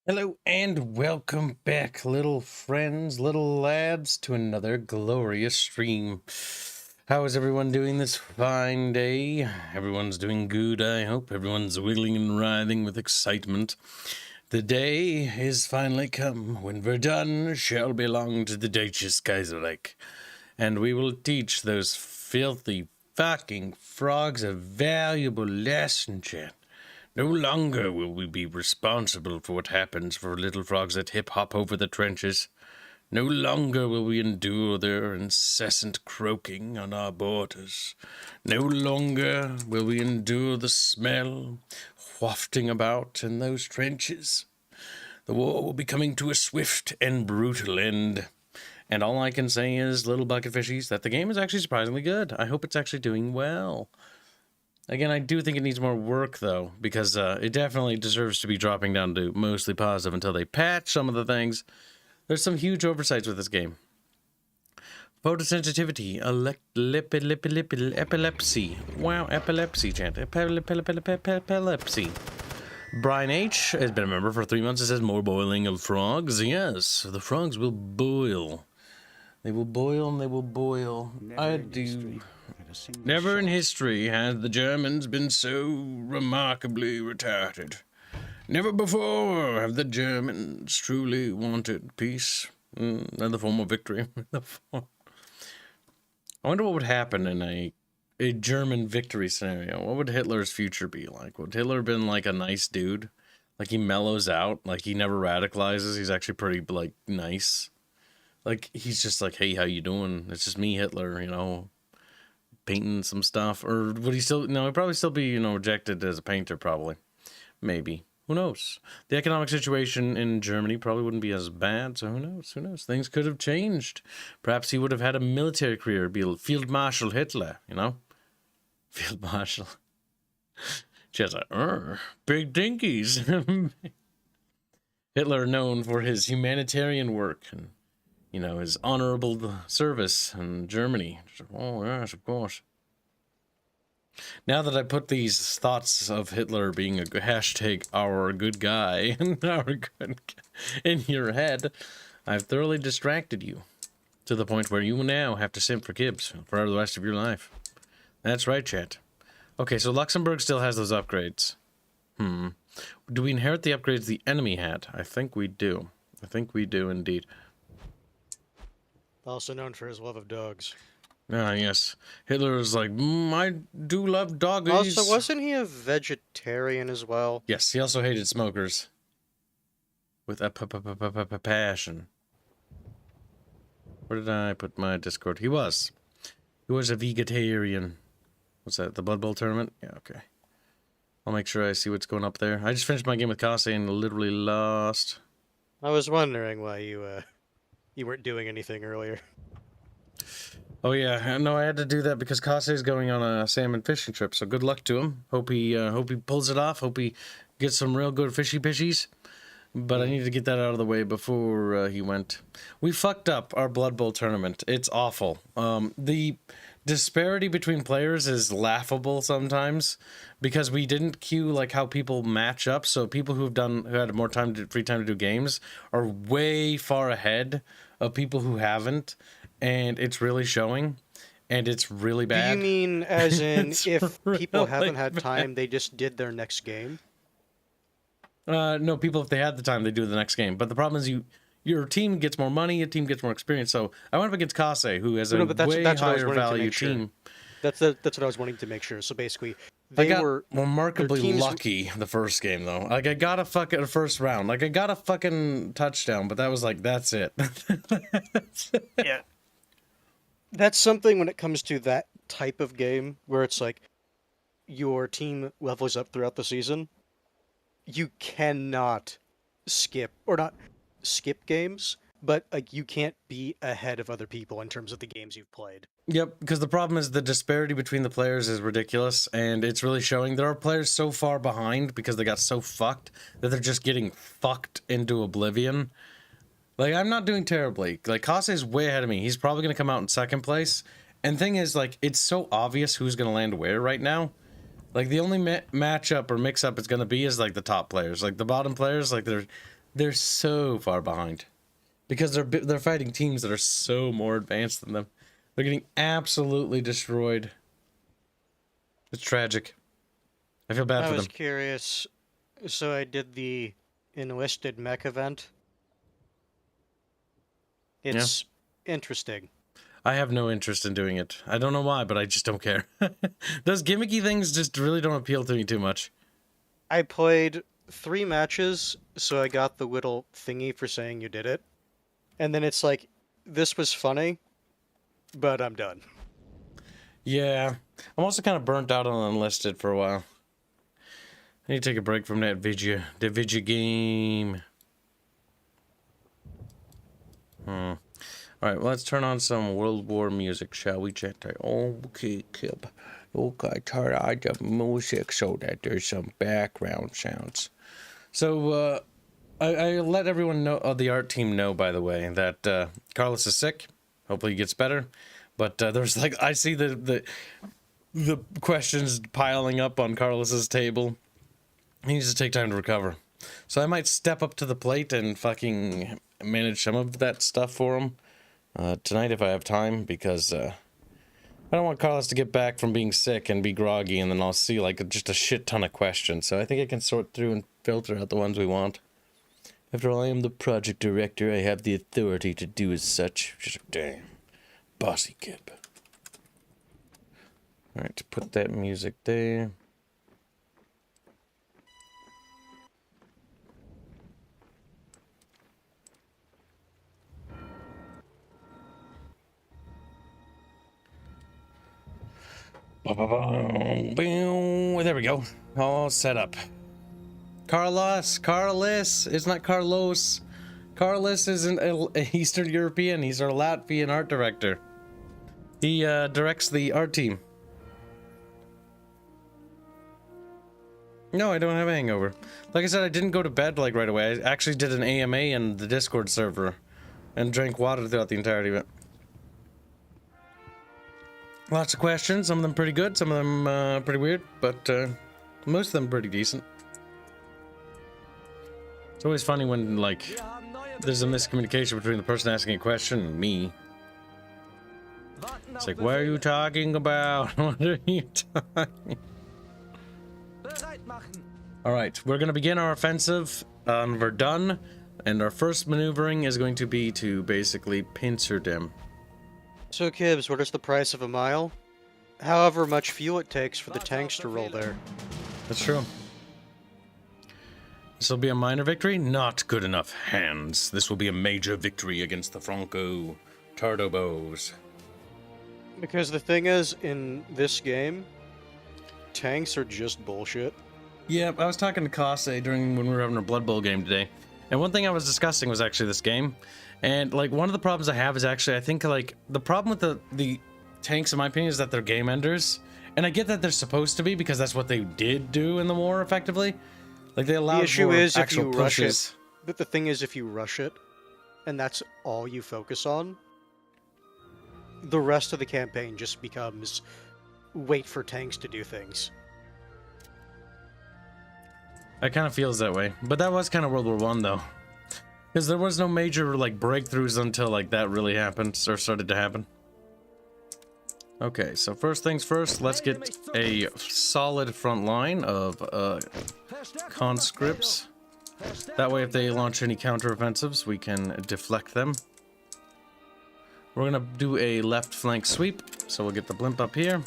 Hello and welcome back, little friends, little lads, to another glorious stream. How is everyone doing this fine day? Everyone's doing good, I hope. Everyone's wiggling and writhing with excitement. The day is finally come when Verdun shall belong to the Deutsches Kaiserreich, and we will teach those filthy fucking frogs a valuable lesson, chat. No longer will we be responsible for what happens for little frogs that hip-hop over the trenches. No longer will we endure their incessant croaking on our borders. No longer will we endure the smell wafting about in those trenches. The war will be coming to a swift and brutal end. And all I can say is, little bucket fishies, that the game is actually surprisingly good. I hope it's actually doing well. Again, I do think it needs more work, though, because it definitely deserves to be dropping down to mostly positive until they patch some of the things. There's some huge oversights with this game. Photosensitivity, epilepsy. Wow, epilepsy, chant. Epilepsy. Brian H. has been a member for 3 months. It says more boiling of frogs. Yes, the frogs will boil. They will boil and they will boil. Never in history has the Germans been so remarkably retarded. Never before have the Germans truly wanted peace in the form of victory. I wonder what would happen in a German victory scenario. What would Hitler's future be like? Would Hitler have been like a nice dude? Like he mellows out? Like he never radicalizes? He's actually pretty, like, nice? Like he's just like, hey, how you doing? It's just me, Hitler, you know? Painting some stuff, or would he still? No, he'd probably still be, rejected as a painter, probably. Maybe. Who knows? The economic situation in Germany probably wouldn't be as bad, so who knows? Who knows? Things could have changed. Perhaps he would have had a military career, be a Field Marshal Hitler, you know? Field Marshal. Just like, big dinkies. Hitler known for his humanitarian work and, his honorable service in Germany. Oh, yes, of course. Now that I put these thoughts of Hitler being a hashtag our good guy in your head, I've thoroughly distracted you to the point where you now have to simp for Kibs for the rest of your life. That's right, chat. Okay, so Luxembourg still has those upgrades. Do we inherit the upgrades the enemy had? I think we do. I think we do indeed. Also known for his love of dogs. Ah, yes. Hitler was like, I do love doggies. Also, wasn't he a vegetarian as well? Yes, he also hated smokers. With a passion. Where did I put my Discord? He was a vegetarian. What's that, the Blood Bowl tournament? Yeah, okay. I'll make sure I see what's going up there. I just finished my game with Hanse and literally lost. I was wondering why you weren't doing anything earlier. Oh yeah, no, I had to do that because Hanse's going on a salmon fishing trip, so good luck to him. Hope he pulls it off. Hope he gets some real good fishy pishies. But I need to get that out of the way before he went. We fucked up our Blood Bowl tournament. It's awful. The disparity between players is laughable sometimes because we didn't queue like how people match up. So people who had more free time to do games are way far ahead of people who haven't, and it's really showing. And it's really bad. Do you mean as in if people haven't had time, they just did their next game? No, people, if they had the time, they do the next game. But the problem is your team gets more money, your team gets more experience. So I went up against Hanse, who has a way higher value team. That's what I was wanting to make sure. So basically, I got remarkably lucky the first game, though. Like, I got a first round. Like, I got a fucking touchdown, but that was like, that's it. Yeah. That's something when it comes to that type of game, where it's like, your team levels up throughout the season. You cannot not skip games, but like you can't be ahead of other people in terms of the games you've played. Yep, because the problem is the disparity between the players is ridiculous, and it's really showing. There are players so far behind because they got so fucked that they're just getting fucked into oblivion. Like, I'm not doing terribly. Like, Hanse's way ahead of me. He's probably going to come out in second place. And thing is, like, it's so obvious who's going to land where right now. Like, the only matchup or mix-up it's going to be is, like, the top players. Like, the bottom players, like, They're so far behind because they're fighting teams that are so more advanced than them. They're getting absolutely destroyed. It's tragic. I feel bad for them. I was curious. So I did the enlisted mech event. It's interesting. I have no interest in doing it. I don't know why, but I just don't care. Those gimmicky things just really don't appeal to me too much. I played 3 matches, so I got the little thingy for saying you did it. And then it's like, this was funny, but I'm done. Yeah. I'm also kind of burnt out on Enlisted for a while. I need to take a break from that video game. Alright, well, let's turn on some World War music, shall we, chat? Okay, Kib. Okay, turn on the music so that there's some background sounds. So, I let everyone know, the art team know, by the way, that Carlos is sick. Hopefully he gets better. But there's like, I see the questions piling up on Carlos's table. He needs to take time to recover. So I might step up to the plate and fucking manage some of that stuff for him. Tonight if I have time, because I don't want Carlos to get back from being sick and be groggy, and then I'll see like just a shit ton of questions. So I think I can sort through and filter out the ones we want. After all, I am the project director. I have the authority to do as such. Just damn bossy Kib. Alright, put that music there. There we go. All set up. Carlos. It's not Carlos. Carlos is an Eastern European. He's our Latvian art director. He directs the art team. No, I don't have a hangover. Like I said, I didn't go to bed like right away. I actually did an AMA in the Discord server and drank water throughout the entirety of it. Lots of questions, some of them pretty good, some of them pretty weird, but most of them pretty decent. It's always funny when, like, there's a miscommunication between the person asking a question and me. It's like, what are you talking about? What are you talking? Alright, we're going to begin our offensive on Verdun, and our first maneuvering is going to be to basically pincer them. So, Kibs, what is the price of a mile? However much fuel it takes for the tanks to roll there. That's true. This will be a minor victory? Not good enough, Hanse. This will be a major victory against the Franco-Tardobos. Because the thing is, in this game, tanks are just bullshit. Yeah, I was talking to Kase when we were having our Blood Bowl game today. And one thing I was discussing was actually this game. And, like, one of the problems I have is actually, I think, like, the problem with the tanks, in my opinion, is that they're game enders. And I get that they're supposed to be, because that's what they did do in the war, effectively. Like, they allowed the issue more is actual if you rush pushes. it. But the thing is, if you rush it, and that's all you focus on, the rest of the campaign just becomes wait for tanks to do things. It kind of feels that way. But that was kind of World War I, though. Because there was no major, like, breakthroughs until, like, that really happened, or started to happen. Okay, so first things first, let's get a solid front line of conscripts. That way, if they launch any counteroffensives, we can deflect them. We're gonna do a left flank sweep, so we'll get the blimp up here.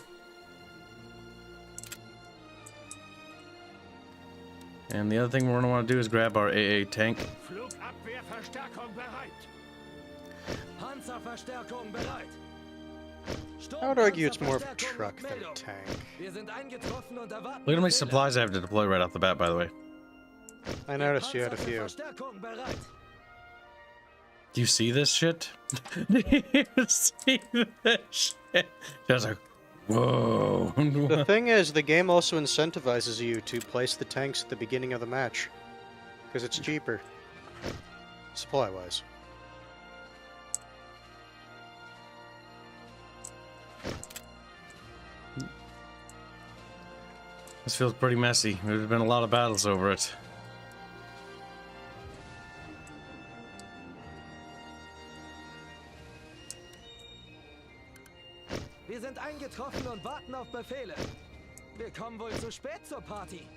And the other thing we're gonna want to do is grab our AA tank. I would argue it's more of a truck than a tank. Look at how many supplies I have to deploy right off the bat, by the way. I noticed you had a few. Do you see this shit? Do you see this shit? I was like, whoa. The thing is, the game also incentivizes you to place the tanks at the beginning of the match. Because it's cheaper. Supply-wise. This feels pretty messy. There's been a lot of battles over it. Wir sind eingetroffen und warten auf Befehle. Wir kommen wohl zu spät zur Party.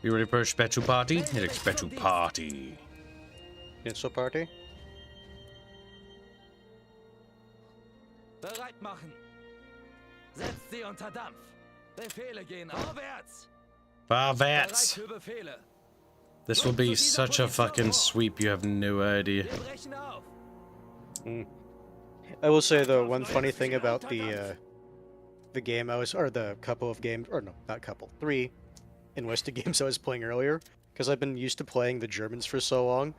You ready for a special party? It's a special party. It's a party? Bereit machen. Setzt sie unter Dampf. Befehle gehen vorwärts. Bereit Varvats. für Befehle. This will be such a fucking sweep, you have no idea. Wir brechen auf. I will say though, one funny thing about the game I was, or the couple of games, or no, not couple, 3 enlisted games I was playing earlier, because I've been used to playing the Germans for so long,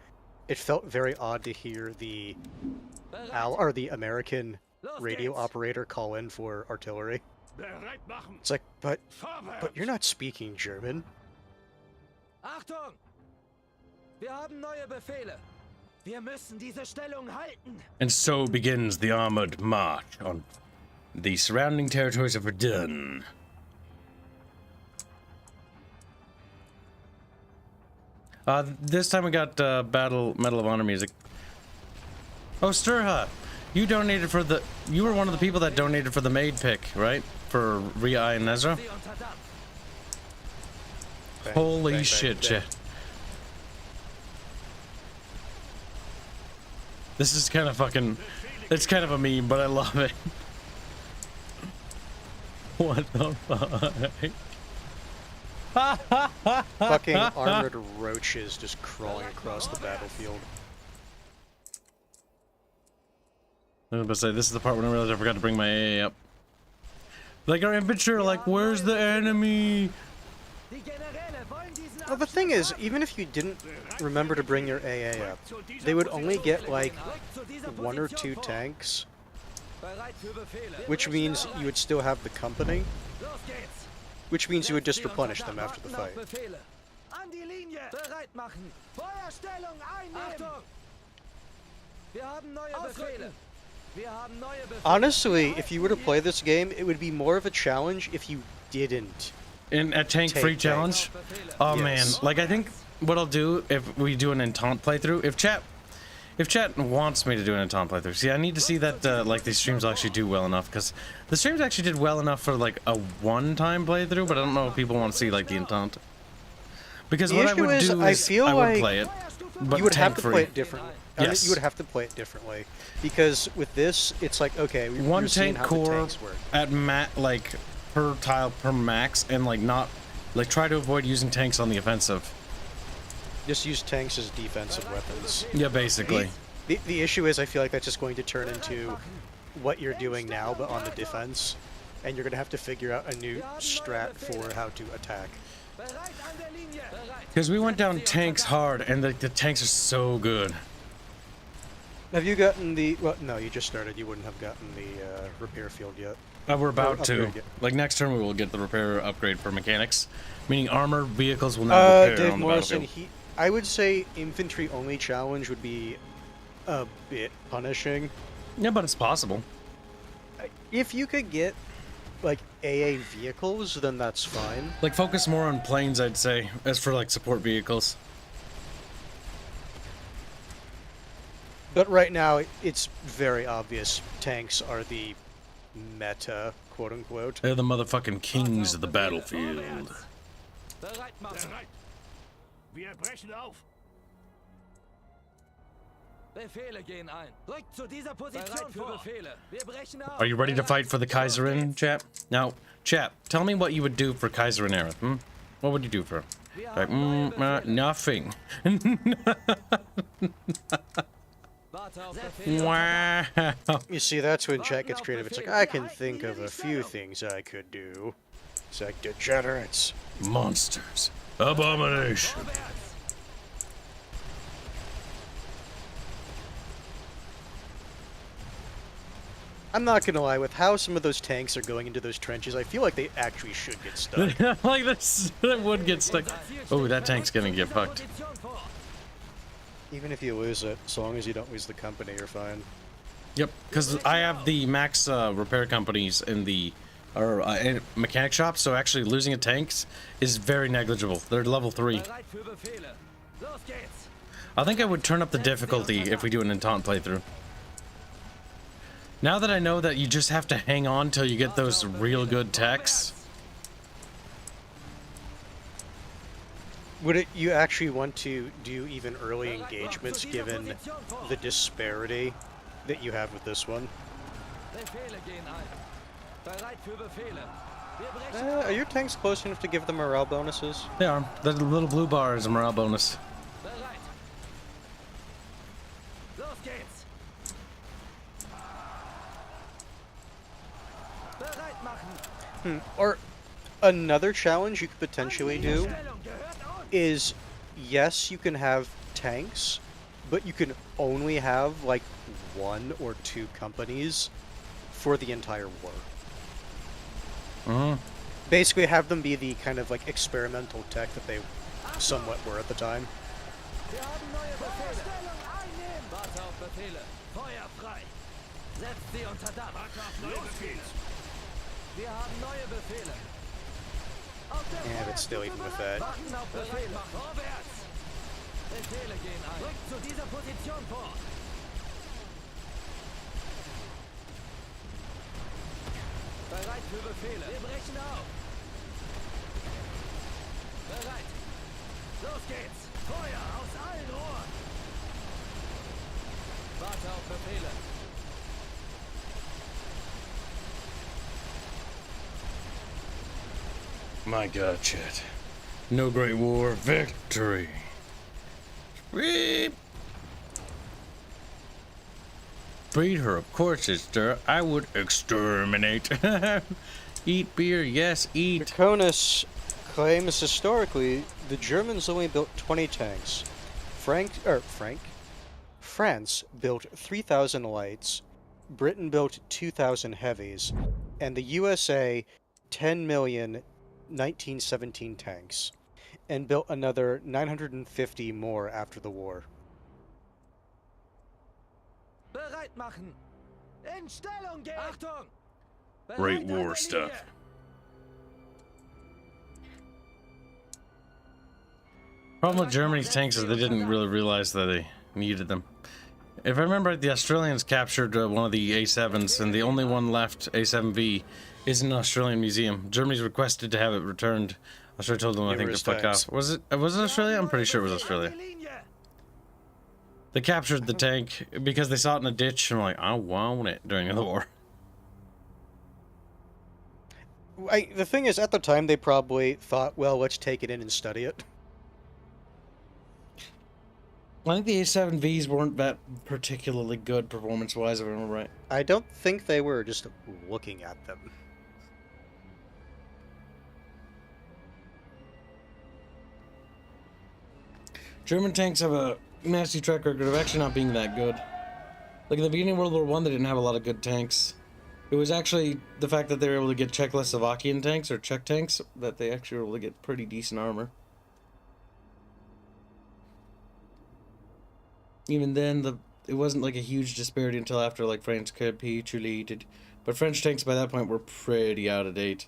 it felt very odd to hear the the American radio operator call in for artillery. It's like, but you're not speaking German. Achtung! Wir haben neue Befehle. Wir müssen diese Stellung halten. And so begins the armored march on the surrounding territories of Verdun. This time we got Battle Medal of Honor music. Oh, Sturha, you donated for the. You were one of the people that donated for the maid pick, right? For Ria and Ezra. Sie unter Dampf. Holy shit, chat. This is kind of fucking. It's kind of a meme, but I love it. What the fuck? Fucking armored roaches just crawling across the battlefield. I was about to say, this is the part when I realized I forgot to bring my AA up. Like, our infantry are like, where's the enemy? Die Generäle wollen diesen Well, the thing is, even if you didn't remember to bring your AA up, they would only get like Rückt zu dieser 1 or 2 Position vor. tanks, Bereit für Befehle. which means you would still have the company, Los geht's. which means you would just Setzt sie replenish unter them Dampf. after the Warten fight. auf Befehle. An die Linie. Bereit machen. Feuerstellung einnehmen. Achtung! Wir haben neue Befehle. Wir haben neue Befehle. Honestly, if you were to play this game, it would be more of a challenge if you didn't. In a tank free Take challenge? Oh man, Yes. like I think what I'll do if we do an Entente playthrough, if chat wants me to do an Entente playthrough, see I need to see that like these streams actually do well enough, because the streams actually did well enough for like a one-time playthrough, but I don't know if people want to see like the Entente. Because The what I issue would is, do I is feel I would like play it, but You would have tank to free. play it differently. Yes. You would have to play it differently, because with this, it's like, okay, One you're seeing tank how the core tanks work. at like per tile per max, and like not like try to avoid using tanks on the offensive. Just use tanks as defensive weapons. Yeah, basically. The issue is, I feel like that's just going to turn into what you're doing now, but on the defense, and you're going to have to figure out a new strat for how to attack. Bereit an der Linie. Bereit. Because we went down tanks hard, and the tanks are so good. Have you gotten the? Well, no, you just started. You wouldn't have gotten the repair field yet. We're about to. upgrade it. Like next turn, we will get the repair upgrade for mechanics, meaning armored vehicles will now repair Dave on the Morrison, battlefield. I would say infantry only challenge would be a bit punishing. Yeah, but it's possible. If you could get like AA vehicles, then that's fine. Like focus more on planes, I'd say, as for like support vehicles. But right now, it's very obvious tanks are the meta, quote unquote. They're the motherfucking kings of the battlefield. Bereit machen. Wir brechen auf. Befehle gehen ein. Rückt zu dieser Position für Befehle. Wir brechen auf. Are you ready to fight for the Kaiserin, chap? Now, chap, tell me what you would do for Kaiserin Aerith, hmm? What would you do for her? Like, nothing. Warte auf Befehle. Wow. You see, that's when chat gets creative. It's like, I can think of a few things I could do. It's like degenerates. Monsters. Abomination. Vorwärts. I'm not gonna lie, with how some of those tanks are going into those trenches, I feel like they actually should get stuck. Like this, that would get stuck. Oh, that tank's gonna get fucked. Position vor. Even if you lose it, so long as you don't lose the company, you're fine. Yep, because I have the max repair companies in the in mechanic shop, so actually losing a tanks is very negligible. They're level 3. Bereit für Befehle. Los geht's. I think I would turn up the difficulty if we do an Entente playthrough. Now that I know that you just have to hang on till you get those real good techs. Would you actually want to do even early engagements given the disparity that you have with this one? Befehle gehen ein. Bereit für Befehle. Wir brechen Are your tanks close enough to give them morale bonuses? They are. The little blue bar is a morale bonus. bereit. Los geht's. Bereit machen. Or another challenge you could potentially do Stellung gehört uns. is, yes, you can have tanks, but you can only have like 1 or 2 companies for the entire war. Mm-hmm. Basically have them be the kind of like experimental tech that they somewhat were at the time. Wir haben neue Befehle. Stellung einnehmen. Warte auf Befehle. Feuer frei. Setzt sie unter Dach. Los geht's. Wir haben neue Befehle. Auf der Yeah, but still, even with that. Warten auf Befehle. Vorwärts. Befehle gehen ein. Rückt zu dieser Position vor. Bereit für Befehle. Wir brechen auf. Bereit. Los geht's. Feuer aus allen Rohren. Warte auf Befehle. My God, Chet. No great war victory. Weep. Breed her, of course, sister. I would exterminate. Eat beer, yes, eat. Draconis claims historically the Germans only built 20 tanks. France built 3,000 lights, Britain built 2,000 heavies, and the USA 10 million 1917 tanks, and built another 950 more after the war. Bereit machen. In Stellung gehen. Achtung. Great Bereit an war der stuff. Linie. Problem with Germany's tanks is they didn't really realize that they needed them. If I remember right, the Australians captured one of the A7s, and the only one left, A7V, is in an Australian museum. Germany's requested to have it returned. Australia told them, I think, to fuck tanks. off. Was it Australia? I'm pretty sure it was Australia. An die Linie. They captured the tank because they saw it in a ditch, and were like, I want it during the war. The thing is, at the time, they probably thought, well, let's take it in and study it. I think the A7Vs weren't that particularly good performance-wise, if I remember right. I don't think they were just looking at them. German tanks have a nasty track record of actually not being that good. Like, at the beginning of World War I, they didn't have a lot of good tanks. It was actually the fact that they were able to get Czechoslovakian tanks, or Czech tanks, that they actually were able to get pretty decent armor. Even then, it wasn't like a huge disparity until after, like, France capitulated. But French tanks by that point were pretty out of date.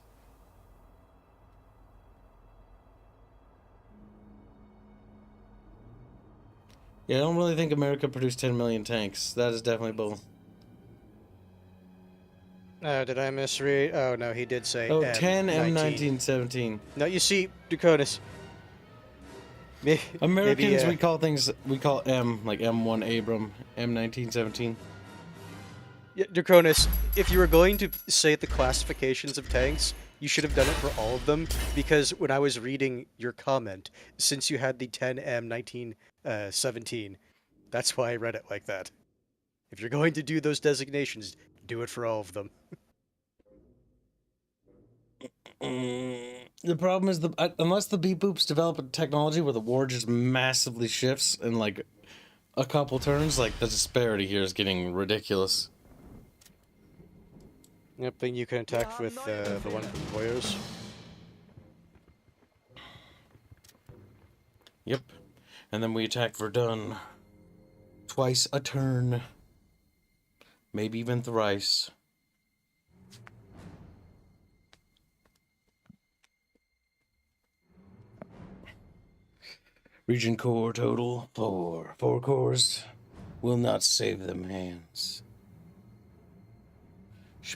Yeah, I don't really think America produced 10 million tanks. That is definitely bull. Did I misread? Oh, no, he did say Oh, M19. 10 M1917. No, you see, Draconis. Americans, maybe, we call M, like M1 Abram, M1917. Yeah, Draconis, if you were going to say the classifications of tanks, you should have done it for all of them, because when I was reading your comment, since you had the 10M1917, that's why I read it like that. If you're going to do those designations, do it for all of them. The problem is, unless the beep boops develop a technology where the war just massively shifts in like a couple turns, like the disparity here is getting ridiculous. Yep, then you can attack with the one from Voyeurs. Yep. And then we attack Verdun. Twice a turn. Maybe even thrice. Region core total 4. 4 cores will not save them hands.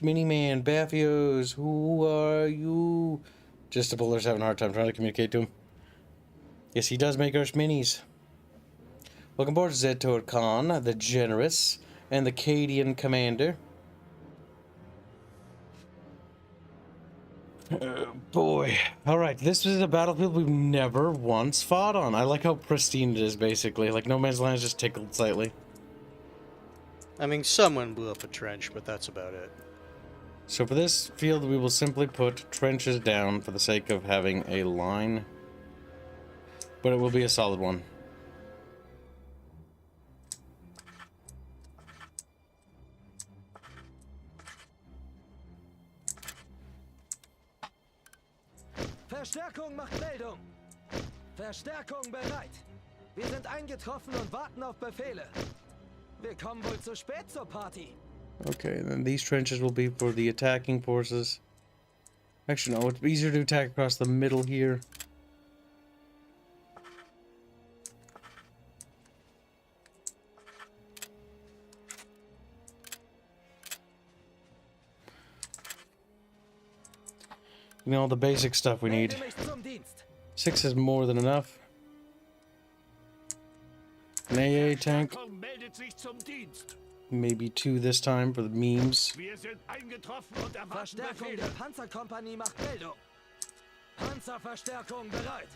Schmini Man, Baffios, who are you? Just a Buller's having a hard time trying to communicate to him. Yes, he does make our Schminis. Welcome aboard, Zetor Khan, the Generous, and the Cadian Commander. Oh, boy. Alright, this is a battlefield we've never once fought on. I like how pristine it is, basically. Like, No Man's Land is just tickled slightly. I mean, someone blew up a trench, but that's about it. So for this field, we will simply put trenches down for the sake of having a line. But it will be a solid one. Verstärkung macht Meldung. Verstärkung bereit. Wir sind eingetroffen und warten auf Befehle. Wir kommen wohl zu spät zur Party. Okay, then these trenches will be for the attacking forces. Actually, no, it's easier to attack across the middle here. You know, all the basic stuff we need. 6 is more than enough. An AA tank. Verstärkung meldet sich zum Dienst. Maybe 2 this time for the memes. Wir sind eingetroffen und erwarten Verstärkung Befehle. der Panzerkompanie macht Meldung. Panzerverstärkung bereit.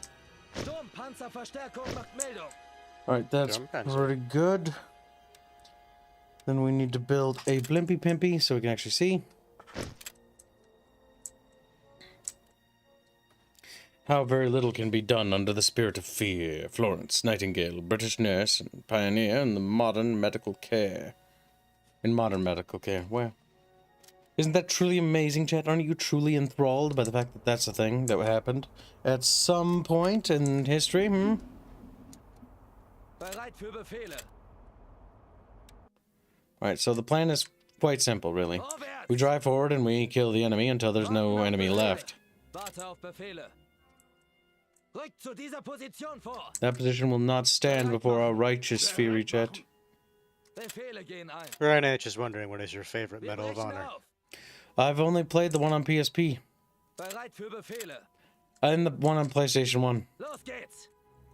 Sturmpanzerverstärkung macht Meldung. Alright, that's pretty good. Then we need to build a blimpy pimpy so we can actually see. How very little can be done under the spirit of fear. Florence Nightingale, British nurse and pioneer in the modern medical care. In modern medical care, well. Isn't that truly amazing, chat? Aren't you truly enthralled by the fact that that's a thing that happened at some point in history, hmm? Bereit für Befehle. Alright, so the plan is quite simple, really. We drive forward and we kill the enemy until there's no enemy left. Warte auf Befehle. Rückt zu dieser Position vor. That position will not stand before our righteous fury, chat. Befehle gehen ein. Ryan H is wondering what is your favorite Wir Medal of brechen Honor. auf. I've only played the one on PSP. Bereit für Befehle. And the one on PlayStation 1. Los geht's.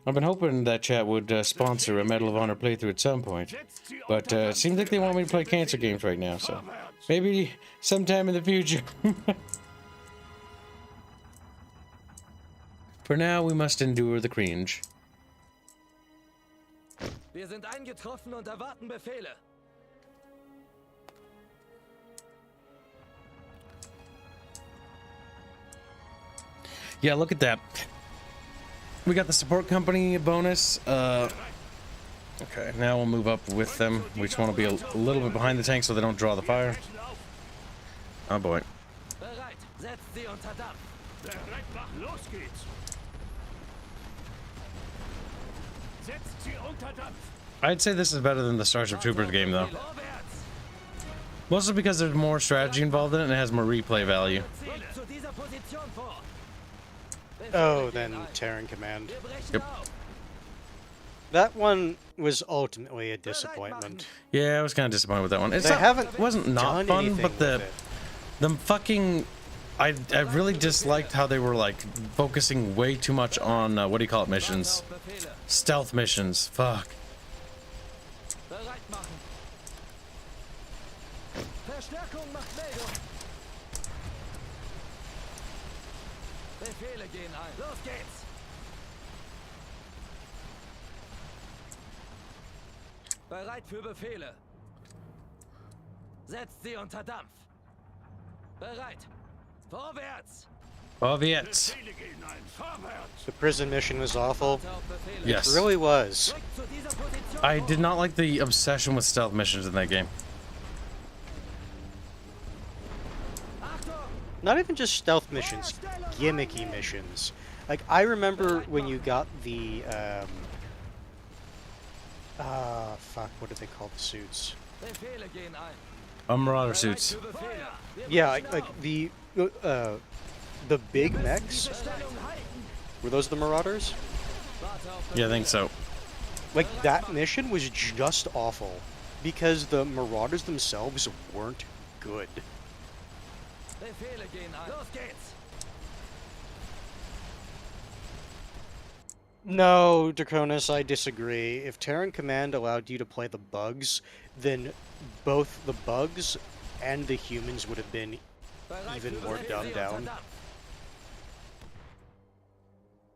I've been hoping that chat would sponsor a Medal of Honor playthrough at some point. But it seems like they want me to play cancer games right now, so maybe sometime in the future. For now, we must endure the cringe. Wir sind eingetroffen und erwarten Befehle. Yeah, look at that. We got the support company bonus. Okay, now we'll move up with them. We just want to be a little bit behind the tank so they don't draw the fire. Oh boy. Bereit. Setzt sie unter Dampf. Bereit, mach, los geht's. Setzt sie unter Dampf. I'd say this is better than the Starship Troopers game, though. Vorwärts. Mostly because there's more strategy involved in it and it has more replay value. Rückt zu dieser Position vor. Oh, then Terran Command. Wir brechen Yep. auf. That one was ultimately a disappointment. Yeah, I was kind of disappointed with that one. It's They not, haven't it wasn't not done fun, anything but with it. the fucking... I really disliked how they were, like, focusing way too much on, what do you call it, missions? Auf Befehle. Stealth missions. Fuck. Bereit machen. Verstärkung macht Meldung. Befehle gehen ein. Los geht's. Bereit für Befehle. Setzt sie unter Dampf. Bereit. Vorwärts. Soviets. Befehle gehen ein. Vorwärts. The prison mission was awful. Warte auf Befehle. Yes. It really was. Rückt zu dieser Position I vor. did not like the obsession with stealth missions in that game. Achtung. Not even just stealth missions, gimmicky missions. Like, I remember when you got the, fuck, what do they call the suits? Befehle gehen ein. Marauder Bereit suits. für Befehle. Wir Yeah, brechen like auf. the big mechs. Diese Stellung halten. Were those the Marauders? Warte auf Yeah, I think so. Like, that mission was just awful because the Marauders themselves weren't good. Befehle gehen ein. Los geht's. No, Draconis, I disagree. If Terran Command allowed you to play the bugs, then both the bugs and the humans would have been even more dumbed down.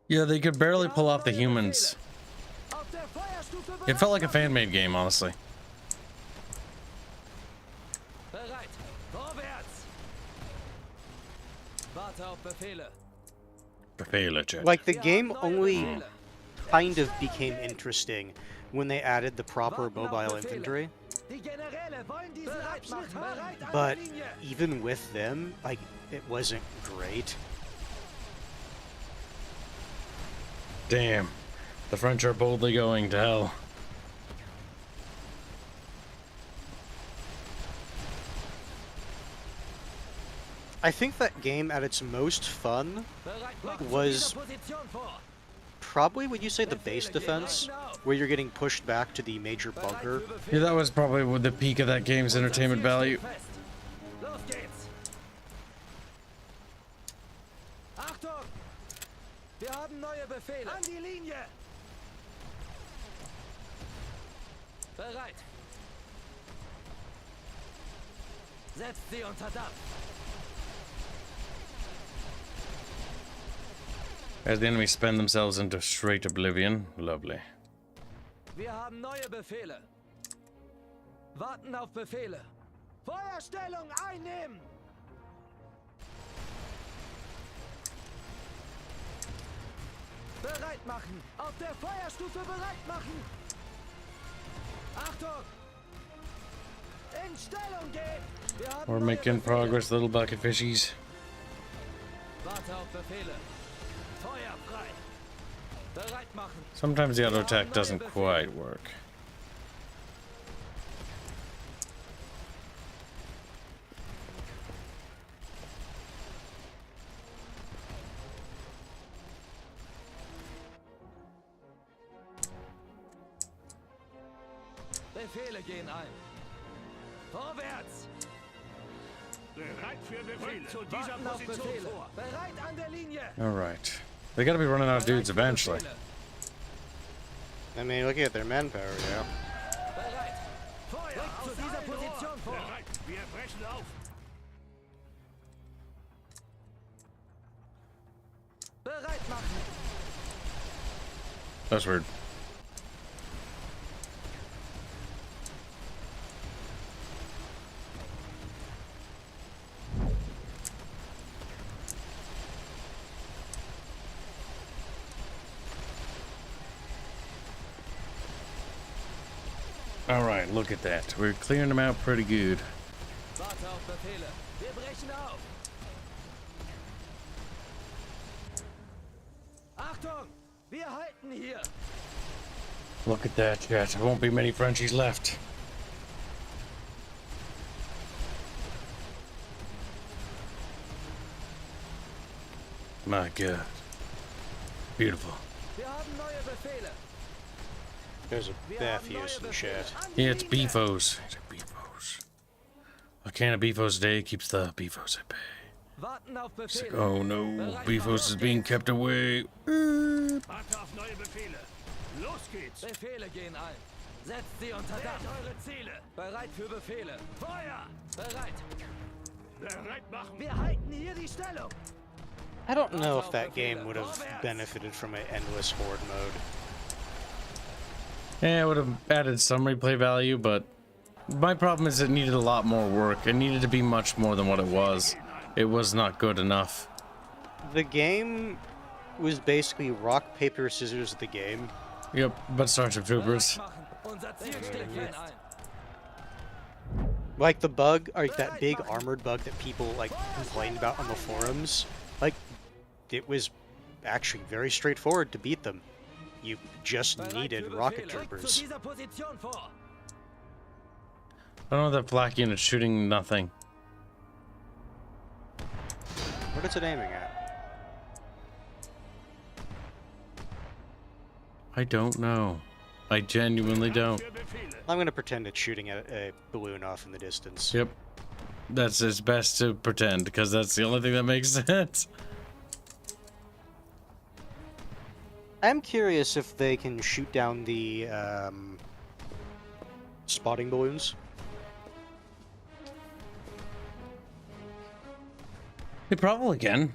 Yeah, they could barely pull off the humans. It felt like a fan-made game, honestly. Bereit. Vorwärts. Warte auf Befehle. Befehle, chat. Like, the game only kind of became interesting when they added the proper mobile infantry. Die Generäle wollen diesen Abschnitt haben. But even with them, like, it wasn't great. Damn. The French are boldly going to hell. I think that game at its most fun was probably, would you say, the base defense, where you're getting pushed back to the major bunker. Yeah, that was probably the peak of that game's entertainment value. Los geht's. Achtung! Wir haben neue Befehle. An die Linie. Bereit. Setzt sie unter Dampf. As the enemy spend themselves into straight oblivion. Lovely. Wir haben neue Befehle. Warten auf Befehle. Feuerstellung einnehmen! Bereit machen! Auf der Feuerstufe bereit machen! Achtung! In Stellung gehen! Wir haben We're neue making Befehle. progress, little bucket fishies. Warte auf Befehle. Feuer frei! Bereit machen! Sometimes the auto attack doesn't quite work. Befehle gehen ein. Vorwärts! Bereit für Befehle. Zu dieser Warten auf Position Befehle. vor. Bereit an der Linie! Alright. They gotta be running out of dudes eventually. I mean, looking at their manpower, yeah. Bereit! Feuer! Rückt zu dieser Position vor! Bereit. Wir brechen auf. Bereit machen! That's weird. Alright, look at that. We're clearing them out pretty good. Warte auf Befehle! Wir brechen auf! Achtung! Wir halten hier! Look at that, chat. There won't be many Frenchies left. My God. Beautiful. Wir haben neue Befehle! There's a Wir bath haben neue use in the Befehle! chat. An die Yeah, it's Linie. beefos. It's beefos. A can of beefos a day keeps the beefos at bay. Warten auf It's like, Befehle! oh no, beefos is being kept away. Warte auf neue Befehle. Los geht's. Befehle gehen ein! Setzt sie unter Dampf! Eure Ziele! Bereit für Befehle! Feuer! Bereit! Bereit machen. Wir halten hier die Stellung! I don't know if that game would have benefited from an endless horde mode. Yeah, it would have added some replay value, but my problem is it needed a lot more work. It needed to be much more than what it was. It was not good enough. The game was basically rock, paper, scissors the game. Yep, but Starship Troopers. Bereit machen! Unser Ziel steht fest! Like the bug, or like that big armored bug that people like complained about on the forums. Like, it was actually very straightforward to beat them. You just Bereit needed für rocket Befehle. Rückt troopers. zu dieser Position vor! I don't know that flak unit's shooting nothing. What is it aiming at? I don't know. I genuinely don't. Für Befehle. I'm gonna pretend it's shooting at a balloon off in the distance. Yep. that's it's best to pretend, because that's the only thing that makes sense. I'm curious if they can shoot down the spotting balloons. They probably can.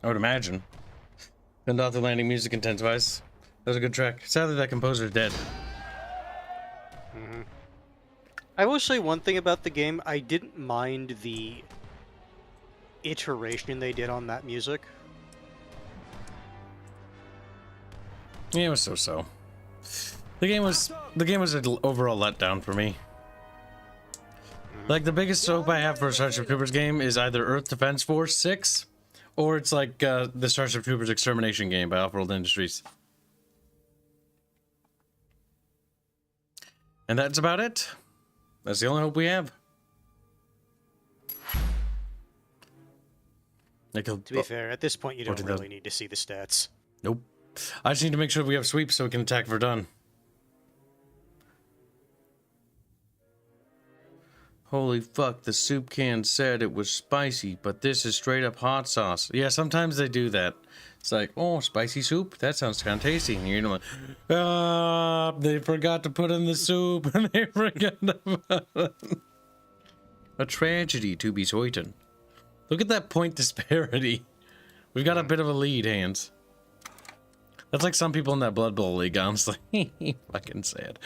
I would imagine. And off the landing music intensifies. That was a good track. Sadly, that composer's dead. I will say one thing about the game. I didn't mind the iteration they did on that music. Yeah, it was so-so. The game was an overall letdown for me. Like, the biggest hope I have for a Starship Troopers game is either Earth Defense Force 6, or it's like the Starship Troopers Extermination game by Offworld Industries. And that's about it. That's the only hope we have. To be fair, at this point you don't really need to see the stats. Nope. I just need to make sure we have sweeps so we can attack Verdun. Holy fuck, the soup can said it was spicy, but this is straight up hot sauce. Yeah, sometimes they do that. It's like, oh, spicy soup? That sounds kind of tasty. And you're like, they forgot to put in the soup. And they forgot about it. A tragedy to be certain. Look at that point disparity. We've got a bit of a lead, Hanse. That's like some people in that Blood Bowl league, honestly. Fucking sad.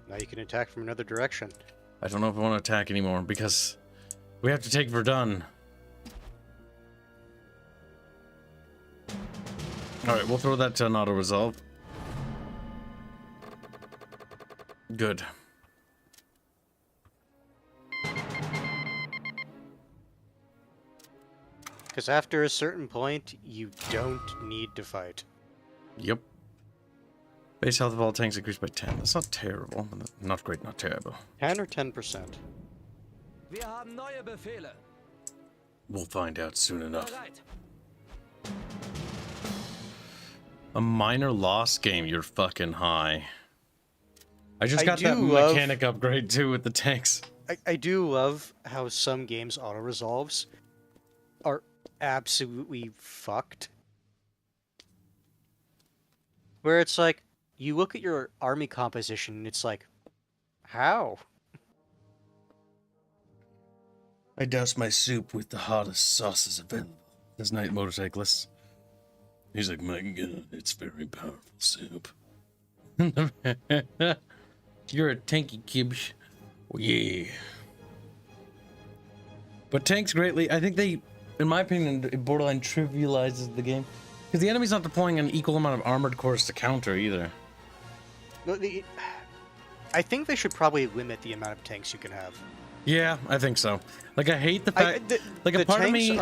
Now you can attack from another direction. I don't know if I want to attack anymore, because we have to take Verdun. Alright, we'll throw that to an auto-resolve. Good. Because after a certain point, you don't need to fight. Yep. Base health of all tanks increased by 10. That's not terrible. Not great, not terrible. 10 or 10%? Wir haben neue Befehle. We'll find out soon enough. Bereit. A minor loss game, you're fucking high. I just got that mechanic upgrade too with the tanks. I do love how some games auto-resolves are absolutely fucked. Where it's like, you look at your army composition and it's like, how? I douse my soup with the hottest sauces available. This night motorcyclist. He's like, my god, it's very powerful soup. You're a tanky Kibs. Oh, yeah. But tanks greatly, I think they, in my opinion, it borderline trivializes the game. Because the enemy's not deploying an equal amount of armored cores to counter either. I think they should probably limit the amount of tanks you can have. Yeah, I think so. Like, I hate the fact, like, a part of me,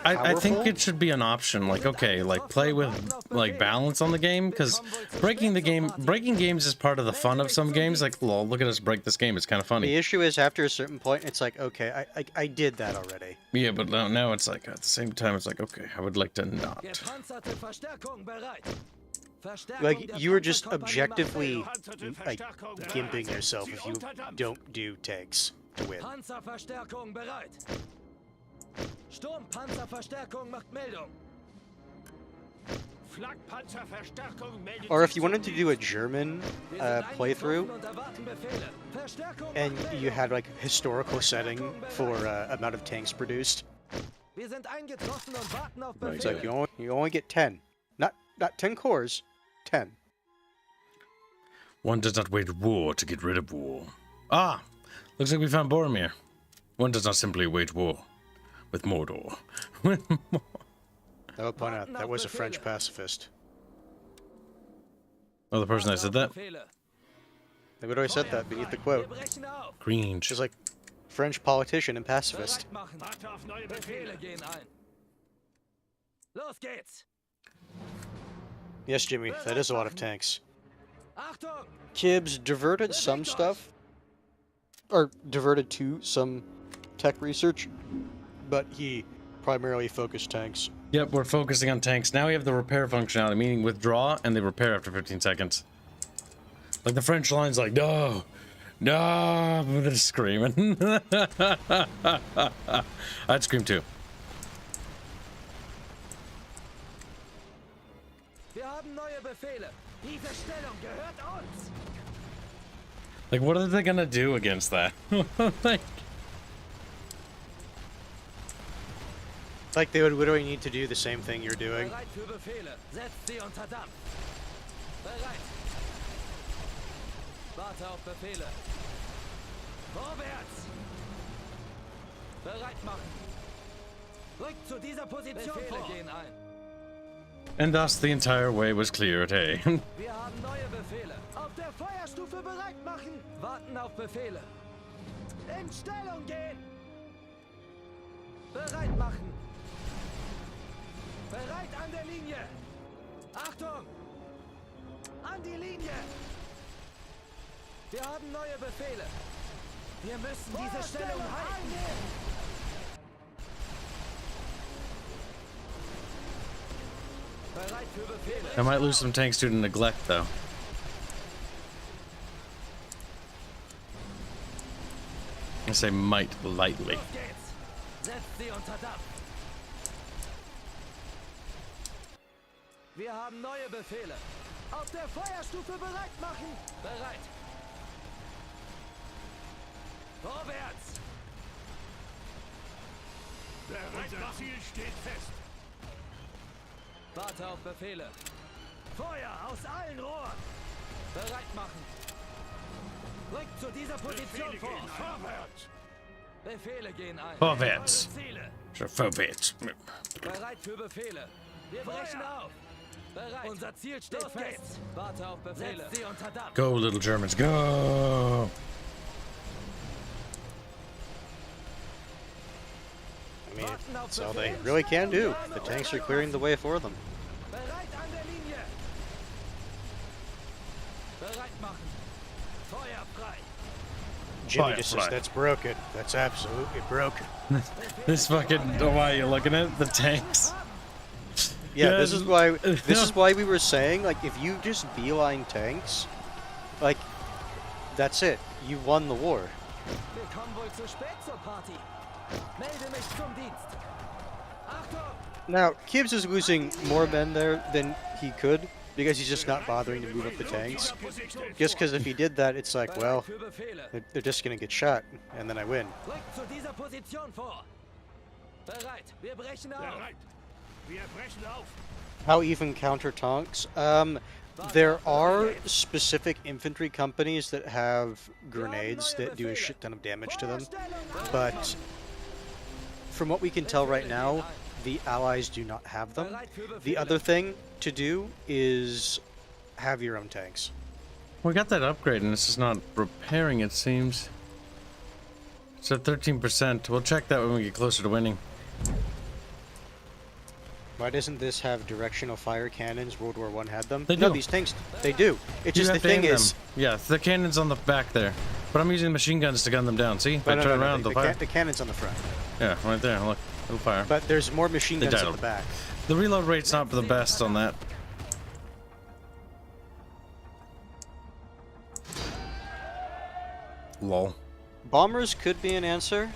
I think it should be an option. Like, okay, like, play with, like, balance on the game, because breaking games is part of the fun of some games. Like, lol, look at us break this game, it's kind of funny. The issue is, after a certain point, it's like, okay, I did that already. Yeah, but now it's like, at the same time, it's like, okay, I would like to not. Like, you are just objectively, like, gimping yourself if you don't do tanks to win. Panzerverstärkung bereit. Sturmpanzerverstärkung macht Meldung. Flakpanzerverstärkung meldet Or if sich you wanted to do a German playthrough, and you had, like, historical setting for amount of tanks produced, Wir sind eingetroffen und warten auf it's like, Befehle. you only get 10. Not 10 cores, 10. One does not wage war to get rid of war. Ah! Looks like we found Boromir. One does not simply wage war with Mordor. I will point out, that was a French pacifist. Oh, the person that said that? They would always said that beneath the quote. Cringe. She's like, French politician and pacifist. Warte auf neue Befehle. Befehle gehen ein. Los geht's. Yes, Jimmy, that is a lot of tanks. Achtung! Kibs diverted some stuff, or diverted to some tech research, but he primarily focused tanks. Yep, we're focusing on tanks. Now we have the repair functionality, meaning withdraw and they repair after 15 seconds. Like the French line's like, no, no, but they're screaming. I'd scream too. Wir haben neue Befehle. Diese Stellung gehört uns. Like, what are they gonna do against that? Like they would literally need to do the same thing you're doing. Bereit für Befehle. Setzt sie unter Dampf. Bereit. Warte auf Befehle. Vorwärts. Bereit machen. Rückt zu dieser Position Befehle vor. Gehen ein. And thus the entire way was cleared, hey. Wir haben neue Befehle. Auf der Feuerstufe bereit machen. Warten auf Befehle. In Stellung gehen. Bereit machen. Bereit an der Linie. Achtung. An die Linie. Wir haben neue Befehle. Wir müssen diese Stellung halten. Bereit für Befehle. I might lose some tanks due to neglect, though. I say might lightly. Los geht's. Setzt sie unter Dampf. Wir haben neue Befehle. Auf der Feuerstufe bereit machen. Bereit. Vorwärts. Unser Ziel steht fest. Warte auf Befehle. Feuer aus allen Rohren. Bereit machen. Rückt zu dieser Position Befehle vor. gehen vorwärts. Befehle gehen ein. Vorwärts. Eure Ziele. So, vorwärts. Bereit für Befehle. Wir brechen auf. Bereit. Unser Ziel steht fest. Warte auf Befehle. Setzt sie unter Dampf. Go, little Germans, go! I mean, that's all they really can do. The tanks are clearing the way for them. Bereit an der Linie. Bereit machen. Feuer frei. Jimmy just says Firefly. that's broken. That's absolutely broken. This fucking, why are you looking at the tanks? Yeah, Yeah, this is why we were saying, like, if you just beeline tanks, like, that's it. You won the war. Wir kommen wohl zu spät zur Party. Melde mich zum Dienst. Achtung! Now, Kibs is losing more men there than he could because he's just not bothering to move up the tanks. Just because if he did that, it's like, well, Für Befehle. they're just gonna get shot, and then I win. Rückt zu dieser Position vor. Bereit. Wir brechen auf. Bereit. Wir brechen auf. How even counter tanks? There are specific infantry companies that have grenades that do a shit ton of damage to them, but from what we can tell right now, the allies do not have them. The other thing to do is have your own tanks. We got that upgrade and it's just not repairing, it seems. It's at 13%. We'll check that when we get closer to winning. Why doesn't this have directional fire cannons? World War I had them. They No, do. these tanks, they do. It's You just the have to aim thing is, them. Yeah, the cannon's on the back there. But I'm using machine guns to gun them down. See? If I no, turn no, around, the, they'll fire. the cannon's on the front. Yeah, right there. Look, it'll fire. But there's more machine They guns died. at the back. The reload rate's not the best on that. Lol. Bombers could be an answer.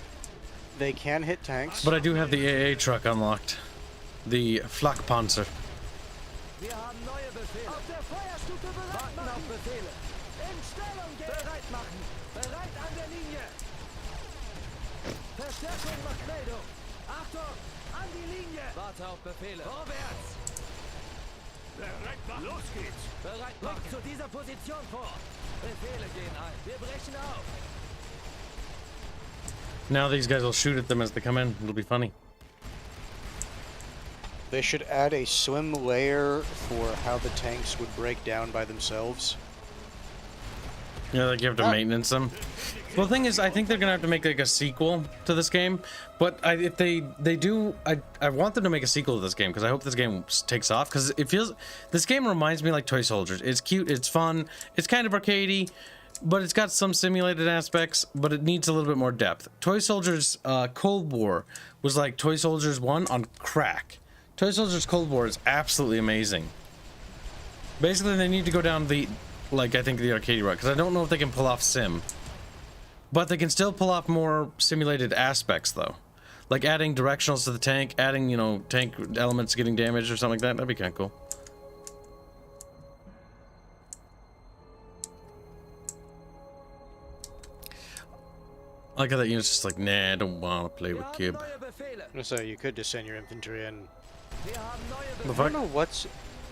They can hit tanks. But I do have the AA truck unlocked. The Flakpanzer. Wir haben neue Befehle. Auf der Feuerstufe bereit Warten machen. Auf Befehle. In Stellung gehen. Bereit machen. Bereit an der Linie. Verstärkung macht Meldung. Achtung, an die Linie. Warte auf Befehle. Vorwärts. Bereit machen. Los geht's. Bereit machen. Rückt zu dieser Position vor. Befehle gehen ein. Wir brechen auf. Now these guys will shoot at them as they come in. It'll be funny. They should add a swim layer for how the tanks would break down by themselves. Yeah, like you have to maintenance them. Well, the thing is, I think they're gonna have to make like a sequel to this game. But if they do, I want them to make a sequel to this game because I hope this game takes off. Because it feels, this game reminds me like Toy Soldiers. It's cute, it's fun, it's kind of arcadey, but it's got some simulated aspects. But it needs a little bit more depth. Toy Soldiers Cold War was like Toy Soldiers 1 on crack. Toy Soldiers Cold War is absolutely amazing. Basically, they need to go down the, like, I think the arcade route, because I don't know if they can pull off sim. But they can still pull off more simulated aspects, though. Like adding directionals to the tank, adding, you know, tank elements getting damaged or something like that. That'd be kind of cool. I like how that unit's just like, nah, I don't want to play with Kib. So you could just send your infantry in. The I fuck? don't know what's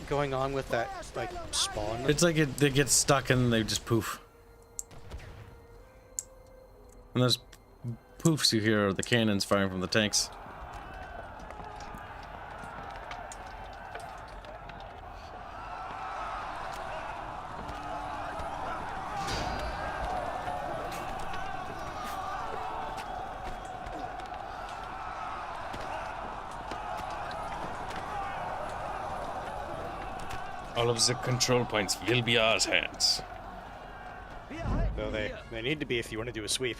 going on with that, like, spawn. It's like they get stuck and they just poof. And those poofs you hear are the cannons firing from the tanks. All of the control points will be ours, Hanse. Though they need to be if you want to do a sweep.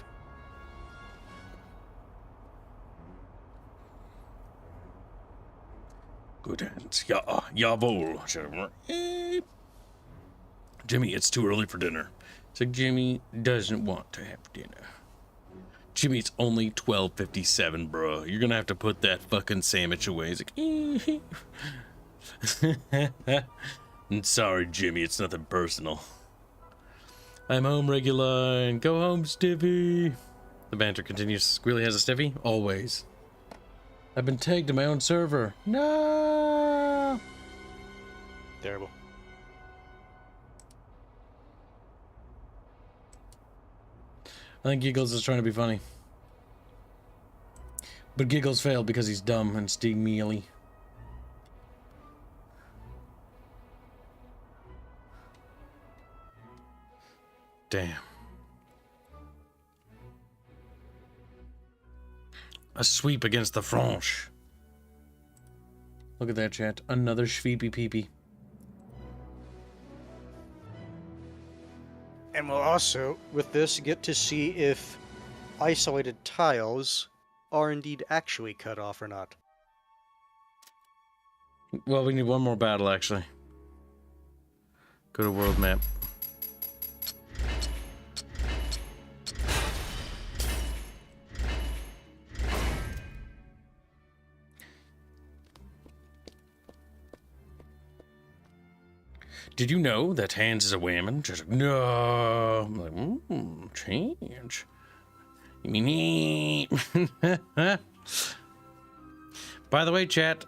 Good Hanse. Ja, jawohl. Jimmy, it's too early for dinner. It's like Jimmy doesn't want to have dinner. Jimmy, it's only 12:57, bro. You're gonna have to put that fucking sandwich away. He's like, I'm sorry, Jimmy. It's nothing personal. I'm home, regular, and go home, Stiffy. The banter continues. Squealy has a Stiffy? Always. I've been tagged to my own server. No! Terrible. I think Giggles is trying to be funny. But Giggles failed because he's dumb and Steve mealy. Damn. A sweep against the French. Look at that, chat. Another sweepy peepee. And we'll also, with this, get to see if isolated tiles are indeed actually cut off or not. Well, we need one more battle, actually. Go to world map. Did you know that Hanse is a woman? Just like, no. I'm like, change. You mean By the way, chat,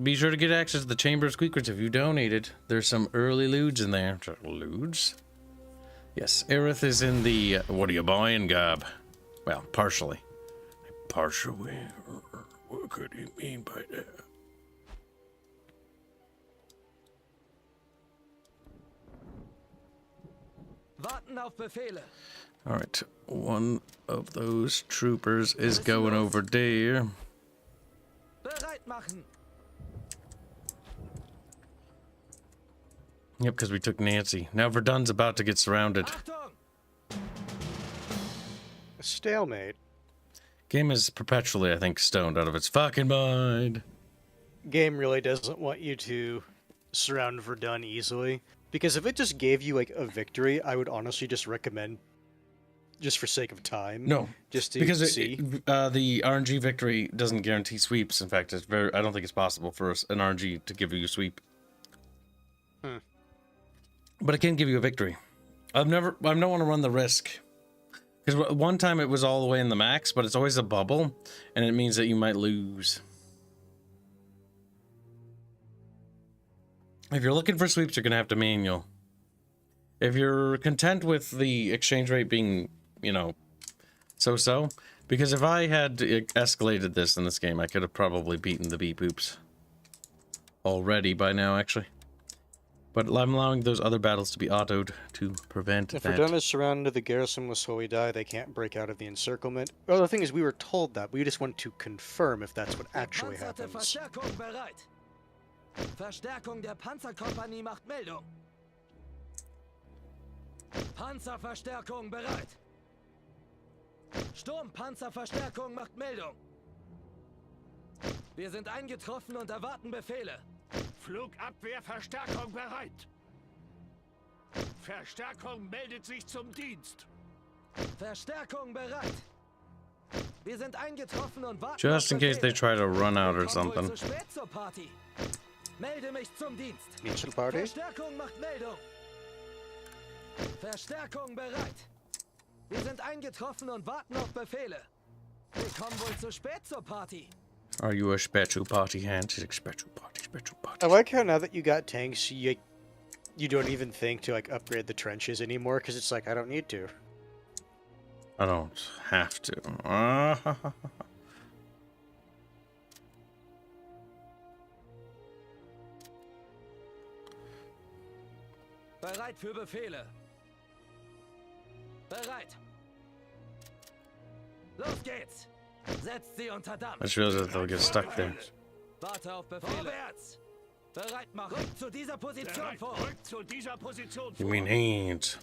be sure to get access to the Chamber of Squeakers if you donated. There's some early loods in there. Loods? Yes, Aerith is in the, what are you buying, Gob? Well, partially. Partially? What could he mean by that? Warten auf Befehle. All right, one of those troopers is going over there. Bereit machen. Yep, because we took Nancy. Now Verdun's about to get surrounded. Achtung! A stalemate. Game is perpetually, I think, stoned out of its fucking mind. Game really doesn't want you to surround Verdun easily. Because if it just gave you, like, a victory, I would honestly just recommend, just for sake of time. No, just to because see. The RNG victory doesn't guarantee sweeps. In fact, it's I don't think it's possible for an RNG to give you a sweep. But it can give you a victory. I don't want to run the risk. Because one time it was all the way in the max, but it's always a bubble, and it means that you might lose. If you're looking for sweeps, you're going to have to manual. If you're content with the exchange rate being, you know, so-so, because if I had escalated this in this game, I could have probably beaten the beep oops already by now, actually. But I'm allowing those other battles to be autoed to prevent If that. Verdun is surrounded, the garrison will slowly die. They can't break out of the encirclement. Well, the thing is, we were told that. We just want to confirm if that's what actually Gepanzerte happens. Verstärkung bereit. Verstärkung der Panzerkompanie macht Meldung. Panzerverstärkung bereit. Sturmpanzerverstärkung macht Meldung. Wir sind eingetroffen und erwarten Befehle. Flugabwehrverstärkung bereit. Verstärkung meldet sich zum Dienst. Verstärkung bereit. Wir sind eingetroffen und warten Just in auf case they Befehle. try to run out or Willkommen something. wohl zu spät zur Party. Melde mich zum Dienst. Mutual Party? Verstärkung macht Meldung. Verstärkung bereit. Wir sind eingetroffen und warten auf Befehle. Willkommen wohl zu spät zur Party. Are you a special party hand? Special party, special I party. like how now that you got tanks, you don't even think to like upgrade the trenches anymore because it's like I don't need to. I don't have to. Bereit für Befehle. Bereit. Los geht's. Setzt sie unter Dampf. I just realized that they'll get stuck there. Warte auf Befehle. Vorwärts. Bereit machen. Rückt zu dieser Position Bereit, vor. rückt zu dieser Position You vor. mean hands?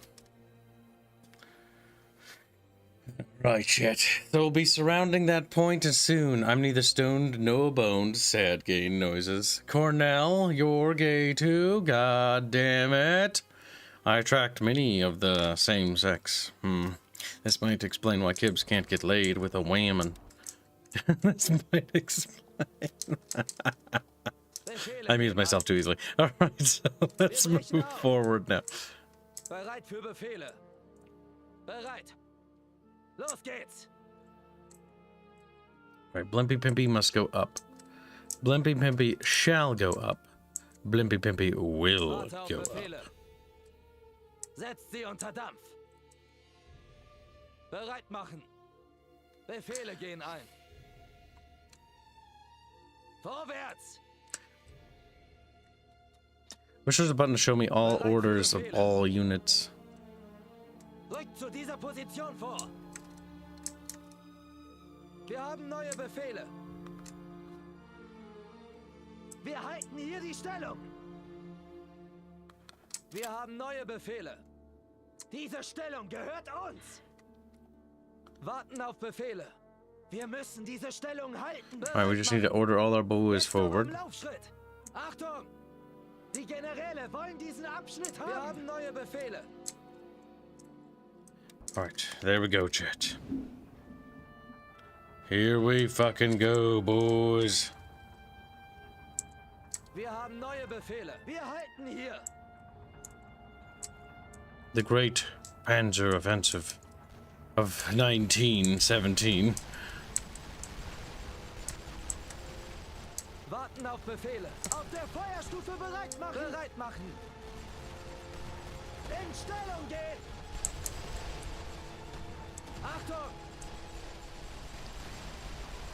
Right, Chet. So we'll be surrounding that point soon. I'm neither stoned nor boned. Sad gay noises. Cornell, you're gay too? God damn it. I attract many of the same sex. This might explain why Kibs can't get laid with a whammon. This might explain. I amuse myself too easily. Alright, so let's move forward now. Bereit für Befehle. Bereit. Los geht's. Alright, Blimpy Pimpy must go up. Blimpy Pimpy shall go up. Blimpy Pimpy will Warte auf go up. Befehle. Setzt sie unter Dampf. Bereit machen. Befehle gehen ein. Vorwärts. Wish there's a button to show me all orders of all units. Rückt zu dieser Position vor. Wir haben neue Befehle. Wir halten hier die Stellung. Wir haben neue Befehle. Diese Stellung gehört uns. Warten auf Befehle. Wir müssen diese Stellung halten. Alright, we just need to order all our boys forward. Laufschritt. Achtung! Die Generäle wollen diesen Abschnitt haben. Wir haben neue Befehle. Alright, there we go, chat. Here we fucking go, boys. Wir haben neue Befehle. Wir halten hier. The Great Panzer Offensive of 1917. Warten auf Befehle. Auf der Feuerstufe bereit machen. Bereit machen. In Stellung gehen. Achtung.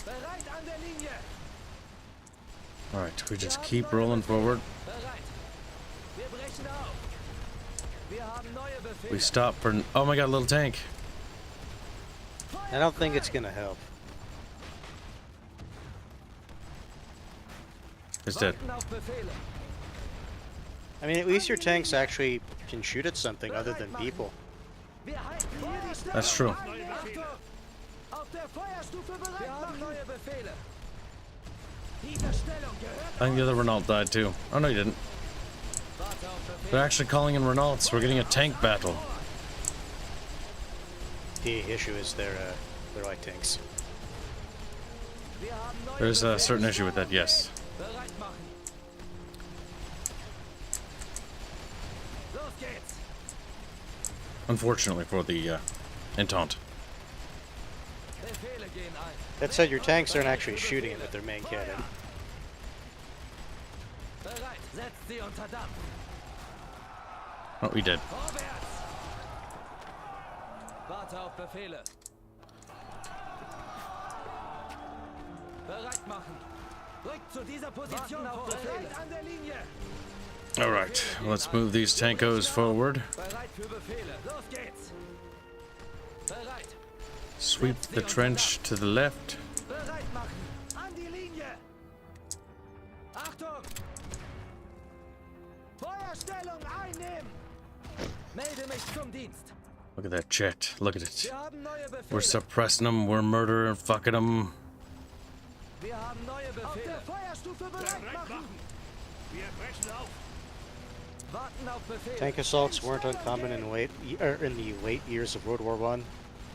Bereit an der Linie. Alright, we just keep rolling forward. Bereit. Wir brechen auf. Wir haben neue Befehle. We stop for... Oh my god, little tank. I don't think it's gonna help. It's dead. Warten auf Befehle. I mean, at least your tanks actually can shoot at something other than people. Wir halten hier die Stellung. That's true. Achtung. Auf der Feuerstufe bereit. Wir haben neue Befehle. Diese Stellung gehört. I think the other Renault died too. Oh no, he didn't. Warte auf Befehle. They're actually calling in Renaults. We're getting a tank battle. The issue is they're light tanks. Wir haben neue There's a Befehle. certain issue with that, yes. Bereit machen. Los geht's. Unfortunately for the Entente. Befehle gehen ein. That said, your tanks aren't actually shooting it with their main cannon. Bereit. Setzt sie unter Dampf. Oh, we did. Vorwärts. Warte auf Befehle. Bereit machen. Rückt zu dieser Position vor. Bereit an der Linie. Alright, let's move these tankos forward. Bereit für Befehle. Los geht's. Bereit. Sweep the trench to the left. Bereit machen. An die Linie. Achtung. Feuerstellung einnehmen. Melde mich zum Dienst. Look at that jet. Look at it. Wir haben neue Befehle. We're suppressing them. We're murdering, fucking them. Wir haben neue Auf Befehle. der Feuerstufe bereit machen. Wir brechen auf. Warten auf Befehle. Tank assaults weren't uncommon in the late years of World War One.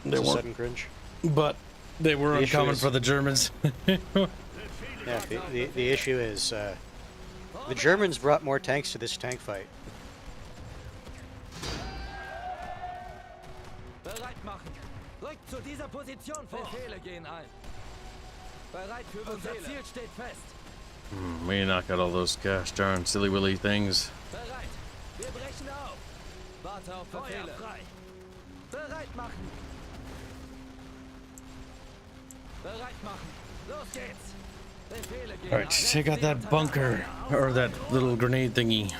They It's a weren't. sudden cringe. But they were The issue uncommon is- for the Germans. Yeah, the issue is the Germans brought more tanks to this tank fight. Bereit machen. Rückt zu dieser Position vor. Befehle gehen ein. Bereit für Befehle. Unser Ziel steht fest. We knock out all those gosh darn silly willy things. Bereit. Wir brechen auf. Warte auf Befehle. Feuer frei. Bereit machen. Bereit machen. Los geht's. Befehle gehen Alright, take out that bunker. Or that little grenade thingy.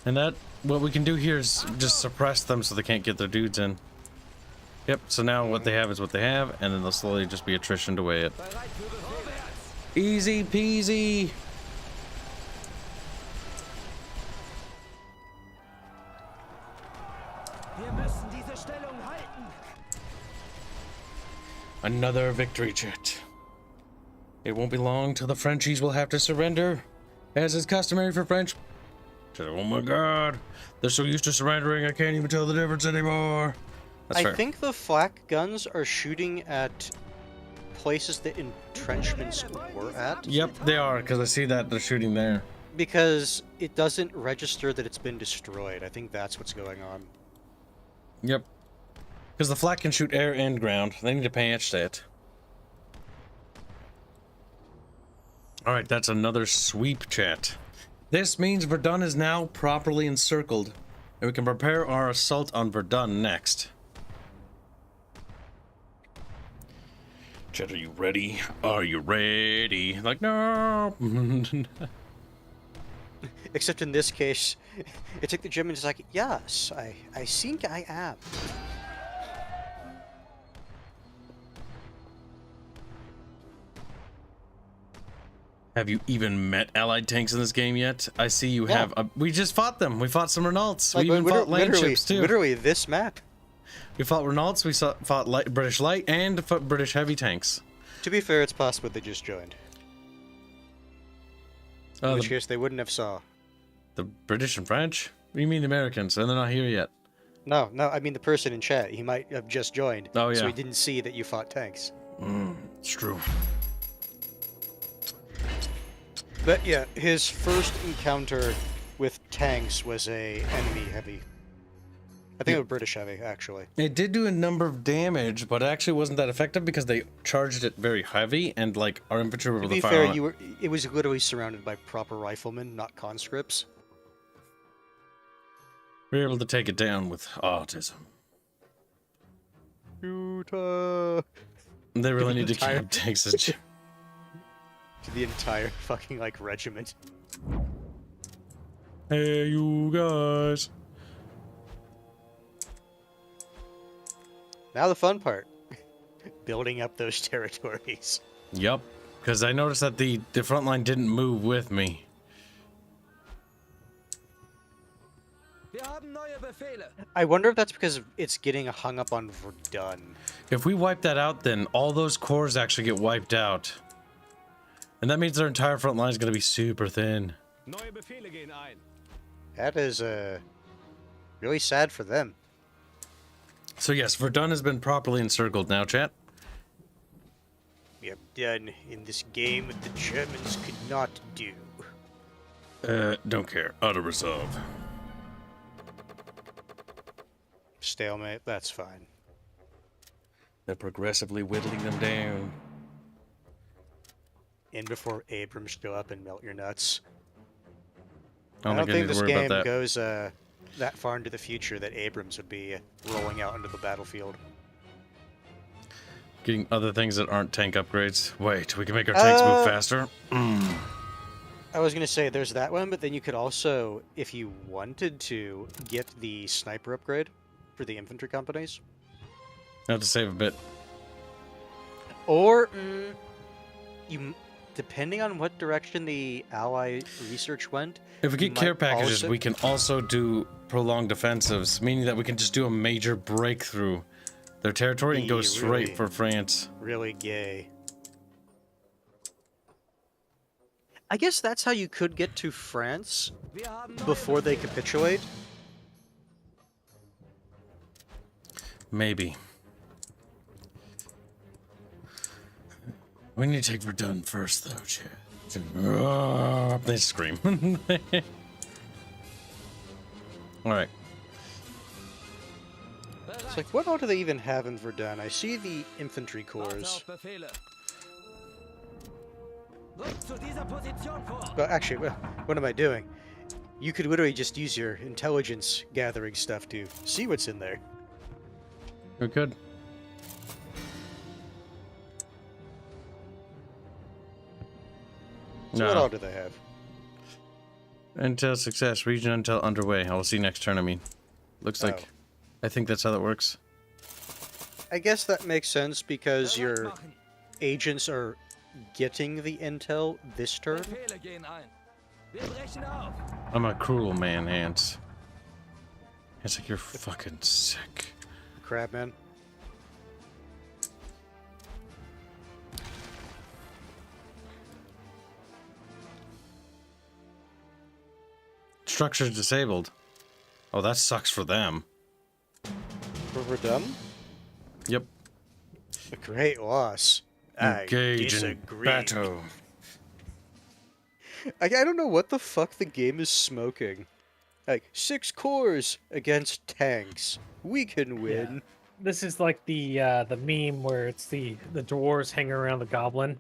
And that, what we can do here is just suppress them so they can't get their dudes in. Yep, so now what they have is what they have, and then they'll slowly just be attritioned away it. Bereit für Befehle. Easy peasy! Wir müssen diese Stellung halten. Another victory chat. It won't be long till the Frenchies will have to surrender, as is customary for French. Oh my god, they're so used to surrendering I can't even tell the difference anymore. That's I fair. think the flak guns are shooting at places that entrenchments were at, Yep, they are, because I see that they're shooting there. because it doesn't register that it's been destroyed. I think that's what's going on. Yep. Because the flak can shoot air and ground. They need to patch that. Alright, that's another sweep chat. This means Verdun is now properly encircled, and we can prepare our assault on Verdun next. Chat, are you ready? Are you ready? Like, no! Except in this case, it took the Germans like, yes, I think I am. Have you even met Allied tanks in this game yet? I see you Yeah. have. We just fought them. We fought some Renaults. Like, we even fought land literally, ships too. literally this map. We fought Renaults. We fought British light and fought British heavy tanks. To be fair, it's possible they just joined. In which case, they wouldn't have saw. The British and French? What do you mean the Americans? And they're not here yet. No, I mean the person in chat. He might have just joined. Oh, So yeah. he didn't see that you fought tanks. It's true. But yeah, his first encounter with tanks was a enemy heavy. I think it was British heavy, actually. It did do a number of damage, but it actually wasn't that effective because they charged it very heavy, and like our infantry were To able to be fire fair, on it. it was literally surrounded by proper riflemen, not conscripts. We were able to take it down with autism. Utah. They really need to entire- keep tanks as To the entire fucking, like, regiment. Hey, you guys. Now the fun part. Building up those territories. Yep, because I noticed that the front line didn't move with me. Wir haben neue Befehle. I wonder if that's because it's getting hung up on Verdun. If we wipe that out, then all those cores actually get wiped out. And that means their entire front line is going to be super thin. Neue Befehle gehen ein. That is, really sad for them. So yes, Verdun has been properly encircled now, chat. We have done in this game what the Germans could not do. Don't care. Auto resolve. Stalemate, that's fine. They're progressively whittling them down. In before Abrams show up and melt your nuts. I I don't think this worry game about that. goes that far into the future that Abrams would be rolling out into the battlefield. Getting other things that aren't tank upgrades. Wait, we can make our tanks move faster? I was gonna say there's that one, but then you could also, if you wanted to, get the sniper upgrade for the infantry companies. I have to save a bit. Or depending on what direction the ally research went. If we you get care might packages, also- we can also do prolonged offensives, meaning that we can just do a major breakthrough their territory and go Be straight really- for France. Really gay. I guess that's how you could get to France Wir haben neue before they Befehle. capitulate. Maybe. We need to take Verdun first, though, Chad. They scream. Alright. It's like, what all do they even have in Verdun? I see the infantry Warte corps. auf Befehle. Rück zu dieser Position vor. But actually, what am I doing? You could literally just use your intelligence gathering stuff to see what's in there. We're good. So what all do they have? Intel success. Region intel underway. I will see next turn, I mean. Looks like... I think that's how that works. I guess that makes sense because your Bereit machen. agents are getting the intel this turn. Befehle gehen ein. Wir brechen auf. I'm a cruel man, Hanse. It's like you're fucking sick. Crabman. Structure's disabled. Oh, that sucks for them. For Verdun? Yep. A great loss. Engage in disagree. battle. I don't know what the fuck the game is smoking. Like, 6 cores against tanks. We can win. This is like the meme where it's the dwarves hang around the goblin,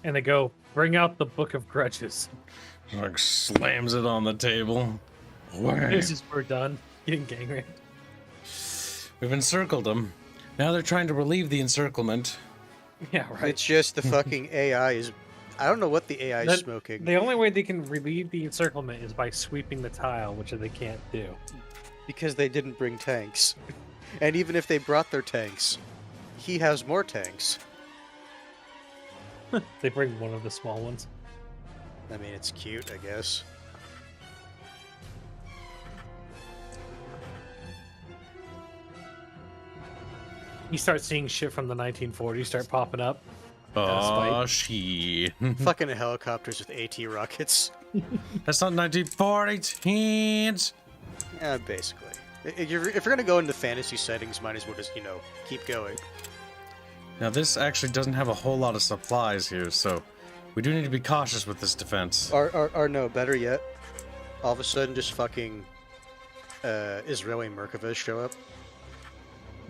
and they go, "Bring out the Book of Grudges." Like slams it on the table. Wham. This is we're done. Getting gang raped. We've encircled them. Now they're trying to relieve the encirclement. Yeah, right. It's just the fucking AI is... I don't know what the AI is That- smoking. The only way they can relieve the encirclement is by sweeping the tile, which they can't do. Because they didn't bring tanks. And even if they brought their tanks, he has more tanks. They bring one of the small ones. I mean, it's cute, I guess. You start seeing shit from the 1940s start popping up. Oh, shit. Fucking helicopters with AT rockets. That's not 1940s, Hanse. Yeah, basically. If you're gonna go into fantasy settings, might as well just, keep going. Now, this actually doesn't have a whole lot of supplies here, so we do need to be cautious with this defense. Or no, better yet, all of a sudden just fucking Israeli Merkavas show up.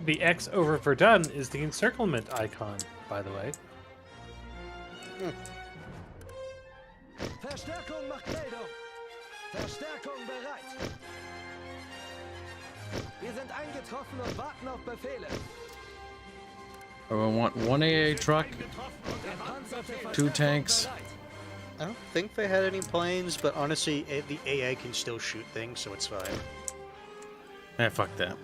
The X over Verdun is the encirclement icon, by the way. Verstärkung macht Meldung. Verstärkung bereit. Wir sind eingetroffen und warten auf Befehle. I want one AA truck, Der Panzer 2 tanks. I don't think they had any planes, but honestly, the AA can still shoot things, so it's fine. Fuck that.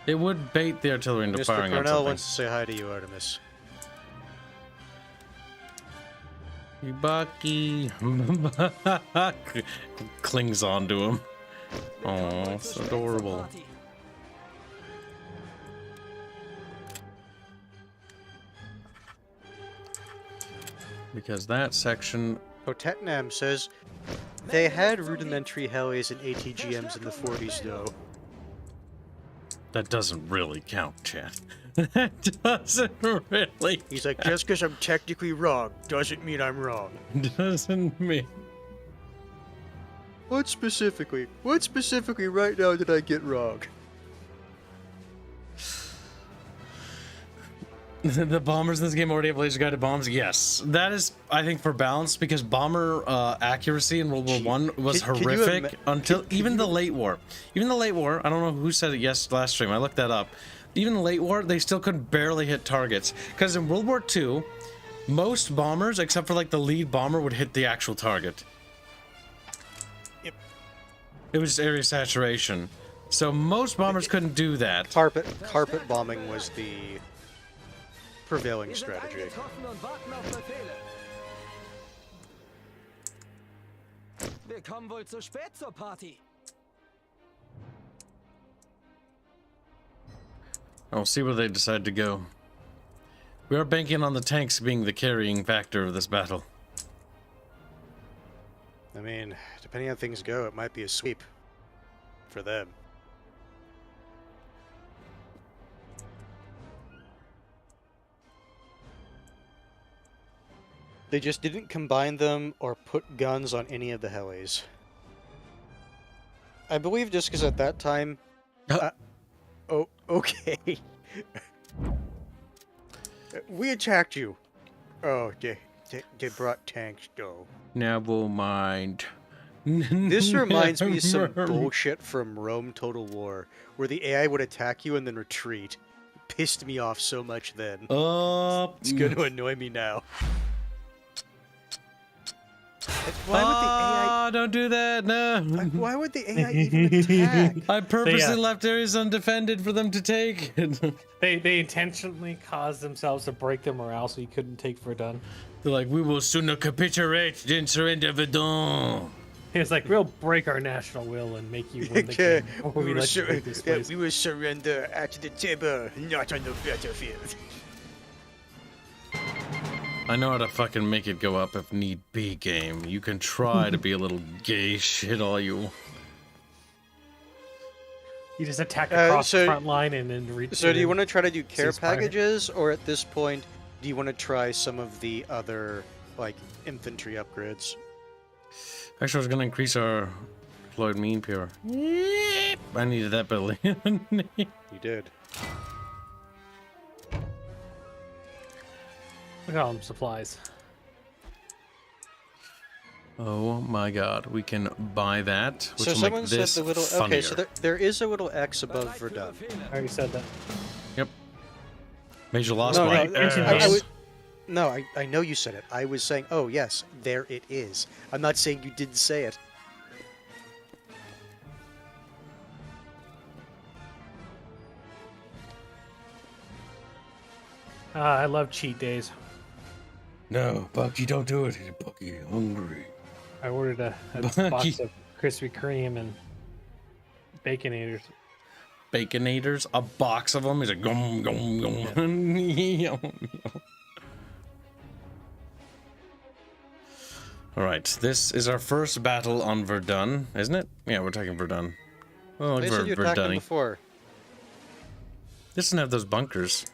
It would bait the artillery into Mr. firing on Cornell something. wants to say hi to you, Artemis. You Bucky. Clings onto him. Oh, it's adorable. Because that section... Potetnam says, they had rudimentary helis and ATGMs in the 40s, though. That doesn't really count, Chad. That doesn't really He's like, just because I'm technically wrong, doesn't mean I'm wrong. doesn't mean... What specifically right now did I get wrong? The bombers in this game already have laser-guided bombs? Yes. That is, I think, for balance, because bomber accuracy in World War One was Can you horrific until can even you- the late war. Even the late war, I don't know who said it last stream, I looked that up. Even the late war, they still could barely hit targets. Because in World War II, most bombers, except for like the lead bomber, would hit the actual target. Yep. It was just area saturation. So most bombers couldn't do that. Carpet bombing was the prevailing Wir sind strategy. eingetroffen und warten auf Befehle. Wir kommen wohl zu spät zur Party. I'll see where they decide to go. We are banking on the tanks being the carrying factor of this battle. I mean, depending on how things go, it might be a sweep for them. They just didn't combine them or put guns on any of the helis. I believe just because at that time... oh, okay. We attacked you. Oh, they brought tanks, though. Never mind. This reminds me of some bullshit from Rome Total War, where the AI would attack you and then retreat. It pissed me off so much then. It's going to annoy me now. Why would the AI... don't do that, no. Why would the AI even attack? I purposely left areas undefended for them to take. They intentionally caused themselves to break their morale so you couldn't take Verdun. They're like, we will sooner capitulate than surrender Verdun. It's like, we'll break our national will and make you win the game. Or we let you take this place. We will surrender at the table, not on the battlefield. I know how to fucking make it go up if need be, game. You can try to be a little gay shit all you. You just attack across the front line and then reach. So do you want to try to do care packages, or at this point, do you want to try some of the other, like, infantry upgrades? Actually, I was gonna increase our deployed mean PR. I needed that badly. You did. Look at all them supplies. Oh my god, we can buy that, which So will someone make said this the little... funnier. Okay, so there is a little X above Verdun. I already said that. Yep. Major loss No, by no, I know you said it. I was saying, oh yes, there it is. I'm not saying you didn't say it. I love cheat days. No, Bucky, don't do it. Bucky, hungry. I ordered a box of Krispy Kreme and Baconators. Baconators? A box of them? He's like, gum, gum, gum. Yeah. Alright, this is our first battle on Verdun, isn't it? Yeah, we're taking Verdun. Oh, They said you attacked them before. This doesn't have those bunkers.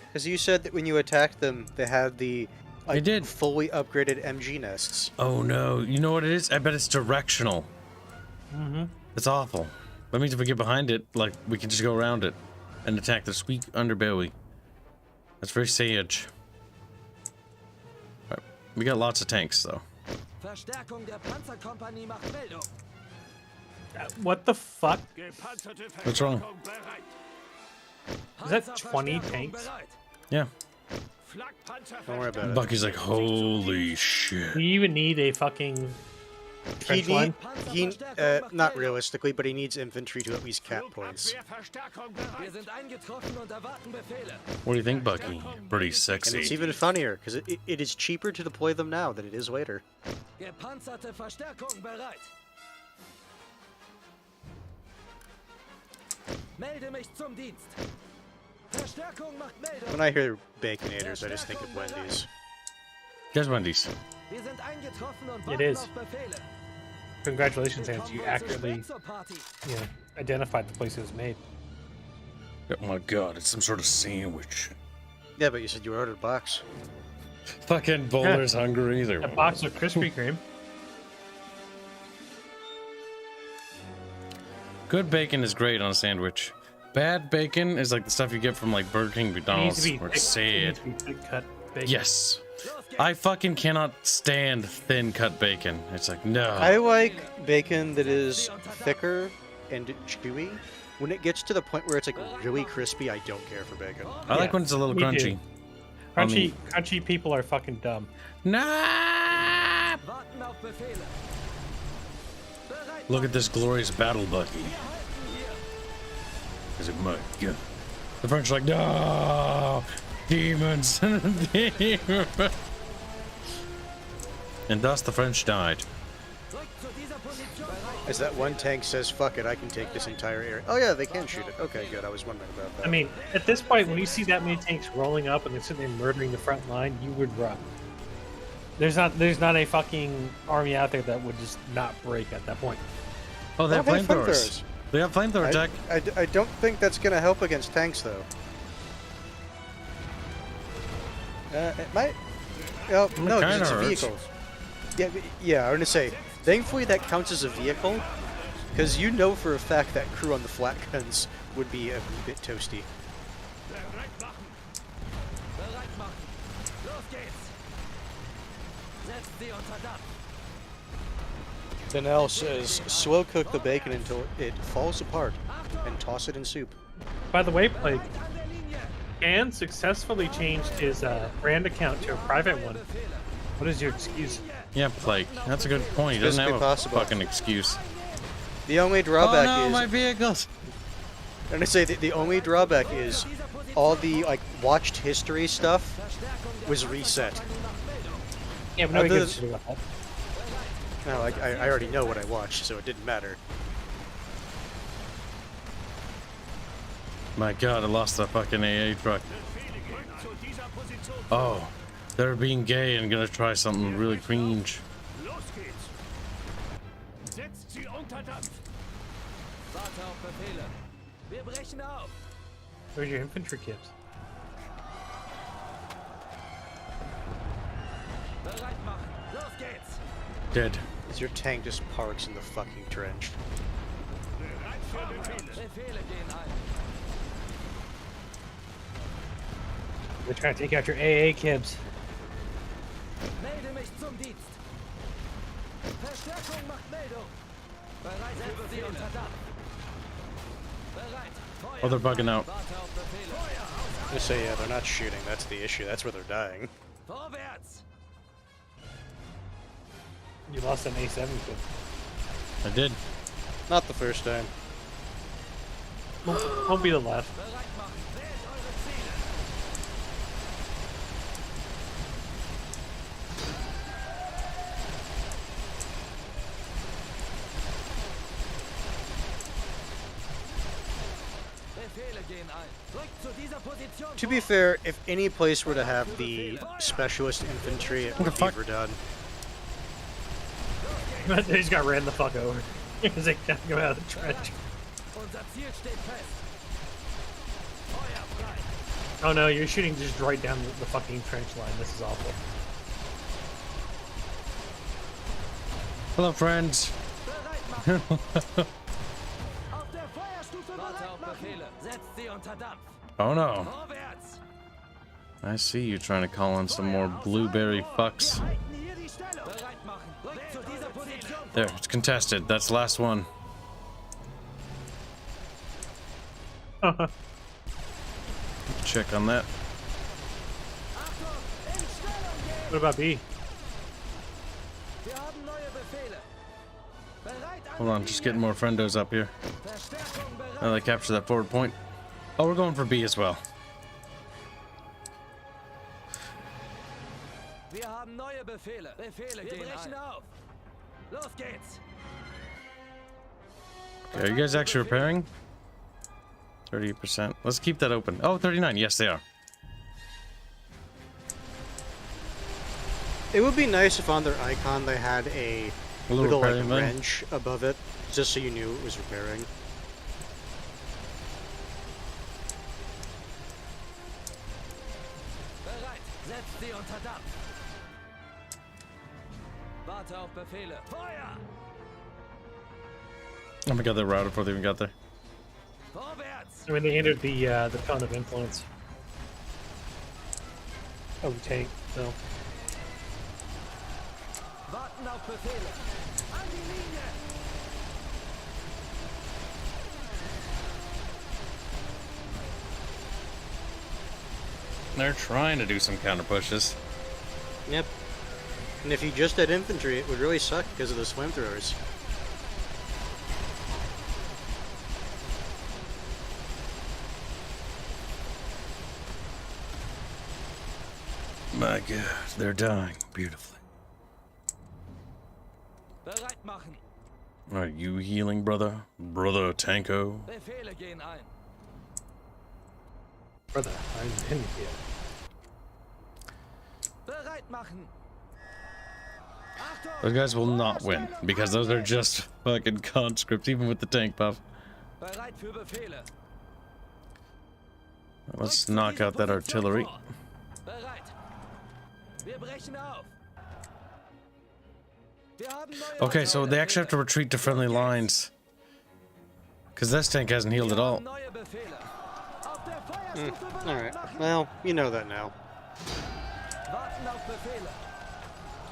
Because you said that when you attacked them, they had the They did. fully upgraded MG nests. Oh no, you know what it is? I bet it's directional. Mm-hmm. It's awful. That means if we get behind it, like, we can just go around it and attack the sweet underbelly. That's very sage. Right. We got lots of tanks, though. Verstärkung der Panzerkompanie macht Meldung. What the fuck? What's wrong? Is that 20 tanks? Yeah. Don't worry about it. Bucky's like, holy shit. Do you even need a fucking trench line? Not realistically, but he needs infantry to at least cap points. Wir sind eingetroffen und erwarten Befehle. What do you think, Bucky? Pretty And it's sexy. even funnier, because it is cheaper to deploy them now than it is later. Gepanzerte Verstärkung bereit. Melde mich zum Dienst. Verstärkung macht Meldung. When I hear Baconators, I just think of Wendy's. Guys, Wendy's. Wir sind eingetroffen und It warten is. auf Befehle. Congratulations, Hanse. You accurately Zur Party. identified the place it was made. Oh my god, it's some sort of sandwich. Yeah, but you said you ordered a box. Fucking Bowler's hungry either. A box of Krispy Kreme. Good bacon is great on a sandwich. Bad bacon is like the stuff you get from like Burger King, It needs McDonald's, to be where thick, it's it sad. needs to be thick cut bacon. Yes. I fucking cannot stand thin cut bacon. It's like, no. I like bacon that is thicker and chewy. When it gets to the point where it's like really crispy, I don't care for bacon. I like when it's a little me crunchy. too. Crunchy people are fucking dumb. Nah! Warten auf Befehle. Bereit. Look at this glorious battle, Bucky. Is it my god? The French are like, no! Demons! And thus the French died. Rückt zu dieser Position. As that one tank says, fuck it, I can take this entire area. Oh yeah, they can shoot it. Okay, good. I was wondering about that. I mean, at this point, when you see that many tanks rolling up and they're sitting there murdering the front line, you would run. There's not a fucking army out there that would just not break at that point. Oh, they have flamethrowers. They have flamethrower tech. I don't think that's going to help against tanks, though. It might... Oh, no, because it's a vehicle. Yeah, I'm going to say, thankfully that counts as a vehicle, because you know for a fact that crew on the flat guns would be a bit toasty. Bereit machen. Los geht's. Setzt sie unter Dampf. Danelle says, slow cook the bacon until it falls apart, and toss it in soup. By the way, Plague, Ann successfully changed his brand account to a private one. What is your excuse? Yeah, Plague. That's a good point. He doesn't have a fucking excuse. The only drawback oh no, is... my vehicles! I'm gonna say the only drawback is all the like watched history stuff was reset. Yeah, but nobody Other gives a shit about that. No, I already know what I watched, so it didn't matter. My god, I lost the fucking AA truck. Oh, they're being gay and gonna try something really cringe. Los geht's. Setzt sie unter Dampf. Warte auf Befehle. Wir brechen auf. Where's your infantry kits? Bereit machen. Los geht's. Dead. As your tank just parks in the fucking trench. Befehle gehen ein. They're trying to take out your AA Kibs. Melde mich zum Dienst. Verstärkung macht Meldung. Bereit, setzt sie unter Dampf. Bereit. Feuer. Oh, they're bugging out. Warte auf Befehle. Just say, yeah, they're not shooting. That's the issue. That's where they're dying. Vorwärts. You lost an A7 kid. I did. Not the first time. Won't be the last. Bereit machen. Wählt eure Ziele. Befehle gehen ein. Rückt zu dieser Position. To be fair, if any place were to have the specialist infantry, it would be fuck? Verdun. They just got ran the fuck over. Because they can't go out of the trench. Unser Ziel steht fest. Feuer frei. Oh no, you're shooting just right down the fucking trench line. This is awful. Hello, friends. Bereit machen. Auf der Feuerstufe bereit auf Befehle. Setzt sie unter Dampf. Oh no. Vorwärts. I see you trying to call in some more blueberry fucks. Halten hier die Stellung. Bereit machen. Rückt zu dieser Position. There, it's contested. That's the last one. Check on that. Achtung, in Stellung gehen. What about B? Wir haben neue Befehle. Bereit an Hold on, just getting more friendos up here. Verstärkung bereit. Now they capture that forward point. Oh, we're going for B as well. Wir haben neue Befehle. Befehle Wir brechen auf. Los geht's. Okay, are you guys actually repairing? 30%. Let's keep that open. Oh, 39. Yes, they are. It would be nice if on their icon they had a little like repairing thing. wrench above it, just so you knew it was repairing. Bereit. Setzt sie unter Dampf. Warte auf Befehle. Feuer. Oh my god, they're routed before they even got there. Vorwärts. I mean, they entered the cone of influence. Oh, tank, so. Warten auf Befehle. An die Linie. They're trying to do some counter pushes. Yep. And if you just had infantry, it would really suck because of those flamethrowers. My god, they're dying beautifully. Bereit machen. Are you healing, brother? Brother Tanko? Befehle gehen ein. Brother, I'm in here. Bereit machen. Achtung! Those guys will not win, because those are just fucking conscripts, even with the tank buff. Bereit für Befehle. Let's knock out that artillery. Bereit. Wir brechen auf. Wir haben neue Okay, so they actually have to retreat to friendly lines. Because this tank hasn't healed at all. neue Befehle. Auf der Feuerstufe Alright, well, you know that now. warten auf Befehle.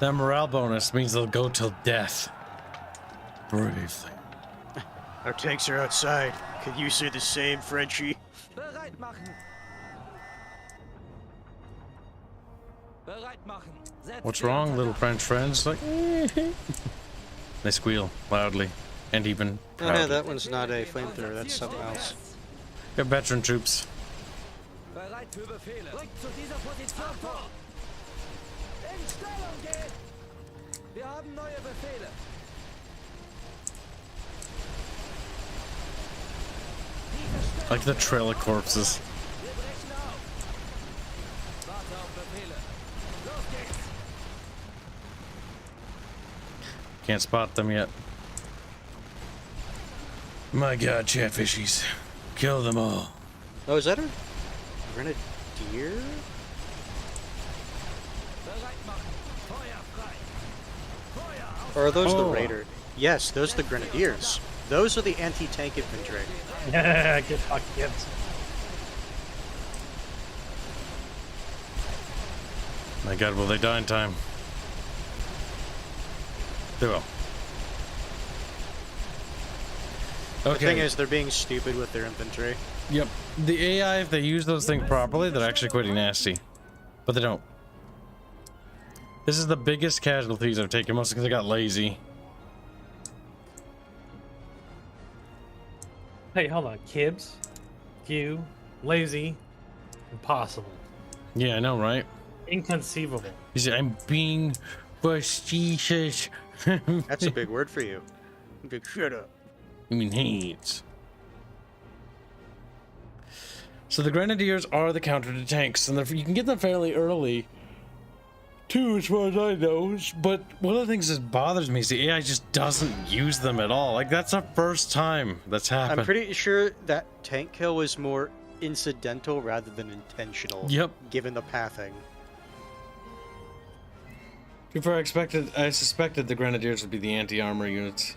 That morale bonus means they'll go till death. Bravely. Our tanks are outside. Could you say the same, Frenchie? Bereit machen. Bereit machen. Setzt What's sie wrong, unter little Dach. French friends? Like, they squeal loudly and even Oh no, proudly. that one's not a flamethrower, that's something else. They're veteran troops. Bereit für Befehle. Rückt zu dieser Position vor. In Stellung gehen. Wir haben neue Befehle. Like the trail of corpses. Wir brechen auf. Warte auf Befehle. Los geht's. Can't spot them yet. My god, chatfishies. Kill them all. Oh, is that a grenadier? Bereit machen. Feuer frei. Feuer auf. Or are those the Oh. raider? Yes, those are the grenadiers. Those are the anti-tank infantry. Yeah, get fucked, Kibs. My god, will they die in time? They will. The thing Okay. is, they're being stupid with their infantry. Yep. The AI, if they use those things properly, they're actually quite nasty. But they don't. This is the biggest casualties I've taken, mostly because I got lazy. Hey, hold on. Kibs, you, lazy, impossible, Yeah, I know, right? inconceivable. You see, I'm being facetious. That's a big word for you. Big shut up. I mean, hates. So the grenadiers are the counter to tanks, and you can get them fairly early, too, as far as I know. But one of the things that bothers me is the AI just doesn't use them at all. Like, that's the first time that's happened. I'm pretty sure that tank kill was more incidental rather than intentional. Yep. Given the pathing. Before I suspected the grenadiers would be the anti-armor units.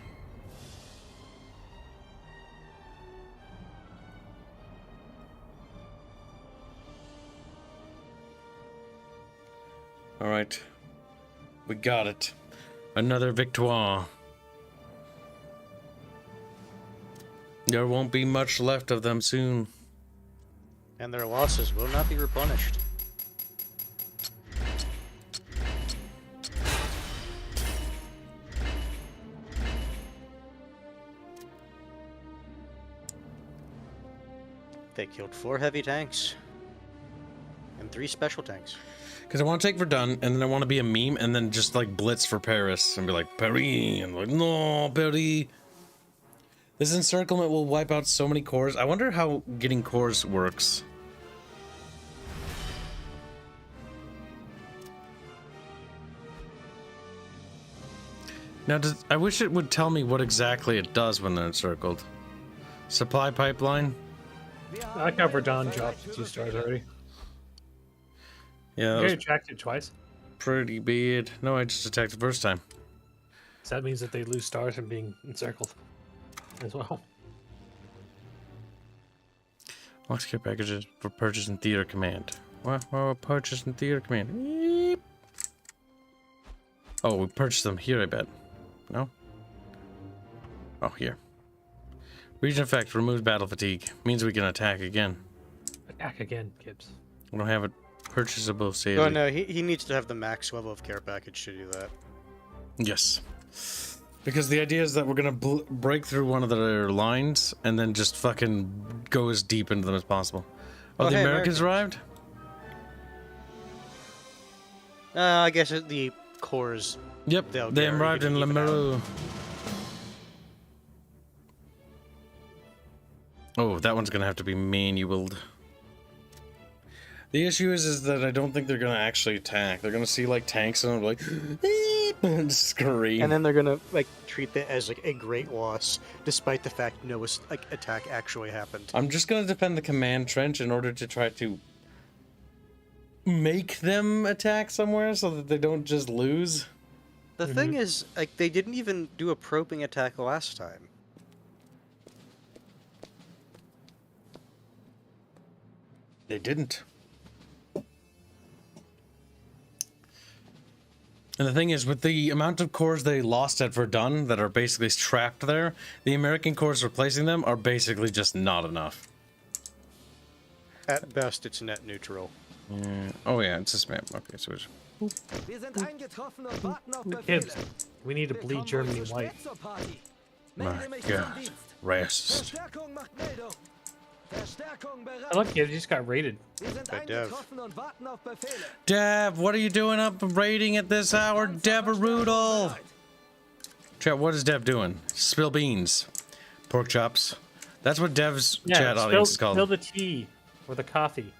All right, we got it. Another victoire. There won't be much left of them soon. And their losses will not be replenished. They killed 4 heavy tanks. And 3 special tanks. Because I want to take Verdun, and then I want to be a meme, and then just like blitz for Paris, and be like, Paris, and like, no, Paris. This encirclement will wipe out so many cores. I wonder how getting cores works. Now, I wish it would tell me what exactly it does when they're encircled. Supply pipeline? I got Verdun dropped 2 stars already. Yeah, that You was attracted twice. pretty bad. No, I just attacked the first time. So that means that they lose stars from being encircled as well. Lock care packages for purchase in theater command. What? Oh, purchase in theater command. Eep. Oh, we purchased them here, I bet. No? Oh, here. Region effect removes battle fatigue. Means we can attack again. Attack again, Kibs. We don't have a purchasable sale. Oh no, he needs to have the max level of care package to do that. Yes. Because the idea is that we're gonna break through one of their lines and then just fucking go as deep into them as possible. Oh, Oh, the hey, Americans arrived? I guess the cores. Yep, They'll they get arrived in even out. Lemeru. Oh, that one's gonna have to be manualed. The issue is that I don't think they're gonna actually attack. They're gonna see like tanks and like and scream. And then they're gonna like treat that as like a great loss, despite the fact no like attack actually happened. I'm just gonna defend the command trench in order to try to make them attack somewhere so that they don't just lose. The thing is, like, they didn't even do a probing attack last time. They didn't. And the thing is, with the amount of cores they lost at Verdun that are basically trapped there, the American cores replacing them are basically just not enough. At best, it's net neutral. Yeah. Oh yeah, it's a spam. Okay, so it's... Wir sind eingetroffen und warten auf Kids, Befehle. we need to bleed Willkommen Germany zur white. Spätzle-Party. My Melde mich zum God. Dienst. Rest. Verstärkung macht Meldung. Verstärkung bereit. I look, kid, just got raided. Wir sind Bei Dev. eingetroffen und warten auf Befehle. Dev, what are you doing up raiding at this hour? Dev Rudolph! Chat, what is Dev doing? Spill beans. Pork chops. That's what Dev's chat audience is called. Spill the tea or the coffee.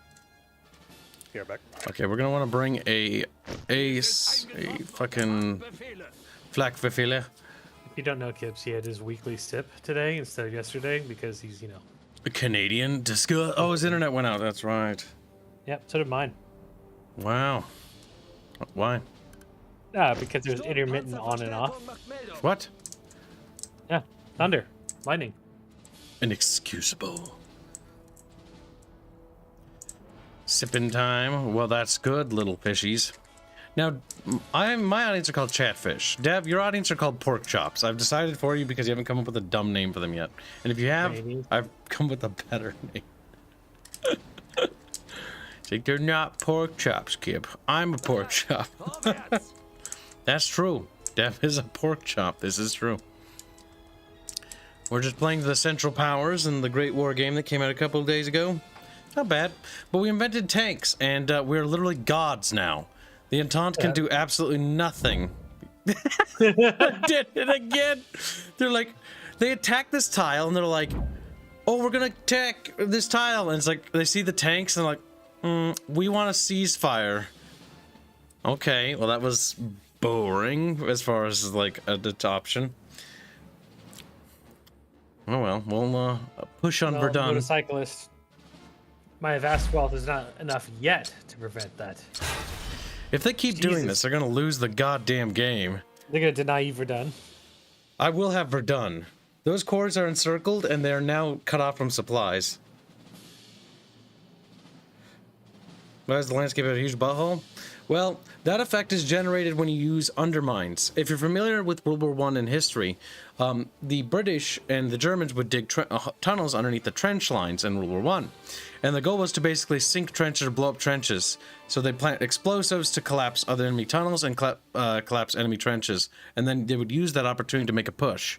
Here, back. Okay, we're gonna want to bring a fucking flakbefehle. If you don't know, Kibs, he had his weekly sip today instead of yesterday because he's, A Canadian discuss. Oh, his internet went out. That's right. Yep, so did mine. Wow. Why? Because there's intermittent on and off. Verstärkung macht Meldung. What? Yeah, thunder, lightning. Inexcusable. Sipping time. Well, that's good, little fishies. Now, my audience are called chatfish. Dev, your audience are called pork chops. I've decided for you because you haven't come up with a dumb name for them yet. And if you have, Maybe. I've come with a better name. It's like, they're not pork chops, Kib. I'm a pork chop. Vorwärts. That's true. Dev is a pork chop. This is true. We're just playing the Central Powers in the Great War game that came out a couple of days ago. Not bad. But we invented tanks, and we're literally gods now. The Entente can do absolutely nothing. Did it again. They're like, they attack this tile, and they're like, oh, we're gonna attack this tile. And it's like, they see the tanks, and they're like, we want a ceasefire. Okay, well, that was boring as far as, like, an option. Oh, well, we'll push on Verdun. Motorcyclist. My vast wealth is not enough yet to prevent that. If they keep doing Jesus. this, they're gonna lose the goddamn game. They're gonna deny you Verdun. I will have Verdun. Those cores are encircled, and they are now cut off from supplies. Why does the landscape have a huge butthole? Well, that effect is generated when you use undermines. If you're familiar with World War I in history, the British and the Germans would dig tunnels underneath the trench lines in World War I. And the goal was to basically sink trenches or blow up trenches. So they plant explosives to collapse other enemy tunnels and collapse enemy trenches. And then they would use that opportunity to make a push.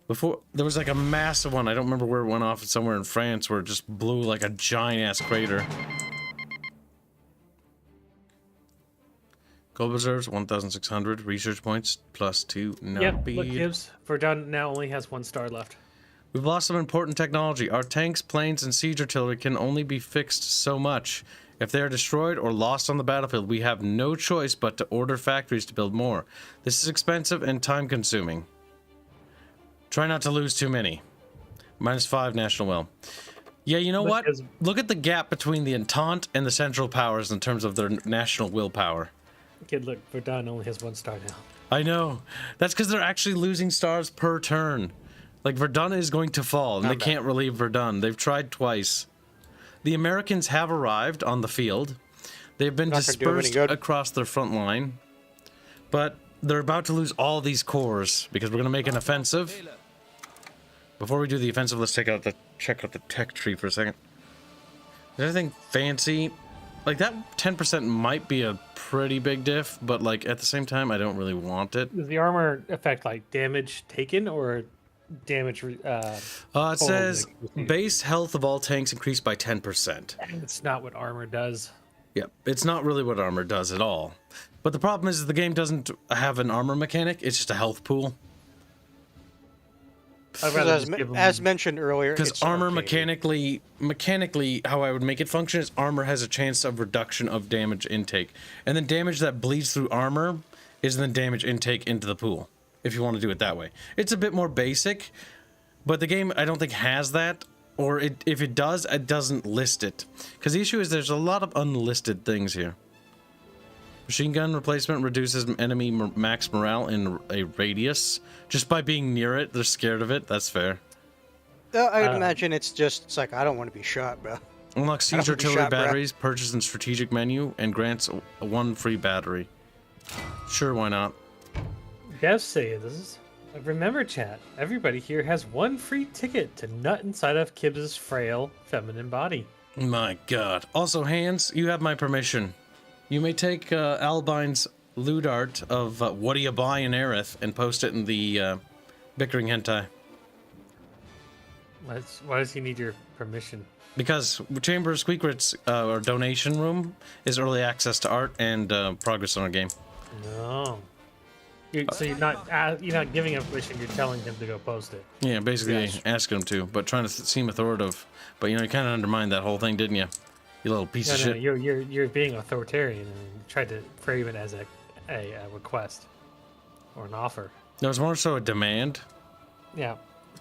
Before, there was like a massive one, I don't remember where it went off, somewhere in France, where it just blew like a giant-ass crater. Gold reserves, 1,600. Research points, +2. Not Yep, bead. look, Kibs. Verdun now only has 1 star left. We've lost some important technology. Our tanks, planes, and siege artillery can only be fixed so much. If they are destroyed or lost on the battlefield, we have no choice but to order factories to build more. This is expensive and time-consuming. Try not to lose too many. -5 national will. Yeah, you know what? Because- Look at the gap between the Entente and the Central Powers in terms of their national willpower. Kid, look, Verdun only has 1 star now. I know. That's because they're actually losing stars per turn. Like, Verdun is going to fall, and they can't relieve Verdun. They've tried twice. The Americans have arrived on the field. They've been Not gonna do 'em any dispersed good. across their front line. But they're about to lose all these cores, because we're going to make an offensive. Before we do the offensive, let's check out the tech tree for a second. Is there anything fancy? Like, that 10% might be a pretty big diff, but, like, at the same time, I don't really want it. Does the armor affect, like, damage taken or damage... It says like, base health of all tanks increased by 10%. It's not what armor does. Yep, it's not really what armor does at all. But the problem is the game doesn't have an armor mechanic, it's just a health pool. I'd rather As, just give 'em- as mentioned earlier, Because it's armor arcade. mechanically, how I would make it function is armor has a chance of reduction of damage intake. And then damage that bleeds through armor is then damage intake into the pool, if you want to do it that way. It's a bit more basic, but the game I don't think has that, or if it does, it doesn't list it. Because the issue is there's a lot of unlisted things here. Machine gun replacement reduces enemy max morale in a radius. Just by being near it, they're scared of it. That's fair. I would imagine it's like, I don't want to be shot, bro. Unlock siege wanna be artillery shot, bro. batteries, purchased in strategic menu, and grants one free battery. Sure, why not? Dev says, remember chat, everybody here has one free ticket to nut inside of Kibs' frail feminine body. My god. Also, Hanse, you have my permission. You may take Albine's lewd art of what do you buy in Aerith and post it in the Bickering hentai. Why does he need your permission? Because Chamber of Secrets, or donation room, is early access to art and progress on a game. No. So you're not giving him permission, you're telling him to go post it. Yeah, basically Yes. asking him to, but trying to seem authoritative. But you know, you kind of undermined that whole thing, didn't you? You little piece of No, shit. you're being authoritarian and tried to frame it as a request or an offer. There was more so a demand. Yeah.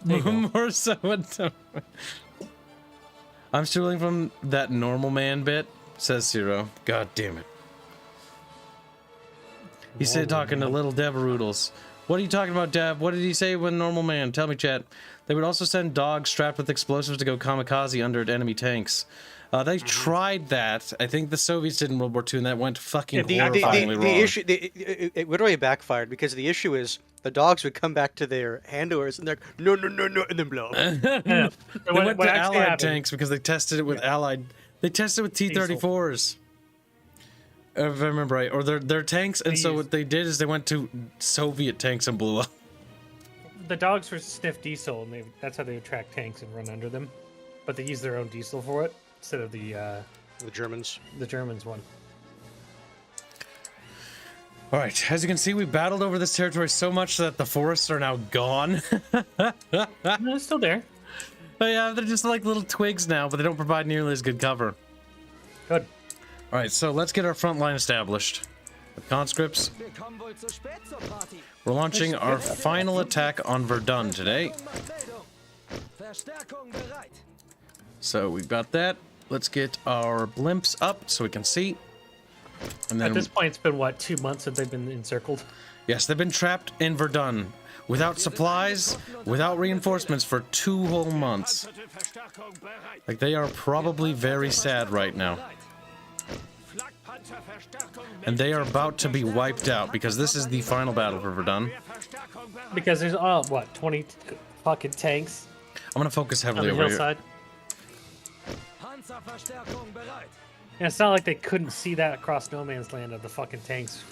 There you go. More so a demand. I'm stealing from that normal man bit, says Zero. God damn it. He said talking to little Devaroodles. What are you talking about, Dev? What did he say when normal man? Tell me, chat. They would also send dogs strapped with explosives to go kamikaze under enemy tanks. They tried that. I think the Soviets did in World War II, and that went fucking horrifyingly wrong. The issue, it literally backfired because the issue is the dogs would come back to their handlers and they're like, no, and then blow up. Yeah. They went to Allied tanks because they tested it with Allied. They tested it with T-34s. If I remember right, or their tanks, and so what they did is they went to Soviet tanks and blew up. The dogs were sniff diesel, and that's how they would track tanks and run under them. But they used their own diesel for it instead of the Germans. The Germans one. All right, as you can see, we battled over this territory so much that the forests are now gone. No, it's still there. But yeah, they're just like little twigs now, but they don't provide nearly as good cover. Good. All right, so let's get our front line established. With conscripts, Wir kommen wohl zu spät zur Party. we're launching our final attack on Verdun today. Verstärkung bereit. So we've got that. Let's get our blimps up so we can see. And At then, this point, it's been, what, 2 months since they've been encircled? yes, they've been trapped in Verdun. Without supplies, without reinforcements for 2 whole months. Verstärkung bereit. Like, they are probably very sad right now. Flakpanzerverstärkung And they are about to be wiped out because this is the final battle for Verdun. Verstärkung bereit. Because there's, 20 fucking tanks I'm going to focus on heavily the over here. hillside? Panzerverstärkung bereit. And it's not like they couldn't see that across no man's land of the fucking tanks.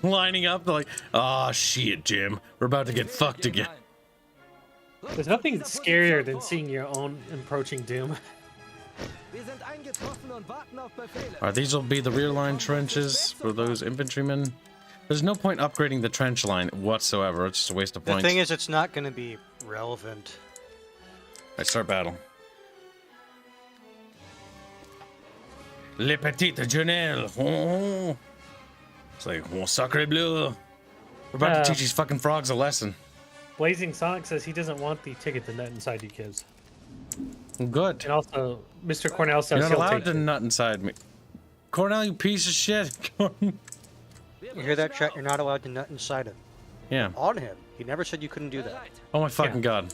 Lining up, they're like, oh shit, Jim. We're about to get fucked again. There's nothing scarier than seeing your own approaching doom. Wir sind eingetroffen und warten auf Befehle. Alright, these will be the rear line trenches for those infantrymen. There's no point upgrading the trench line whatsoever. It's just a waste of The points. thing is, it's not going to be relevant. Alright, start battle. Le petit journal. Oh. It's like, oh, sacre bleu. We're about to teach these fucking frogs a lesson. Blazing Sonic says he doesn't want the ticket to nut inside you kids. Good. And also, Mr. Cornell says You're not he'll allowed take to it. nut inside me. Cornell, you piece of shit. You hear that, chat? You're not allowed to nut inside him. Yeah. On him. He never said you couldn't do that. Oh my fucking god.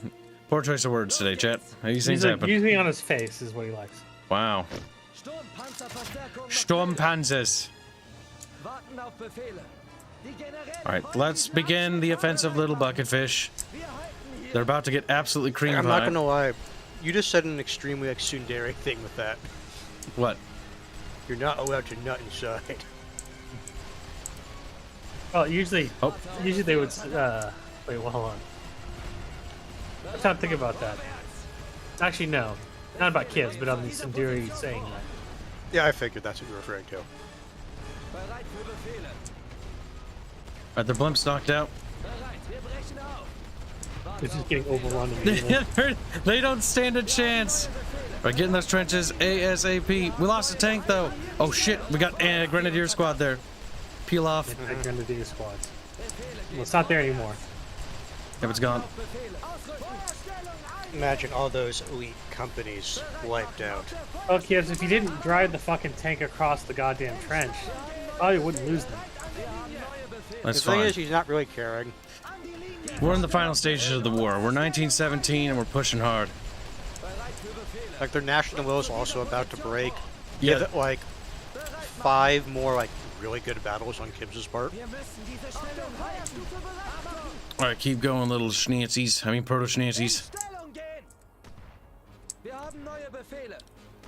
Poor choice of words today, chat. These things Usually, happen. usually on his face is what he likes. Wow. Sturmpanzerverstärkung. Sturmpanzers. Warten auf Befehle. Die Generäle. Alright, let's begin the offensive, little bucketfish. Wir halten hier. They're about to get absolutely cream I'm not pie. gonna lie. You just said an extremely like tsundere thing with that. What? You're not allowed to nut inside. Well, usually, Oh. usually they would. Wait, well, hold on. I'm trying to think about that. Actually, no, not about kids, but on the Sindiri saying that. Yeah, I figured that's what you were referring to. Bereit für Befehle. Alright, their blimp's knocked out. Bereit, wir brechen auf. It's just getting overrun immediately. They don't stand a chance. Alright, get in those trenches ASAP. We lost a tank though. Oh shit, we got a Grenadier squad there. Peel off. Grenadier squads. Well, it's not there anymore. Yep, it's gone. Imagine all those elite companies wiped out. Oh, kids, if you didn't drive the fucking tank across the goddamn trench, probably wouldn't lose them. That's The thing fine. is, he's not really caring. We're in the final stages of the war. We're 1917 and we're pushing hard. Like, their national will is also about to break. Yeah. Give it, like, 5 more, like, really good battles on Kibs' part. Alright, keep going, little schnanzies. I mean, proto-schnanzies. Stellung gehen! Wir haben neue Befehle.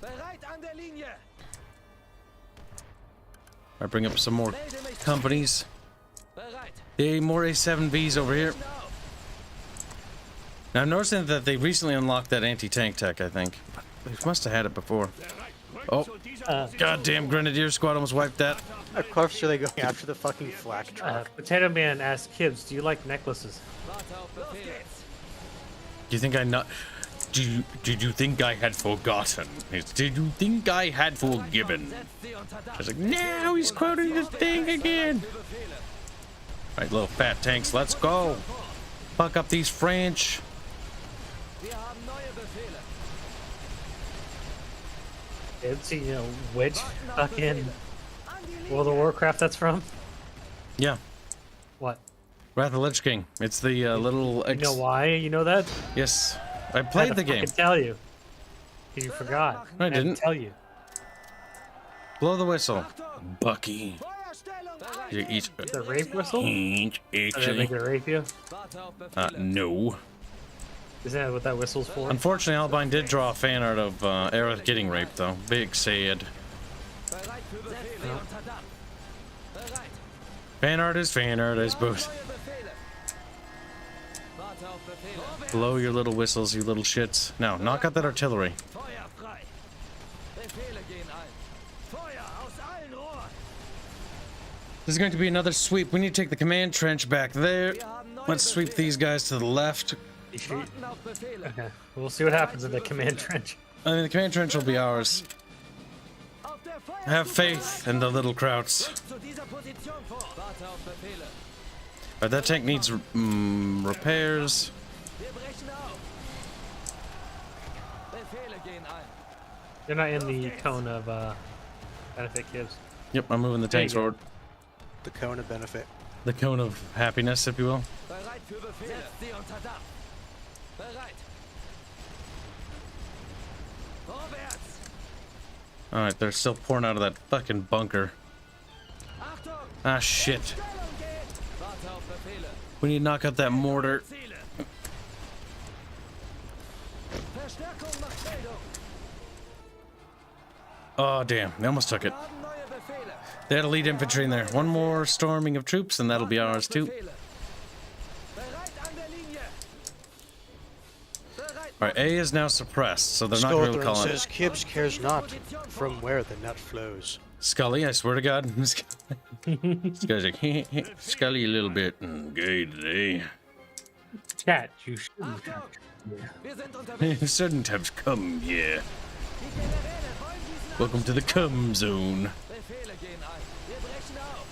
Bereit an der Linie. Alright, bring up some more companies. Bereit. Hey, more A7Bs over here. Now, I'm noticing that they recently unlocked that anti-tank tech, I think. They must have had it before. Oh, goddamn Grenadier squad almost wiped that. Of course, are they going after the fucking flak truck? Potato Man asked Kibs, do you like necklaces? Do you think I not? Did you think I had forgotten? Did you think I had forgiven? I was like, now he's quoting the thing again. Right, little fat tanks, let's go. Fuck up these French. Wir haben neue Befehle. It's, you know, which fucking World of Warcraft that's from? Yeah, What? Wrath of the Lich King. It's the little. You know why you know that? Yes, I played the I game. can tell you. 'Cause you forgot. I had to didn't. tell you. Blow the whistle, Bucky. Feuerstellung You eat. The rape whistle? Did they Actually, make it rape you? Warte auf Befehle. no. Isn't that what that whistle's for? Unfortunately, Albine did draw a fan art of Aerith getting raped, though. Big sad. Bereit für Befehle. Unter Dampf. Bereit. Fan art is fan art, I suppose. Neue Befehle. Warte auf Befehle. Blow your little whistles, you little shits. Now, knock out that artillery. Feuer frei. Befehle gehen ein. Feuer aus allen Rohren. This is going to be another sweep. We need to take the command trench back there. Let's sweep these guys to the left. You should- Warten auf Befehle. Okay. We'll see what happens in the command trench. I mean, the command trench will be ours. Auf der Feuer. Have faith in the little krauts. Zu dieser Position vor. Warte auf Befehle. Alright, that tank needs repairs. Wir brechen auf. Befehle gehen ein. They're not in the cone of benefit Kibs. Yep, I'm moving the tanks There you forward. The cone of benefit. The cone of happiness, if you will. Bereit für Befehle. Setzt sie unter Dampf. Bereit. Vorwärts. Alright, they're still pouring out of that fucking bunker. Achtung. Ah, shit. Stellung gehen. Warte auf Befehle. We need to knock out that mortar. Ziele. Verstärkung nach Meldung. Oh, damn. They almost took it. Wir haben neue Befehle. They had elite infantry in there. One more storming of troops, and that'll be ours, too. Befehle. Bereit an der Linie. Bereit. Alright, A is now suppressed, so they're not really Skulldron calling says, it. Kibs cares not from where the nut flows. Scully, I swear to God. This guy's like, Scully a little bit gay today. Chat, you shouldn't. Wir sind unterwegs. Shouldn't have come here. Die Generäle wollen diesen Welcome to the cum zone. Befehle gehen ein. Wir brechen auf.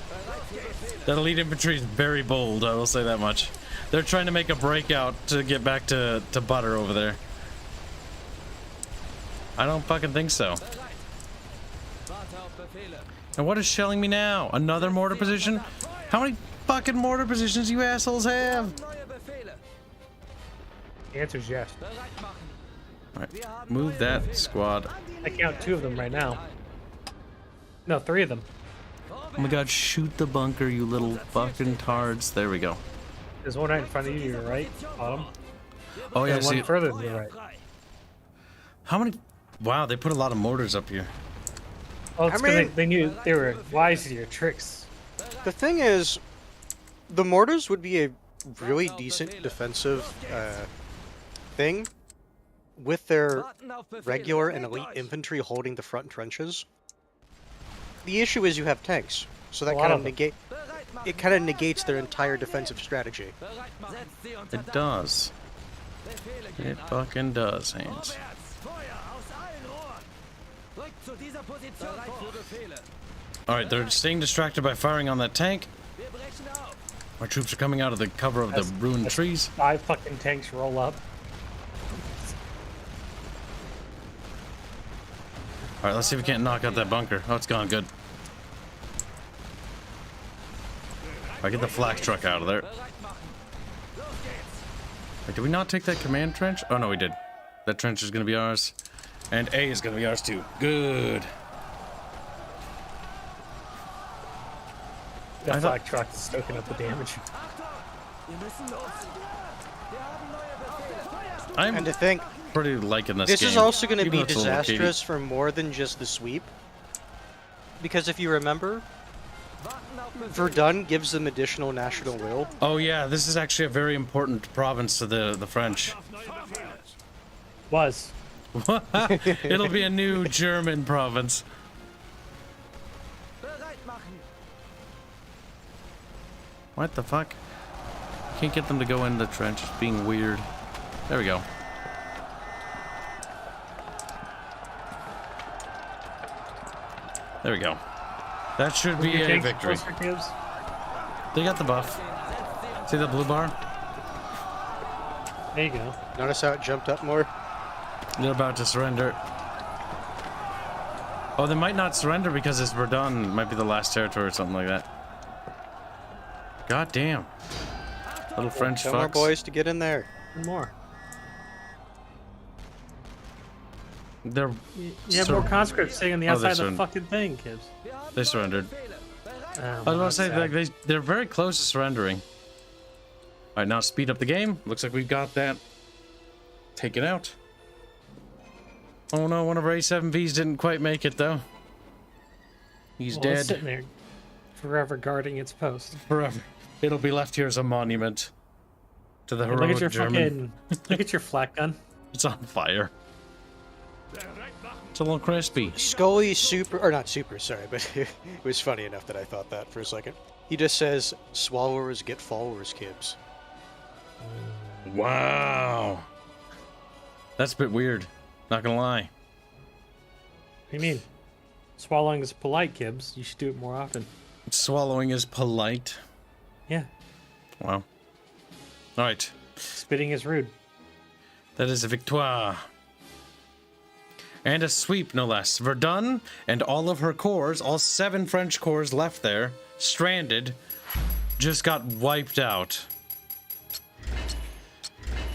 Bereit für Befehle. That elite infantry is very bold, I will say that much. They're trying to make a breakout to get back to butter over there. I don't fucking think so. Bereit. Warte auf Befehle. And what is shelling me now? Another mortar position? How many fucking mortar positions you assholes have? Neue Befehle. The answer's yes. Bereit machen. Alright, move that squad. I count 2 of them right now. No, 3 of them. Oh my god, shoot the bunker, you little fucking tards. There we go. There's one right in front of you, to your right, bottom. Oh yeah, And see, one further to the right. how many? Wow, they put a lot of mortars up here. Oh, it's I 'cause mean- they knew they were wise to your tricks. The thing is, the mortars would be a really decent defensive thing with their Warten auf Befehle. regular and Bewegt elite euch. infantry holding the front trenches, the issue is you have tanks, so that A lot kind of of them. negate. Bereit machen. It kind of negates their entire defensive strategy. Bereit machen. Setzt sie unter It Dach. does. Befehle gehen It an. fucking does, Hanse. Vorwärts! Feuer aus allen Rohren! Rückt zu dieser Position bereit für Befehle. Alright, they're staying distracted by firing on that tank. Wir brechen auf. Our troops are coming out of the cover of the ruined As trees. 5 fucking tanks roll up. Alright, let's see if we can't knock out that bunker. Oh, it's gone. Good. Alright, get the flak truck out of there. Bereit machen. Los geht's. Wait, did we not take that command trench? Oh, no, we did. That trench is going to be ours. And A is going to be ours, too. Good. The I thought- flak truck is stoking up the damage. Achtung! Wir müssen los. Wir haben neue Befehle. I'm And to think, pretty liking this this game. is also going to even be though it's a little arcadey. disastrous for more than just the sweep. Because if you remember, Warten auf Befehle. Verdun gives them additional national will. Oh, yeah, this is actually a very important province to the French. Auf neue Befehle. Was. It'll be a new German province. Bereit machen. What the fuck? Can't get them to go in the trench. It's being weird. There we go. There we go. That should be Your a tanks victory. closer, Kibs? They got the buff. See that blue bar? There you go. Notice how it jumped up more? They're about to surrender. Oh, they might not surrender because it's Verdun. It might be the last territory or something like that. God damn. Little French Tell more fucks. boys to get in there. One more. They're, You have Sur- more conscripts sitting on the Oh, outside of they the fucking thing, Kibs. Wir haben they neue surrendered. Befehle. Bereit. Oh, I was about to say, that's like, they're very close to surrendering. Alright, now speed up the game. Looks like we've got that taken out. Oh no, one of our A7Vs didn't quite make it, though. He's sad. Well, it's dead sitting there forever guarding its post. forever. It'll be left here as a monument to the Hey, look heroic at your German. fucking. Look at your flak gun. It's on fire. Bereit machen. It's a little crispy. Scully super, or not super, sorry, but it was funny enough that I thought that for a second. He just says, swallowers get followers, Kibs. Wow. That's a bit weird. Not gonna lie. What do you mean? Swallowing is polite, Kibs. You should do it more often. Swallowing is polite. Yeah. Wow. Alright. Spitting is rude. That is a victoire. And a sweep, no less. Verdun and all of her corps, all 7 French corps left there, stranded, just got wiped out.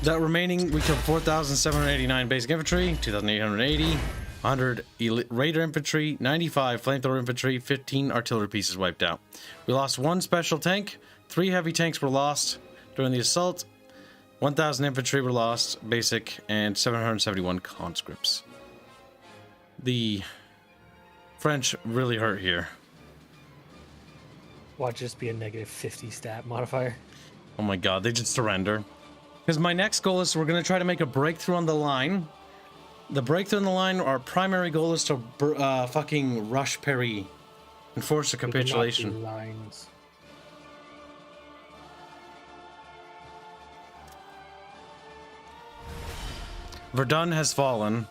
That remaining, we killed 4,789 basic infantry, 2,880, 100 raider infantry, 95 flamethrower infantry, 15 artillery pieces wiped out. We lost 1 special tank, 3 heavy tanks were lost during the assault, 1,000 infantry were lost, basic, and 771 conscripts. The French really hurt here. Watch this be a negative 50 stat modifier. Oh my god, they just surrender. Because my next goal is we're going to try to make a breakthrough on the line. The breakthrough on the line, our primary goal is to fucking rush Paris and force a They do not capitulation. do lines. Verdun has fallen.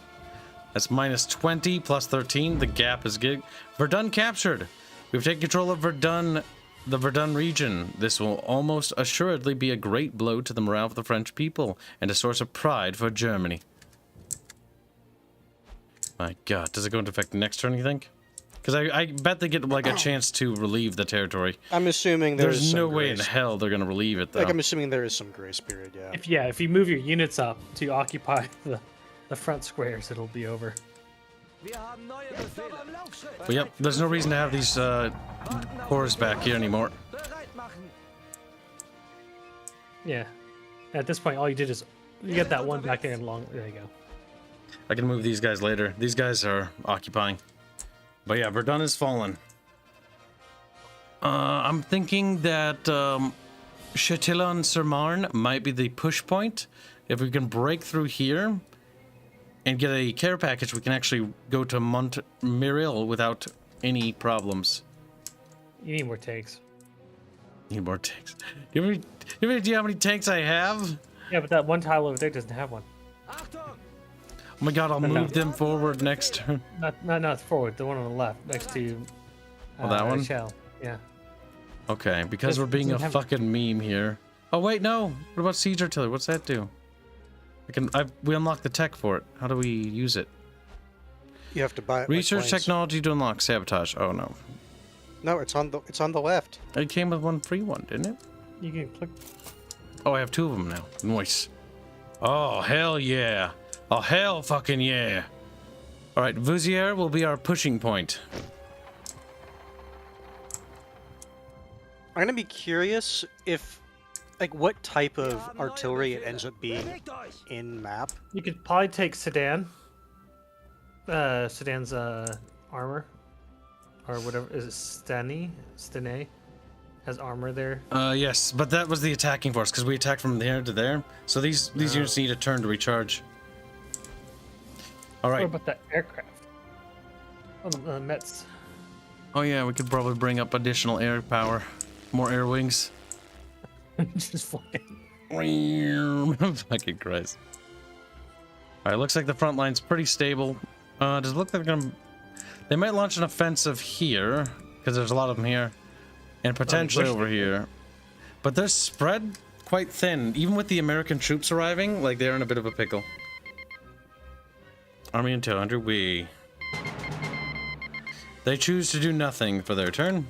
That's minus 20 plus 13. The gap is gig. Verdun captured. We've taken control of Verdun, the Verdun region. This will almost assuredly be a great blow to the morale of the French people and a source of pride for Germany. My god, does it go into effect next turn, you think? Because I bet they get like a chance to relieve the territory. I'm assuming There's some no way in grace. hell they're going to relieve it, though. Like, I'm assuming there is some grace period, yeah. If you move your units up to occupy the front squares, it'll be over. Wir haben neue Befehle. But yep, there's no reason to have these corps back here anymore. Bereit machen. Yeah. At this point, all you did is you get that one back there and long. There you go. I can move these guys later. These guys are occupying. But yeah, Verdun has fallen. I'm thinking that Châtillon-sur-Marne might be the push point. If we can break through here and get a care package, we can actually go to Montmiril without any problems. You need more tanks. Need more tanks. You have any idea how many tanks I have? Yeah, but that one tile over there doesn't have one. Oh my god, I'll move them forward next turn. Not forward. The one on the left, next to. That one? Shell. Yeah. Okay, because we're being a fucking meme here. Oh wait, no. What about siege artillery? What's that do? We unlock the tech for it. How do we use it? You have to buy it. Research like planes. technology to unlock sabotage. Oh no. No, it's on the left. It came with one free one, didn't it? You can click. Oh, I have 2 of them now. Nice. Oh, hell yeah. Oh, hell fucking yeah. All right, Vouziers will be our pushing point. I'm gonna be curious if, like, what type of artillery it ends up being in map. You could probably take Sedan. Sedan's armor, or whatever is it? Stane has armor there. Yes, but that was the attacking force because we attacked from there to there. So these units need a turn to recharge. All right. What about that aircraft? Oh, the Mets. Oh yeah, we could probably bring up additional air power, more air wings. Just flying. Fucking Christ. All right, looks like the front line's pretty stable. Does it look like they might launch an offensive here because there's a lot of them here, and potentially over here. But they're spread quite thin, even with the American troops arriving. Like they're in a bit of a pickle. Army until under we. They choose to do nothing for their turn.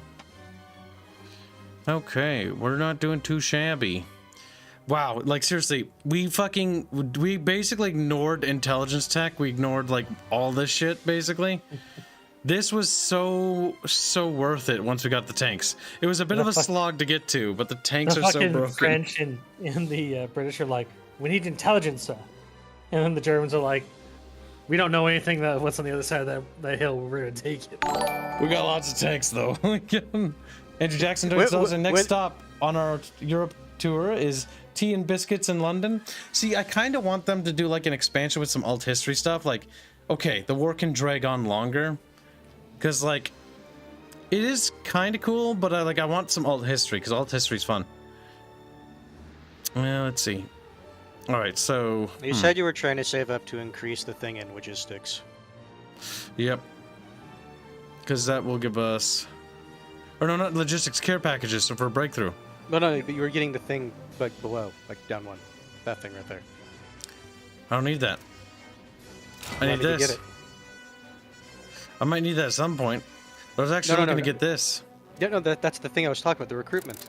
Okay, we're not doing too shabby. Wow, like seriously, we basically ignored intelligence tech. We ignored like all this shit basically. This was so worth it once we got the tanks. It was a bit of a slog to get to, but the tanks are so broken. The French and the British are like, we need intelligence, and then the Germans are like, we don't know anything that what's on the other side of that hill. We're gonna take it. We got lots of tanks though. Andrew Jackson doing and next stop on our Europe tour is Tea and Biscuits in London. See, I kind of want them to do like an expansion with some alt history stuff. Like, okay, the war can drag on longer, because like it is kind of cool, but I want some alt history because alt history is fun. Well, let's see. All right, so You said you were trying to save up to increase the thing in logistics. Yep. Because that will give us, or no, not logistics, care packages. So for a breakthrough. No, but you were getting the thing like below, like down one. That thing right there. I don't need that. I need this. Get it. I might need that at some point. But I was actually looking to get this. Yeah, no, that's the thing I was talking about, the recruitment.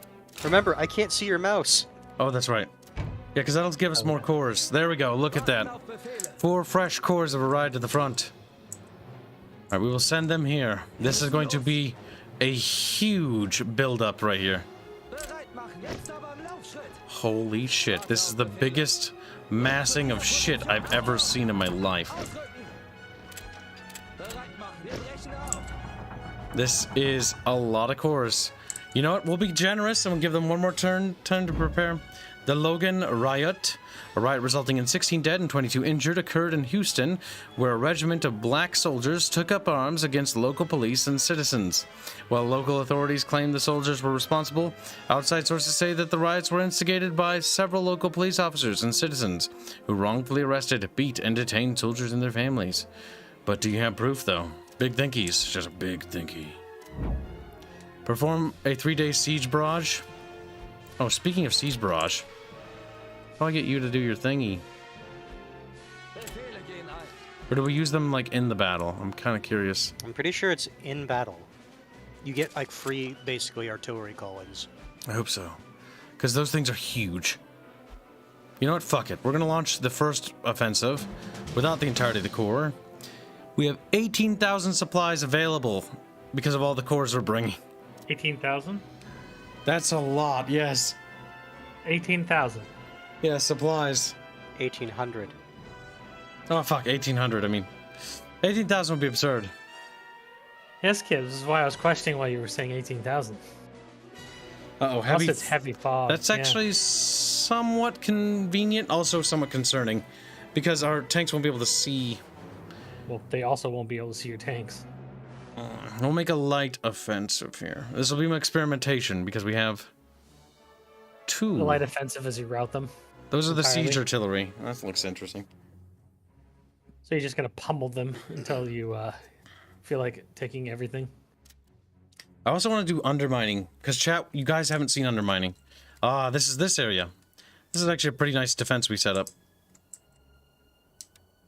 Remember, I can't see your mouse. Oh, that's right. Yeah, because that'll give us more cores. There we go. Look at that. 4 fresh cores have arrived to the front. All right, we will send them here. This is going to be a huge build-up right here. Holy shit. This is the biggest massing of shit I've ever seen in my life. This is a lot of cores. You know what? We'll be generous and we'll give them one more turn to prepare. The Logan riot, a riot resulting in 16 dead and 22 injured, occurred in Houston, where a regiment of black soldiers took up arms against local police and citizens. While local authorities claim the soldiers were responsible, outside sources say that the riots were instigated by several local police officers and citizens who wrongfully arrested, beat, and detained soldiers and their families. But do you have proof, though? Big thinkies. Just a big thinky. Perform a 3-day siege barrage. Oh, speaking of siege barrage, how do I get you to do your thingy? Or do we use them like in the battle? I'm kind of curious. I'm pretty sure it's in battle. You get like free, basically, artillery call-ins. I hope so, because those things are huge. You know what? Fuck it. We're gonna launch the first offensive without the entirety of the corps. We have 18,000 supplies available because of all the cores we're bringing. 18,000? That's a lot. Yes. 18,000. Yeah, supplies. 1,800. Oh fuck, 1,800. I mean, 18,000 would be absurd. Yes, Kibs. This is why I was questioning why you were saying 18,000. Uh-oh, heavy. Plus it's heavy fog. That's actually somewhat convenient, also somewhat concerning. Because our tanks won't be able to see. Well, they also won't be able to see your tanks. We'll make a light offensive here. This will be my experimentation because we have 2. The light offensive as you route them. Those are the entirely. siege artillery. That looks interesting. So you're just gonna pummel them until you feel like taking everything. I also want to do undermining because chat, you guys haven't seen undermining. Ah, this is this area. This is actually a pretty nice defense we set up.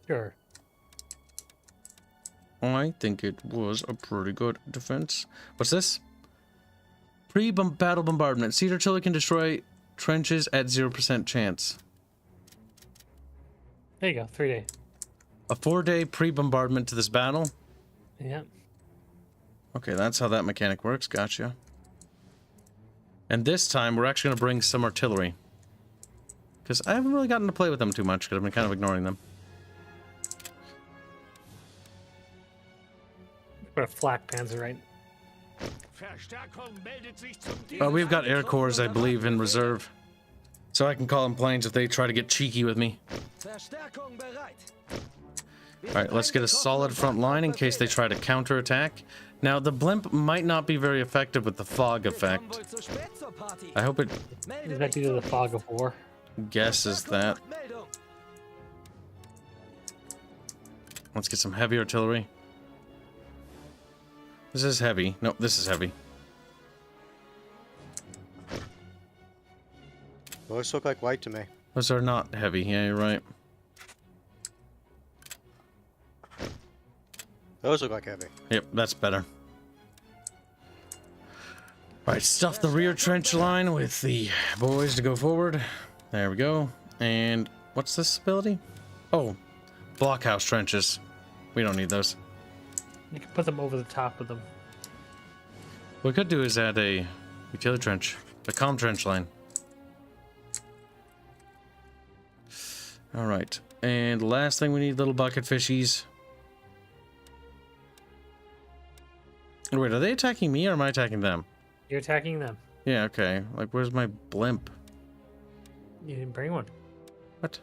Sure. I think it was a pretty good defense. What's this? Pre-battle bombardment. Siege artillery can destroy trenches at 0% chance. There you go. 3 day. A 4-day pre-bombardment to this battle. Yeah. Okay, that's how that mechanic works. Gotcha. And this time, we're actually going to bring some artillery. Because I haven't really gotten to play with them too much, because I've been kind of ignoring them. Put a flak panzer right. Verstärkung meldet sich zum We've got air corps, I believe, in reserve. So I can call them planes if they try to get cheeky with me. Verstärkung bereit. Alright, let's get a solid front line in case they try to counterattack. Now, the blimp might not be very effective with the fog effect. I hope it Is that due to the fog of war? guesses that. Let's get some heavy artillery. This is heavy. No, this is heavy. Those look like white to me. Those are not heavy. Yeah, you're right. Those look like heavy. Yep, that's better. Alright, stuff the rear trench line with the boys to go forward. There we go. And what's this ability? Oh, blockhouse trenches. We don't need those. You can put them over the top of them. What we could do is add a utility trench, a comm trench line. Alright, and last thing we need, little bucket fishies. Wait, are they attacking me or am I attacking them? You're attacking them. Yeah, okay. Like, where's my blimp? You didn't bring one. What?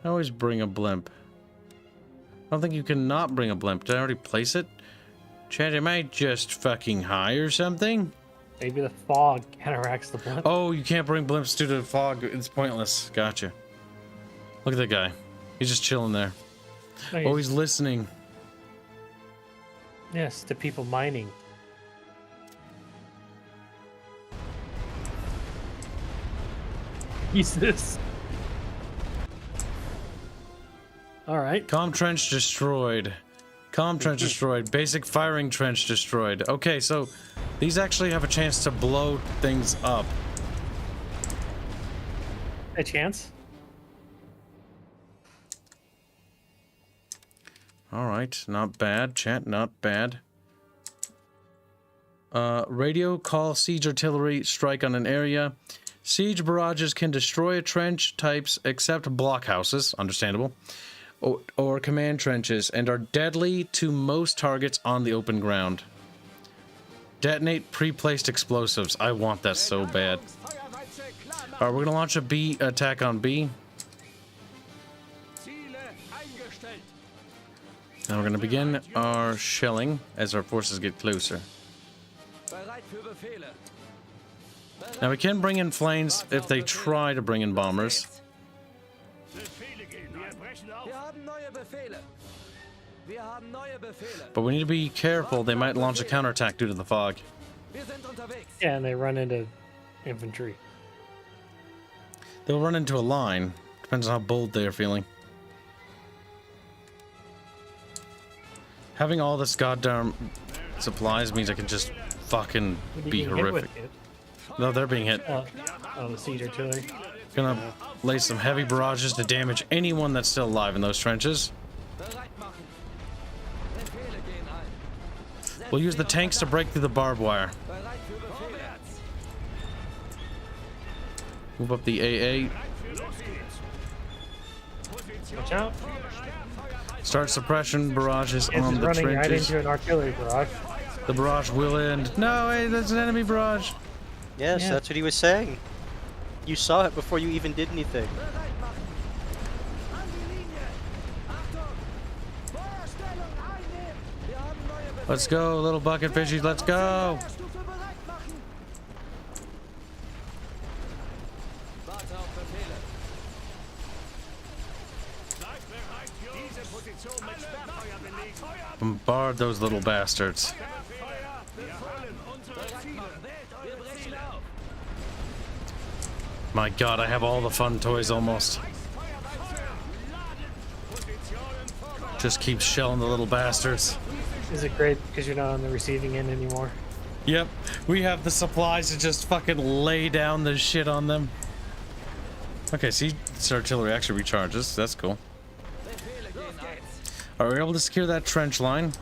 I always bring a blimp. I don't think you can not bring a blimp. Did I already place it? Chad, am I just fucking high or something? Maybe the fog counteracts the blimp. Oh, you can't bring blimps due to the fog. It's pointless. Gotcha. Look at that guy. He's just chilling there. Okay. Oh, he's listening. Yes, to people mining. Jesus. All right. Comm trench destroyed. Comm trench destroyed. Basic firing trench destroyed. Okay, so these actually have a chance to blow things up. A chance? Alright, not bad. Chat, not bad. Radio call siege artillery strike on an area. Siege barrages can destroy trench types except blockhouses, understandable, or command trenches, and are deadly to most targets on the open ground. Detonate pre-placed explosives. I want that so bad. Alright, we're gonna launch a B attack on B. Now we're gonna begin our shelling as our forces get closer. Now we can bring in planes if they try to bring in bombers. But we need to be careful, they might launch a counterattack due to the fog. Yeah, and they run into infantry. They'll run into a line. Depends on how bold they are feeling. Having all this goddamn supplies means I can just fucking be horrific. No, they're being hit. Oh, the siege artillery. Gonna lay some heavy barrages to damage anyone that's still alive in those trenches. We'll use the tanks to break through the barbed wire. Move up the AA. Watch out. Start suppression barrages It's on the running right trenches. into an artillery barrage. The barrage will end. No, hey, that's an enemy barrage. Yes, Yeah. that's what he was saying. You saw it before you even did anything. Let's go, little bucket fishies. Let's go. Feuerstufe bereit machen. Warte auf Befehle. Seid bereit, Jungs. Diese Position mit Sperrfeuer belegen. Bombard those little bastards. Sperrfeuer. Wir holen unsere Ziele. Wir brechen auf. My God, I have all the fun toys almost. Just keep shelling the little bastards. Is it great because you're not on the receiving end anymore? Yep, we have the supplies to just fucking lay down the shit on them. Okay, see, this artillery actually recharges. That's cool. Befehle gehen ein. Are we able to secure that trench line?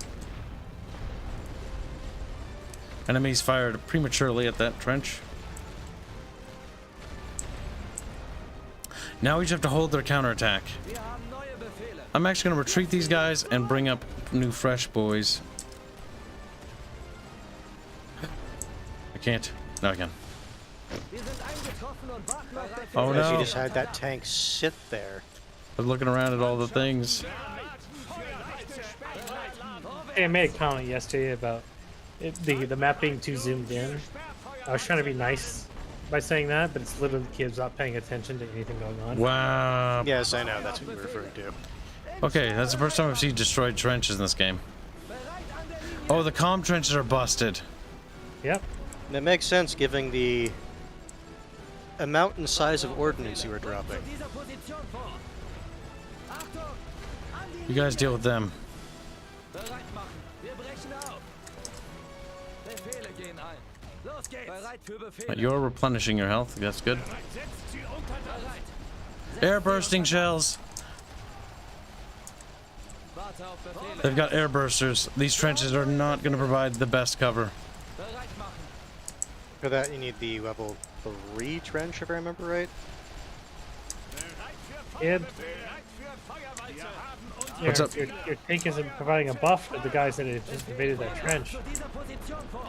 Enemies fired prematurely at that trench. Now we just have to hold their counterattack. Wir haben neue Befehle. I'm actually going to retreat these guys and bring up new fresh boys. I can't. No, I can. Wir sind eingetroffen und warten auf Befehle. Oh Because you no. just had that tank sit there. I was looking around at all the things. Hey, I made a comment yesterday about the map being too zoomed in. I was trying to be nice by saying that, but it's literally kids not paying attention to anything going on. Wow. Yes, I know. That's what you're referring to. Okay, that's the first time I've seen destroyed trenches in this game. Oh, the comm trenches are busted. Yep. And it makes sense given the amount and size of ordnance you were dropping. Zu dieser Position vor. Achtung! An die You guys deal with them. Bereit machen. Wir brechen auf. Befehle gehen ein. Los geht's. Bereit für Befehle. You're replenishing your health. That's good. Setzt sie unter das. Bereit. Air bursting shells. Warte auf Befehle. They've got air bursters. These trenches are not going to provide the best cover. Bereit machen. For that, you need the level 3 trench, if I remember right. Kid, Bereit für Feuerwalze. Wir haben uns What's up? Your tank isn't providing a buff to the guys that had just invaded that trench. Zu dieser Position vor.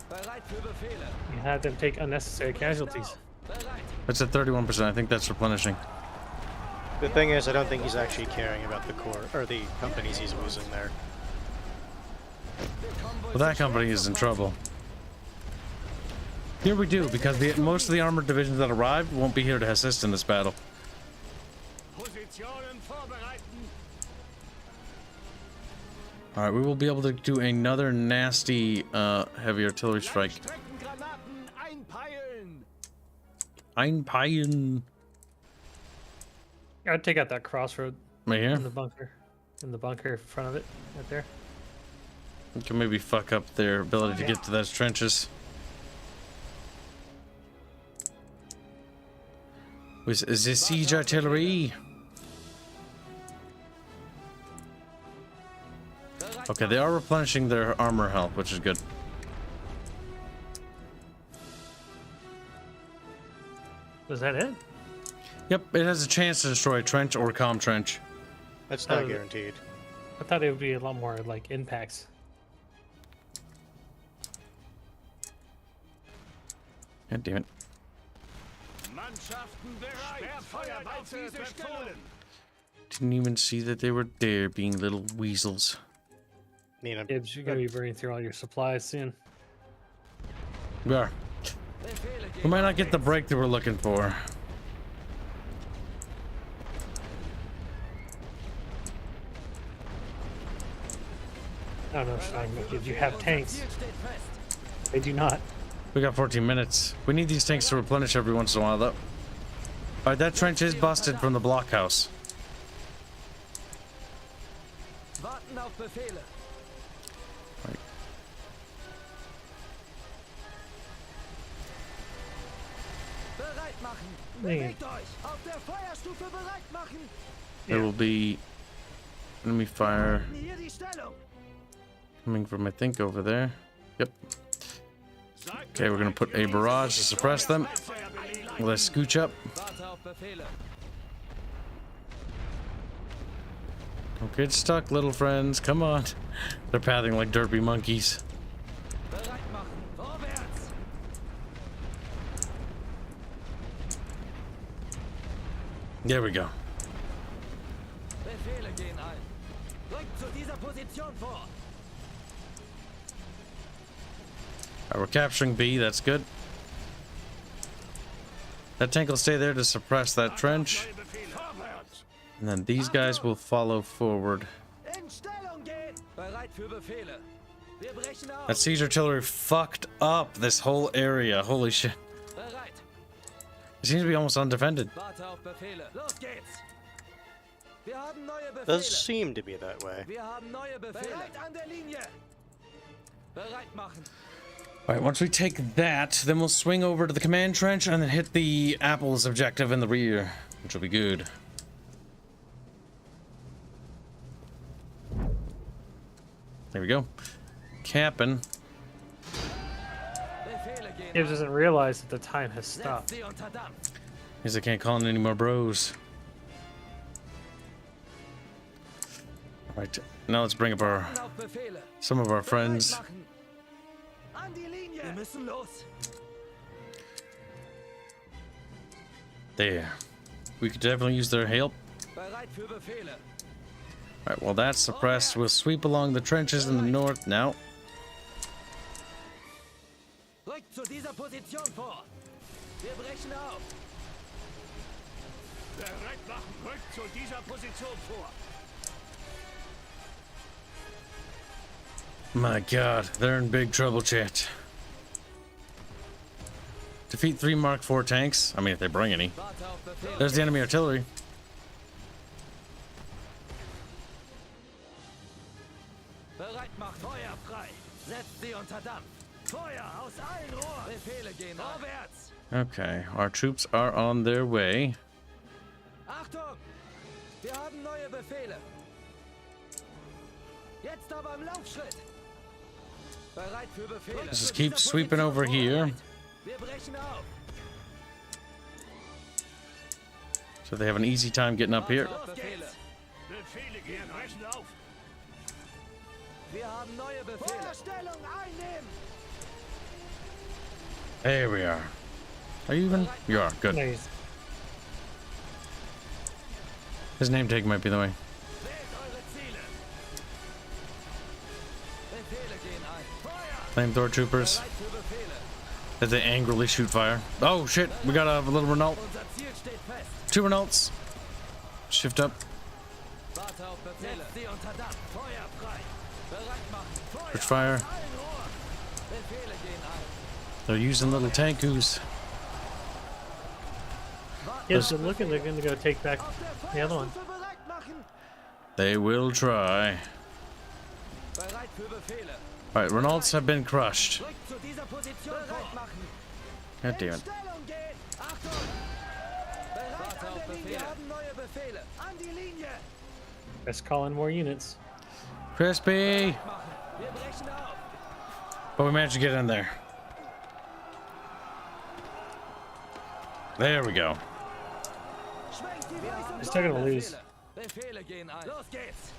Bereit für Befehle. You had them take unnecessary casualties. Bereit. It's at 31%. I think that's replenishing. The thing is, I don't think he's actually caring about the core or the companies he's losing there. Well, that company is in trouble. Here we do, because most of the armored divisions that arrived won't be here to assist in this battle. Positionen vorbereiten. Alright, we will be able to do another nasty heavy artillery strike. Streckengranaten einpeilen. Einpeilen. I'd take out that crossroad Right here. in the bunker. In the bunker in front of it, right there. We can maybe fuck up their ability to get to those trenches. With the siege artillery. Okay, they are replenishing their armor health, which is good. Was that it? Yep, it has a chance to destroy a trench or a comm trench. That's not Oh. guaranteed. I thought it would be a lot more like impacts. God damn it. Mannschaften bereit. Sperrfeuerwalze befohlen. Didn't even see that they were there, being little weasels. I mean, Kibs, you're gonna be burning through all your supplies soon. We are. Befehle We gehen might not get the breakthrough we're looking for. I don't know, Stein, but if you have tanks, Ziel steht fest. they do not. We got 14 minutes. We need these tanks to replenish every once in a while, though. Alright, that trench is busted from the blockhouse. Warten auf Befehle. Right. Bereit machen. Nee. Bewegt euch. Auf der Feuerstufe bereit machen. There will be enemy fire Hier die Stellung. coming from, I think, over there. Yep. Okay, we're gonna put a barrage to suppress them. Let's scooch up. Warte auf Befehle. Don't get stuck, little friends. Come on. They're pathing like derpy monkeys. Bereit machen. Vorwärts. There we go. Befehle gehen ein. Rückt zu dieser Position vor. We're capturing B, that's good. That tank will stay there to suppress that trench. And then these guys will follow forward. In Stellung gehen! Bereit für Befehle. Wir brechen auf. That siege artillery fucked up this whole area. Holy shit. Bereit. It seems to be almost undefended. Warte auf Befehle. Los geht's. Wir haben neue Befehle. Does seem to be that way. Wir haben neue Befehle. Bereit an der Linie. Bereit machen. Alright, once we take that, then we'll swing over to the command trench and then hit the Apple's objective in the rear, which will be good. There we go. Capping. Befehle gehen. Kibs doesn't realize that the time has Setzt stopped. sie unter Dampf. Means I can't call in any more bros. Alright, now let's bring up our Warten auf Befehle. some of our Bereit friends. machen. An die Linie. Wir müssen los. There. We could definitely use their help. Bereit für Befehle. Alright, well that's suppressed. We'll sweep along the trenches in the north now. Rückt zu dieser Position vor. Wir brechen auf. Bereit machen, rückt zu dieser Position vor. My god, they're in big trouble, chat. Defeat 3 Mark IV tanks. I mean, if they bring any. Warte auf Befehle. There's the enemy artillery. Bereit macht. Feuer frei. Setzt sie unter Dampf. Feuer aus allen Rohren. Befehle gehen vorwärts. Okay, our troops are on their way. Achtung! Wir haben neue Befehle. Jetzt aber im Laufschritt. Bereit für Befehle. Let's just keep sweeping over here. Wir brechen auf. So they have an easy time getting up here. Auf Befehle. Befehle gehen, brechen auf. Wir haben neue Befehle. Vorstellung einnehmen. There we are. Are you even? You are. Good. Nice. His name tag might be the way. Wählt eure Ziele. Befehle gehen ein. Feuer. Flamethrower troopers. Bereit für Befehle. As they angrily shoot fire. Oh shit, we got a little Renault. Unser Ziel steht fest. 2 Renaults. Shift up. Warte auf Befehle. Setzt sie unter Dampf. Feuer frei. Bereit machen. Feuer. Switch fire. aus allen Rohren. Befehle gehen ein. They're using little tankus. Kibs, they're looking, they're going to go take back Auf der the other one. Feuerstufe bereit machen. They will try. Bereit für Befehle. Alright, Renaults have been crushed. Rückt zu dieser Position bereit machen. God damn In it. Stellung gehen. Achtung! Bereit an der Linie. Wir haben neue Befehle. An die Linie. Let's call in more units. Crispy! Machen. Wir brechen auf. But we managed to get in there. There we go. Schwenkt die weiße They're still gonna Fahne. lose. Befehle gehen ein. Los geht's.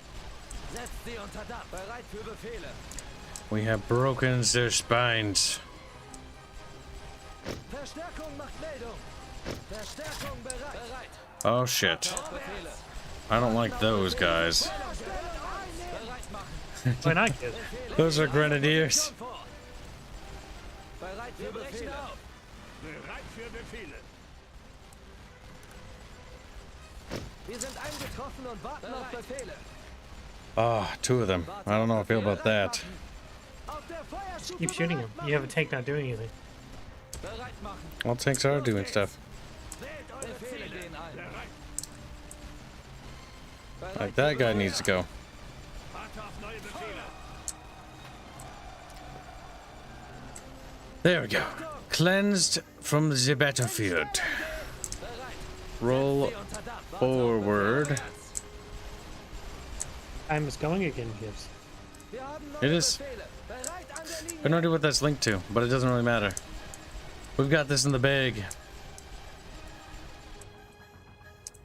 Setzt sie unter Dampf. Bereit für Befehle. We have broken their spines. Verstärkung macht Meldung. Verstärkung bereit. Oh shit. Befehle. I don't like those guys. Bereit machen. Why not, Kibs? Those are grenadiers. Vor. Bereit für Befehle. Bereit für Befehle. Wir sind eingetroffen und warten auf Befehle. Ah, 2 of them. I don't know how I feel about that. Auf der Feuerstufe Keep shooting him. bereit You have a tank not doing anything. machen. Bereit machen. All tanks are doing stuff. Wählt eure Befehle gehen ein. Bereit. Bereit Like that für guy Befehle. needs to go. Warte auf neue Befehle. There we go. Cleansed from the battlefield. Bereit. Roll Sie unter Dampf. forward. Time is going again, Kibs. Wir haben It neue is. Befehle. Bereit an der I Linie. have no idea what that's linked to, but it doesn't really matter. We've got this in the bag.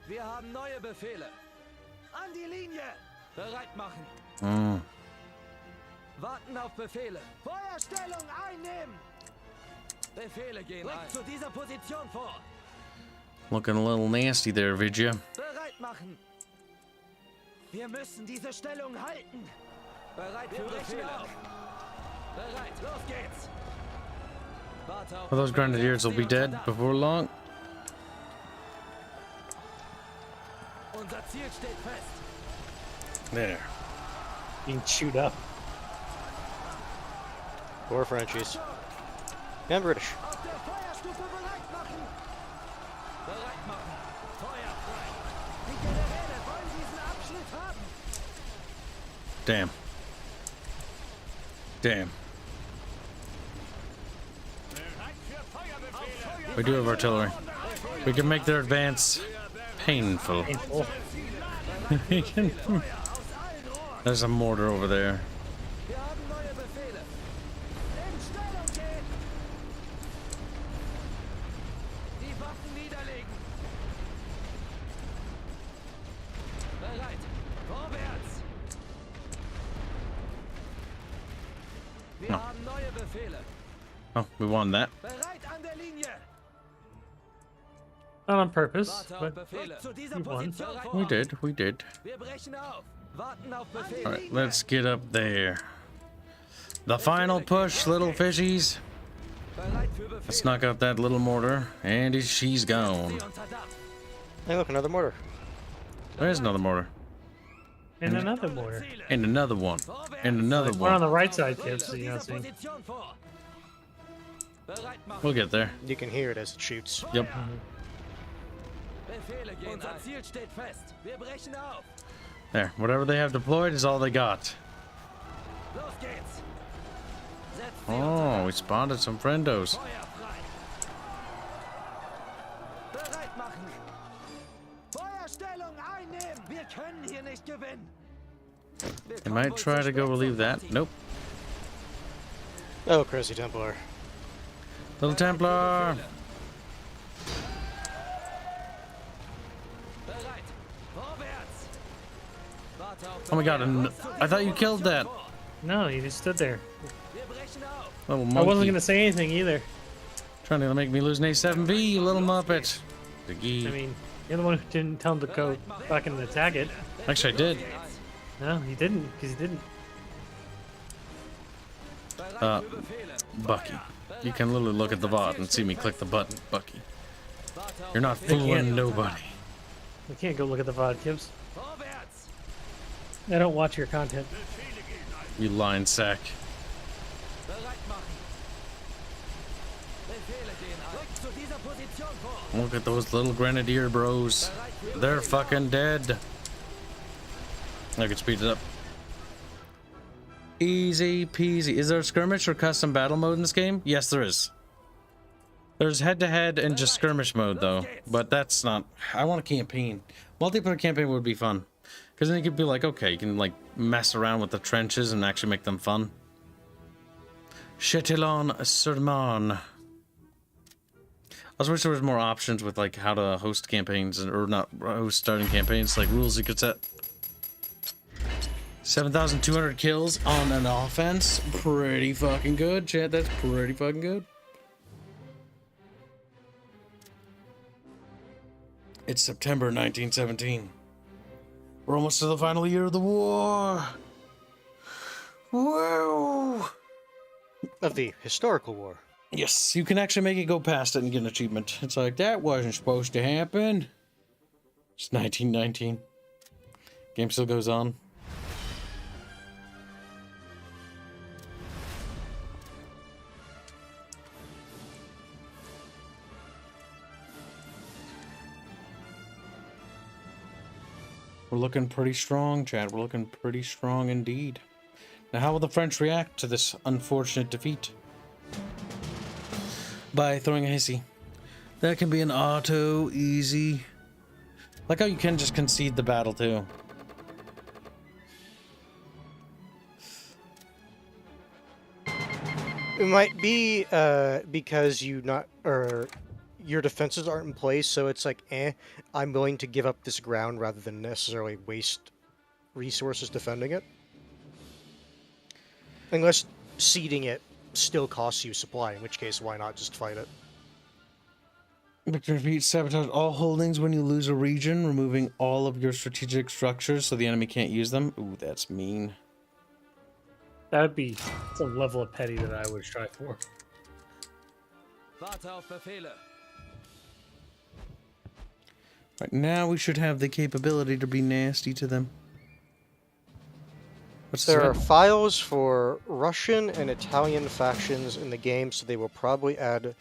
Wir haben neue Befehle. An die Linie. Bereit machen. Mm. Warten auf Befehle. Feuerstellung einnehmen. Befehle gehen ein. Zu dieser Position vor. Looking a little nasty there, Vidya. Bereit machen. Wir müssen diese Stellung halten. Bereit für Befehle. Bereit, los geht's. Warte auf Well, those grenadiers will be dead before long. Unser Ziel steht fest. There. Being chewed up. Or Frenchies. And British. Auf der Feuerstufe bereit machen. Bereit machen. Feuer frei. Die Generäle wollen diesen Abschnitt haben. Damn. Damn. We do have artillery. We can make their advance painful. Painful. There's a mortar over there. Wir haben neue Befehle. In Stellung gehen. Die Waffen niederlegen. Bereit. Vorwärts. Wir haben neue Befehle. Oh, we won that. Bereit an der Linie. Not on purpose, Warte auf but Befehle. Zu dieser we won. Position vor. We did, we did. Wir brechen auf. Warten auf Befehle. Alright, let's get up there. The final push, little fishies. Bereit für Befehle. Let's knock out that little mortar. And she's gone. Sie unter Dampf. Hey, look, another mortar. There's another mortar. and another mortar. And another one. And another One on one. the right side, Kibs, so Zu you're dieser not seeing. Position vor. Bereit machen. We'll get there. You can hear it as it shoots. Yep. Befehle gehen Unser Ziel steht fest. Wir brechen auf. There. Whatever they have deployed is all they got. Los geht's. Setzt sie Oh, we spotted some friendos. Feuer frei. Bereit machen. Feuerstellung einnehmen. Wir können hier nicht gewinnen. Wir They kommen might wohl try zu to go spät relieve zum that. Party. Nope. Oh, crazy Templar. Little Templar. Bereit. Vorwärts. Warte auf Oh my god, Befehle. I thought you killed that. No, he just stood there. Wir brechen auf. Little I wasn't monkey. gonna say anything either. Trying to make me lose an A7B, you little muppet. I Diggy. mean, you're the one who didn't tell him to go back and attack it. Actually, I did. No, he didn't, because he didn't. Uh, Bucky. You can literally look at the VOD and see me click the button, Bucky. You're not fooling can't. nobody. We can't go look at the VOD, Kibs. Vorwärts. I don't watch your content. You lying sack. Bereit machen. Befehle gehen ein. Rückt zu dieser Position vor. Look at those little grenadier bros. They're fucking dead. I can speed it up. Easy peasy. Is there a skirmish or custom battle mode in this game? Yes, there is. There's head-to-head and just skirmish mode, though. But that's not... I want a campaign. Multiplayer campaign would be fun. Because then you could be like, okay, you can, like, mess around with the trenches and actually make them fun. Chatillon-sur-Marne. I also wish there was more options with, like, how to host campaigns, or not host starting campaigns, like rules you could set. 7,200 kills on an offense. Pretty fucking good, chat. That's pretty fucking good. It's September 1917. We're almost to the final year of the war. Whoa! Of the historical war. Yes, you can actually make it go past it and get an achievement. It's like, that wasn't supposed to happen. It's 1919. Game still goes on. We're looking pretty strong, Chad. We're looking pretty strong indeed. Now, how will the French react to this unfortunate defeat? By throwing a hissy. That can be an auto, easy. Like how you can just concede the battle, too. It might be because your defenses aren't in place, so it's like, I'm willing to give up this ground rather than necessarily waste resources defending it. Unless ceding it still costs you supply, in which case, why not just fight it? Victor defeat sabotage all holdings when you lose a region, removing all of your strategic structures so the enemy can't use them. Ooh, that's mean. That would be some level of petty that I would strive for. Warte auf Befehle. Right now, we should have the capability to be nasty to them. What's this There are about? files for Russian and Italian factions in the game, so they will probably add,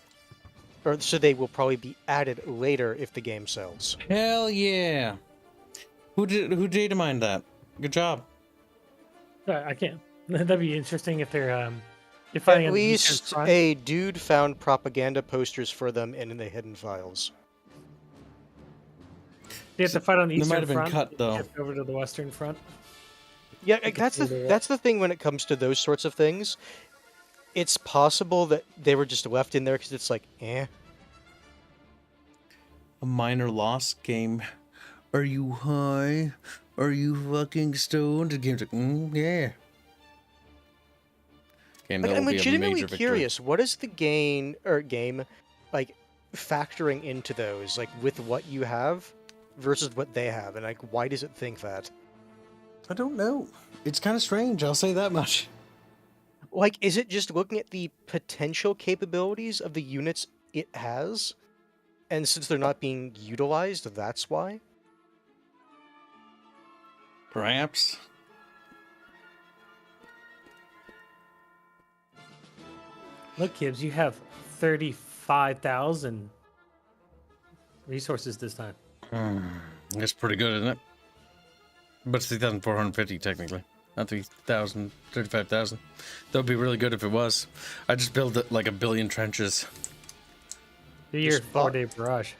or so they will probably be added later if the game sells. Hell yeah! Who data mined that? Good job. I can't. That'd be interesting if they're finding At on the Eastern least Front. a dude found propaganda posters for them in the hidden files. They have to fight on the They Eastern might have been Front. cut, though. Shift over to the Western Front. Yeah, could that's do that. the thing when it comes to those sorts of things. It's possible that they were just left in there because it's like, eh. A minor loss game. Are you high? Are you fucking stoned? The game's like, yeah. Game Like, that I'm will be a legitimately major victory. curious. What is the game like factoring into those, like with what you have versus what they have, and like why does it think that? I don't know. It's kind of strange. I'll say that much. Like, is it just looking at the potential capabilities of the units it has, and since they're not being utilized, that's why? Perhaps. Look, Kibs, you have 35,000 resources this time. That's pretty good, isn't it? But it's 3,450 technically. Not 3,000, 35,000. That would be really good if it was. I just built it like a billion trenches. Do your Just bought- 4-day barrage.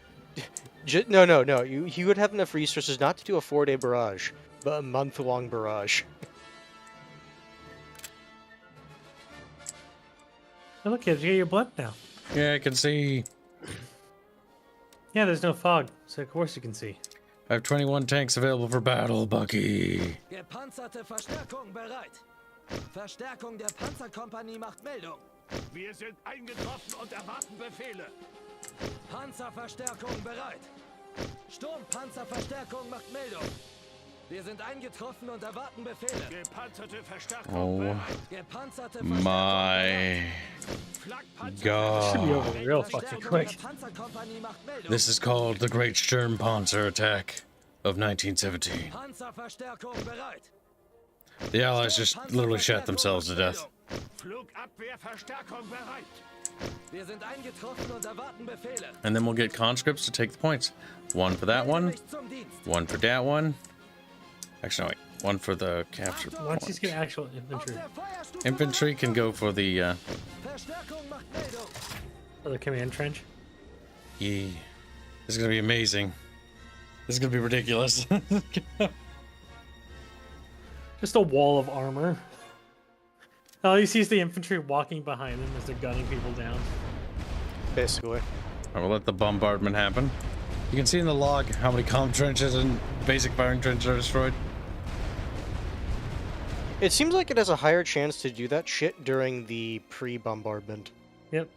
No. You would have enough resources not to do a 4-day barrage, but a month-long barrage. Oh, look, Kibs, you get your blimp now. Yeah, I can see. Yeah, there's no fog, so of course you can see. I have 21 tanks available for battle, Bucky. Gepanzerte Verstärkung bereit. Verstärkung der Panzerkompanie macht Meldung. Wir sind eingetroffen und erwarten Befehle. Panzerverstärkung bereit. Sturmpanzerverstärkung macht Meldung. Wir sind eingetroffen und erwarten Befehle. Gepanzerte Verstärkung Oh bereit. Gepanzerte my Flakpanzer. Should be god. over real fucking quick. Panzerkompanie macht Meldung. This is called the Great Sturmpanzer Attack of 1917. Panzerverstärkung bereit. The Allies just literally shot themselves to death. Flugabwehrverstärkung bereit. Wir sind eingetroffen und erwarten Befehle. And then we'll get conscripts to take the points. One for that one, Bericht zum Dienst. one for that one. Actually, no, wait. One for the capture Once he's point. get actual Auf infantry, der Feuerstufe Infantry bereit. can go for the, Verstärkung macht Meldung. or the command trench. yeah. This is gonna be amazing. This is gonna be ridiculous. Just a wall of armor. All you see is the infantry walking behind them as they're gunning people down. Basically. I will let the bombardment happen. You can see in the log how many comm trenches and basic firing trenches are destroyed. It seems like it has a higher chance to do that shit during the pre-bombardment. Yep.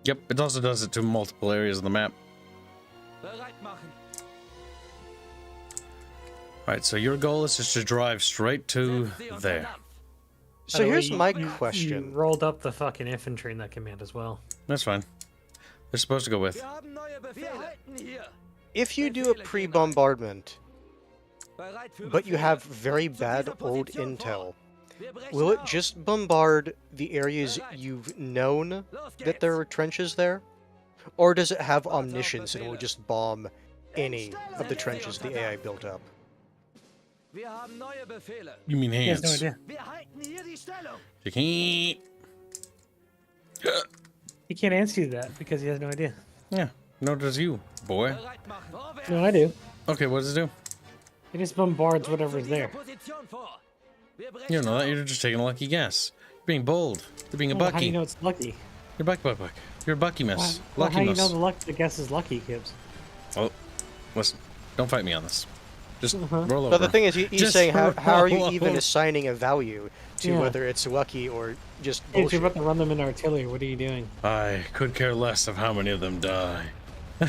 Yep, it also does it to multiple areas of the map. Bereit machen. Alright, so your goal is just to drive straight to Setzt sie unter there. Dampf. So By the way, here's my You question. rolled up the fucking infantry in that command as well. That's fine. They're supposed to go with. Wir haben neue Befehle. Wir halten hier. If you do a pre-bombardment, Bereit für but you Befehle. have very Zu bad dieser old Position vor. intel, Wir brechen will it auf. just bombard the areas you've known Los that there geht's. are trenches there? Or does it have omniscience and will just bomb any of the trenches the AI built up? Wir haben neue Befehle. You mean He has no hands? idea. Wir halten hier die Stellung. You can't. He can't answer you that because he has no idea. Yeah, nor does you, boy. Bereit machen. Vorwärts. No, I do. Okay, what does it do? He just bombards Rückt whatever's zu there. dieser Position vor. Wir brechen You don't know that. auf. You're just taking a lucky guess. You're being bold. You're being a Well, how do bucky. you know it's lucky? You're buck. You're a bucky miss. Well, Lucky how do you miss. know the guess is lucky, Kibs? Oh, listen. Don't fight me on this. Just Uh-huh. roll over. But the thing is, he's Just saying how are you roll even over. assigning a value to Yeah. whether it's lucky or just If you're bullshit? about to run them in artillery, what are you doing? I could care less of how many of them die.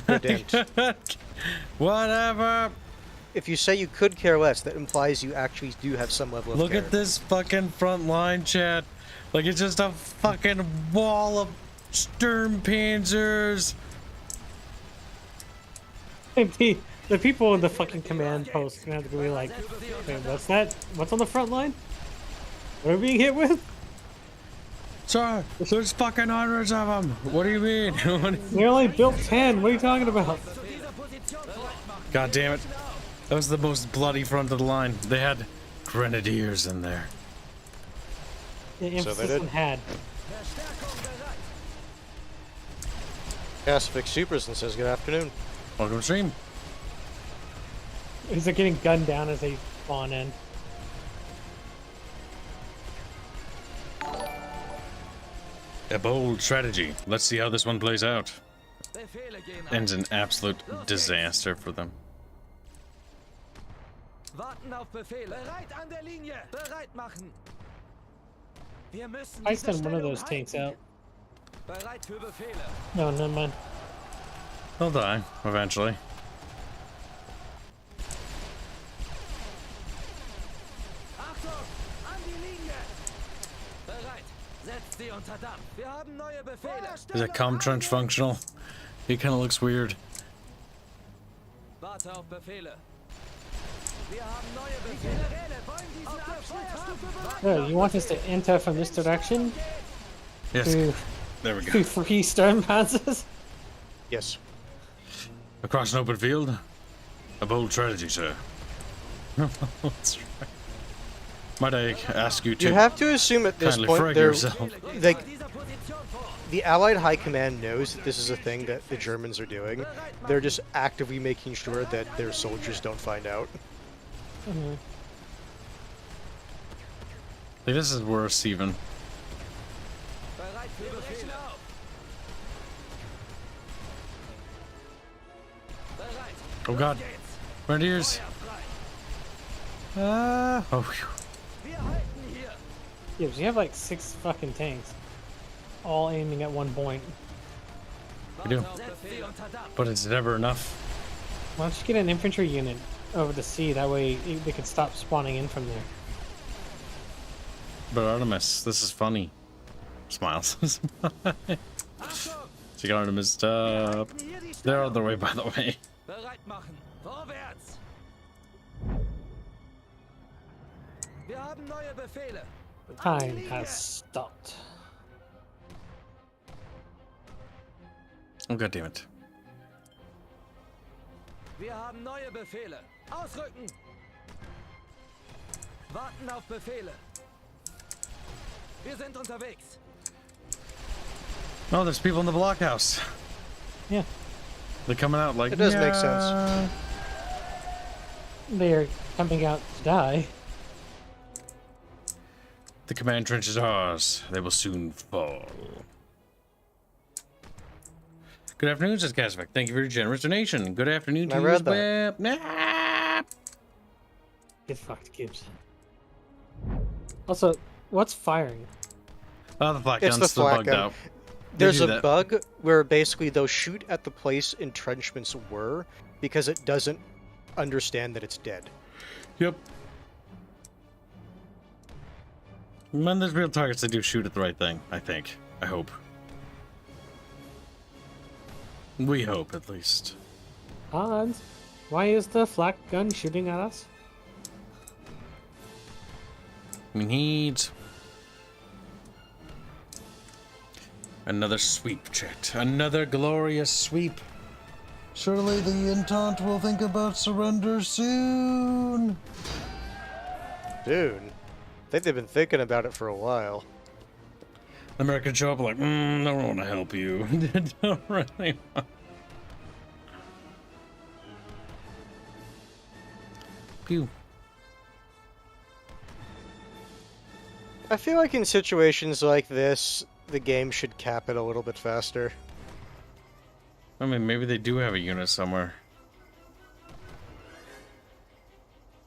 Didn't. Whatever. If you say you could care less, that implies you actually do have some level of Look care. at this fucking front line, chat. Like it's just a fucking wall of Sturmpanzers! The people in the fucking command post gonna have to be like, wait, what's that? What's on the front line? What are we being hit with? Sir, there's fucking hundreds of them. What do you mean? They only built 10. What are you talking about? God damn it. That was the most bloody front of the line. They had grenadiers in there. The So emphasis they did. on had. Pacific Superson says good afternoon. Welcome to stream. Is it getting gunned down as they spawn in? A bold strategy. Let's see how this one plays out. Befehle gehen Ends in absolute disaster for them. Warten auf Befehle. Bereit an der Linie. Bereit machen. Wir müssen I diese send one of Stellung those tanks out. halten. Bereit für Befehle. No, never mind. They'll die, eventually. Achtung! An die Linie! Bereit. Setzt sie unter Dampf. Wir haben neue Befehle. Is that comm trench functional? It kind of looks weird. Warte auf Befehle. Wir haben neue Befehle. Wollen diesen Abschnitt haben. Oh, you want us to enter from this direction Yes, to there we go. to free Sturmpanzers? Yes. Across an open field? A bold strategy, sir. That's right. Might I ask you to You have to assume at this kindly point frag they're yourself? like the Allied High Command knows that this is a thing that the Germans are doing. They're just actively making sure that their soldiers don't find out. Like, this is worse even. Bereit für Befehle. Bereit. Oh god. Grenadiers. Oh, phew. Wir halten hier. Yeah, but you have like 6 fucking tanks, all aiming at one point. We do. Setzt sie unter Dampf. But is it ever enough? Why don't you get an infantry unit over the sea? That way they can stop spawning in from there. But Artemis, this is funny. Smiles. She got Artemis, stop. Hier die They're on their way, by the way. Bereit machen. Vorwärts. Wir haben neue Befehle. Time has stopped. Oh god damn it. Wir haben neue Befehle. Ausrücken. Warten auf Befehle. Wir sind unterwegs. Oh, there's people in the blockhouse. Yeah, They're coming out like It does make sense. "Yeah." they're coming out to die. The command trench is ours. They will soon fall. Good afternoon, says Casvac. Thank you for your generous donation. Good afternoon to I you read as well. that. Nah. Get fucked, Kibs. Also, what's firing? Oh, the flak It's gun's the still flak bugged gun. out. There's do a that. bug where basically they'll shoot at the place entrenchments were because it doesn't understand that it's dead. Yep. Man, there's real targets that do shoot at the right thing, I think. I hope. We hope, at least. Hans, why is the flak gun shooting at us? We need another sweep checked. Another glorious sweep. Surely the Entente will think about surrender soon. Dude, I think they've been thinking about it for a while. The Americans show up like, don't want to help you. Don't really want. Pew. I feel like in situations like this, the game should cap it a little bit faster. I mean, maybe they do have a unit somewhere.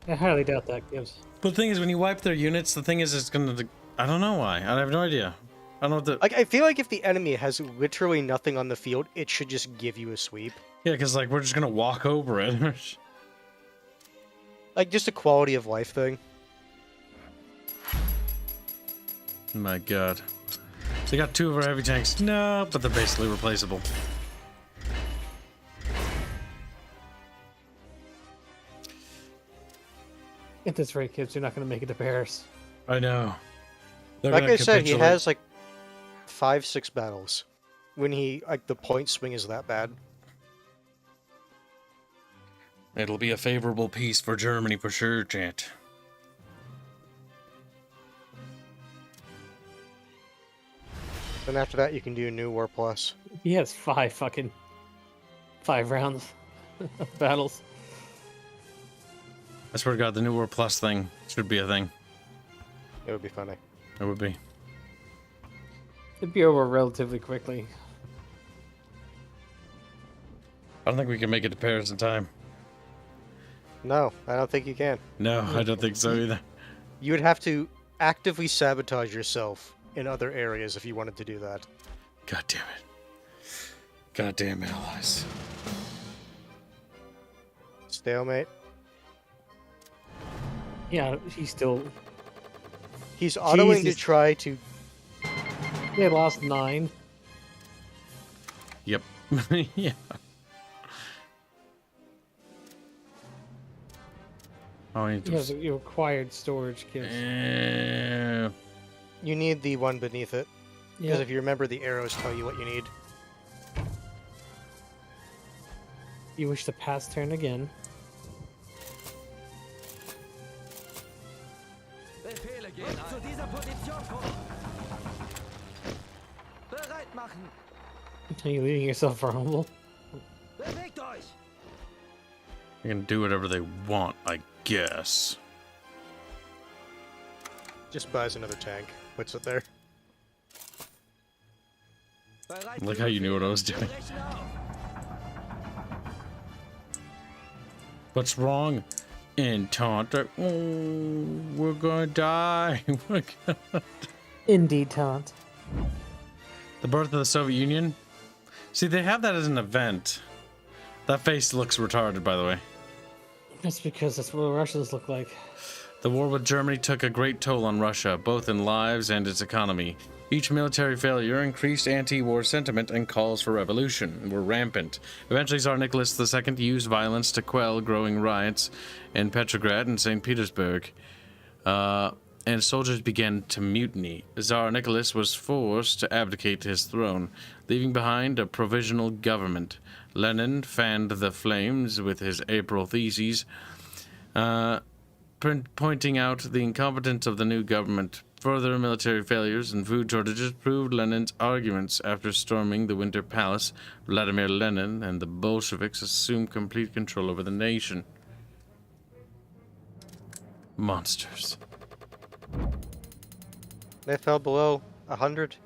I highly doubt that, Kibs. But the thing is, when you wipe their units, the thing is, it's gonna. I don't know why. I have no idea. I don't know what the. Like, I feel like if the enemy has literally nothing on the field, it should just give you a sweep. Yeah, because like we're just gonna walk over it. Like, just a quality of life thing. My God. So you got 2 of our heavy tanks. No, but they're basically replaceable. At this rate, kids, you're not going to make it to Paris. I know. They're Like gonna I said, he capitulate. has like 5-6 battles. When he like the point swing is that bad. It'll be a favorable peace for Germany for sure, chat. Then after that, you can do New War Plus. He has 5 rounds of battles. I swear to God, the New War Plus thing should be a thing. It would be funny. It would be. It'd be over relatively quickly. I don't think we can make it to Paris in time. No, I don't think you can. No, I don't think so either. You would have to actively sabotage yourself in other areas if you wanted to do that. God damn it. Goddamn allies. Stalemate. Yeah, he's still... He's autoing to Jesus. try to. They lost 9. Yep. Yeah. Oh, I need You, to... you acquired storage, kids. You need the one beneath it. Because Yeah. if you remember, the arrows tell you what you need. You wish to pass turn again. Befehle gehen ein. Zu dieser Position kommen. Bereit machen. Are you leaving yourself vulnerable? Bewegt euch. They can do whatever they want, I guess. Just buys another tank, puts it there. Bereit Like how you knew what I was doing. Brechen auf. What's wrong? Entente. Oh, we're gonna die. We're gonna... Indeed, taunt. The birth of the Soviet Union? See, they have that as an event. That face looks retarded, by the way. That's because that's what Russians look like. The war with Germany took a great toll on Russia, both in lives and its economy. Each military failure increased anti-war sentiment and calls for revolution were rampant. Eventually, Tsar Nicholas II used violence to quell growing riots in Petrograd and St. Petersburg, and soldiers began to mutiny. Tsar Nicholas was forced to abdicate his throne, leaving behind a provisional government. Lenin fanned the flames with his April theses, pointing out the incompetence of the new government. Further military failures and food shortages proved Lenin's arguments. After storming the Winter Palace, Vladimir Lenin and the Bolsheviks assumed complete control over the nation. Monsters. They fell below 100.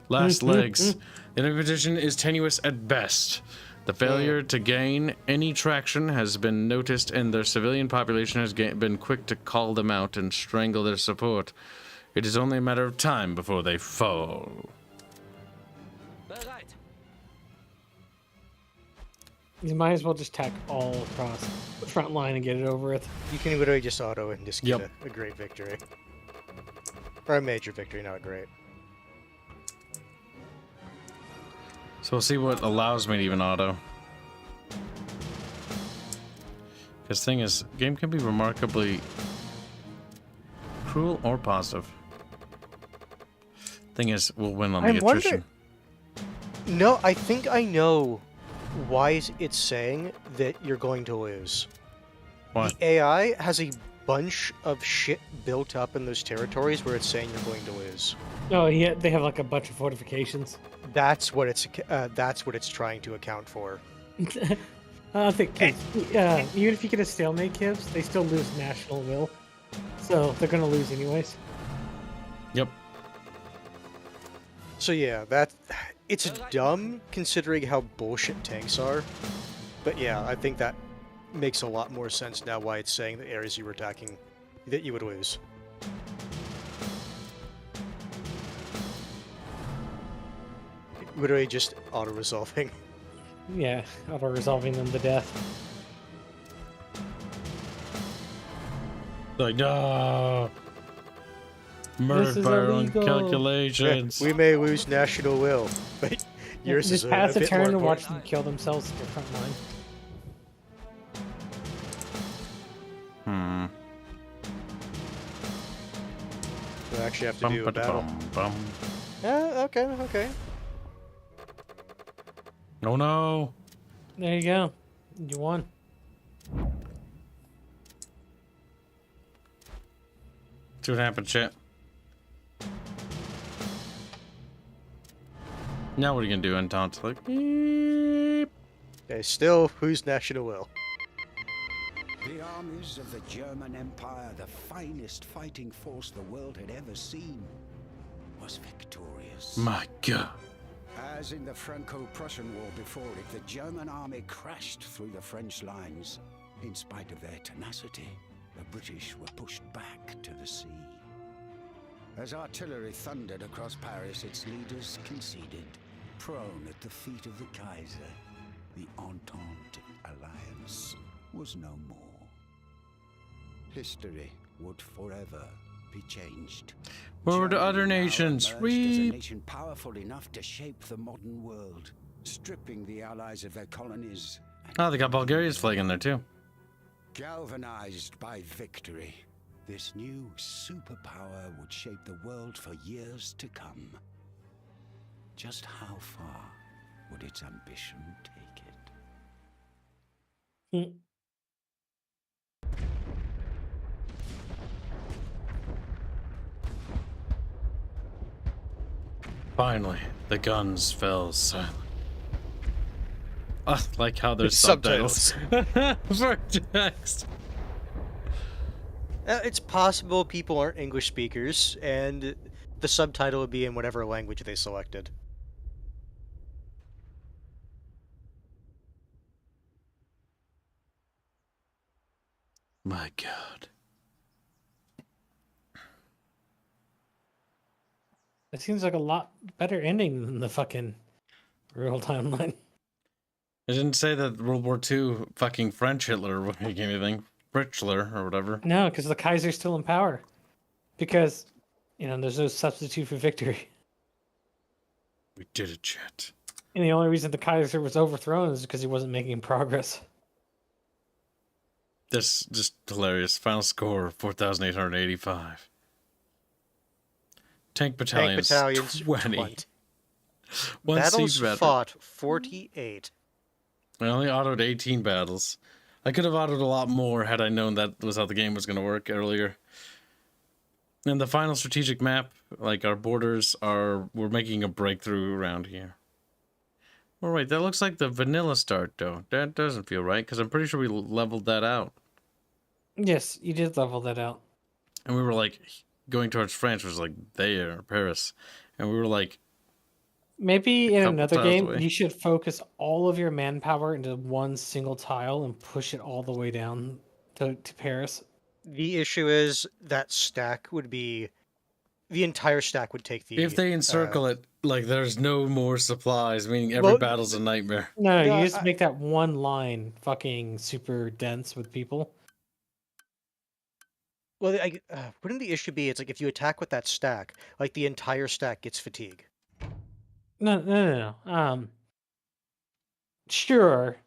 Last legs. The enemy position is tenuous at best. The failure to gain any traction has been noticed, and their civilian population has been quick to call them out and strangle their support. It is only a matter of time before they fall. Bereit. You might as well just tack all across the front line and get it over with. You can literally just auto and just get Yep. a great victory. Or a major victory, not great. So we'll see what allows me to even auto. Because thing is, game can be remarkably cruel or positive. Thing is, we'll win on the I wonder- attrition. No, I think I know why it's saying that you're going to lose. Why? The AI has a bunch of shit built up in those territories where it's saying you're going to lose. Oh, yeah, they have like a bunch of fortifications. That's what it's trying to account for. I think kids, even if you get a stalemate, Kibs, they still lose national will. So they're going to lose anyways. Yep. So yeah, it's dumb considering how bullshit tanks are. But yeah, I think that makes a lot more sense now why it's saying the areas you were attacking that you would lose. Literally just auto-resolving. Yeah, auto-resolving them to death. Like, no. Murdered is by our own illegal. calculations. We may lose national will, but yours Just is pass a a bit turn more and watch important. them kill themselves at the front line. We'll actually have to do a battle. Okay. Oh no. There you go. You won. See what happened, chat. Now what are you gonna do, Entente? Like, beep. Okay, still, who's national will? The armies of the German Empire, the finest fighting force the world had ever seen, was victorious. My God. As in the Franco-Prussian War before it, the German army crashed through the French lines. In spite of their tenacity, the British were pushed back to the sea. As artillery thundered across Paris, its leaders conceded. Prone at the feet of the Kaiser, the Entente alliance was no more. History would forever be changed. Where were the Germany other now nations? emerged as a Reap. nation powerful enough to shape the modern world, stripping the allies of their colonies. Oh, they got Bulgaria's flag in there too. Galvanized by victory, this new superpower would shape the world for years to come. Just how far would its ambition take it? Finally, the guns fell silent. Like how there's Subtitles. subtitles for text. It's possible people aren't English speakers, and the subtitle would be in whatever language they selected. My God. It seems like a lot better ending than the fucking real timeline. I didn't say that World War II fucking French Hitler would make anything. Fritzler or whatever. No, because the Kaiser's still in power. Because, there's no substitute for victory. We did it, chat. And the only reason the Kaiser was overthrown is because he wasn't making progress. That's just hilarious. Final score 4,885. Tank battalions 20. One Battles siege battle. fought 48. I only autoed 18 battles. I could have autoed a lot more had I known that was how the game was going to work earlier. And the final strategic map, like our borders we're making a breakthrough around here. All right, that looks like the vanilla start though. That doesn't feel right because I'm pretty sure we leveled that out. Yes, you did level that out. And we were like going towards France was like there, Paris. And we were like, maybe in another tiles game, away. you should focus all of your manpower into one single tile and push it all the way down to Paris. The issue is that stack would be... The entire stack would take the... if they encircle it, like there's no more supplies, meaning every battle's a nightmare. No, No, you just make that one line fucking super dense with people. Well, wouldn't the issue be, it's like if you attack with that stack, like the entire stack gets fatigue. No. Sure.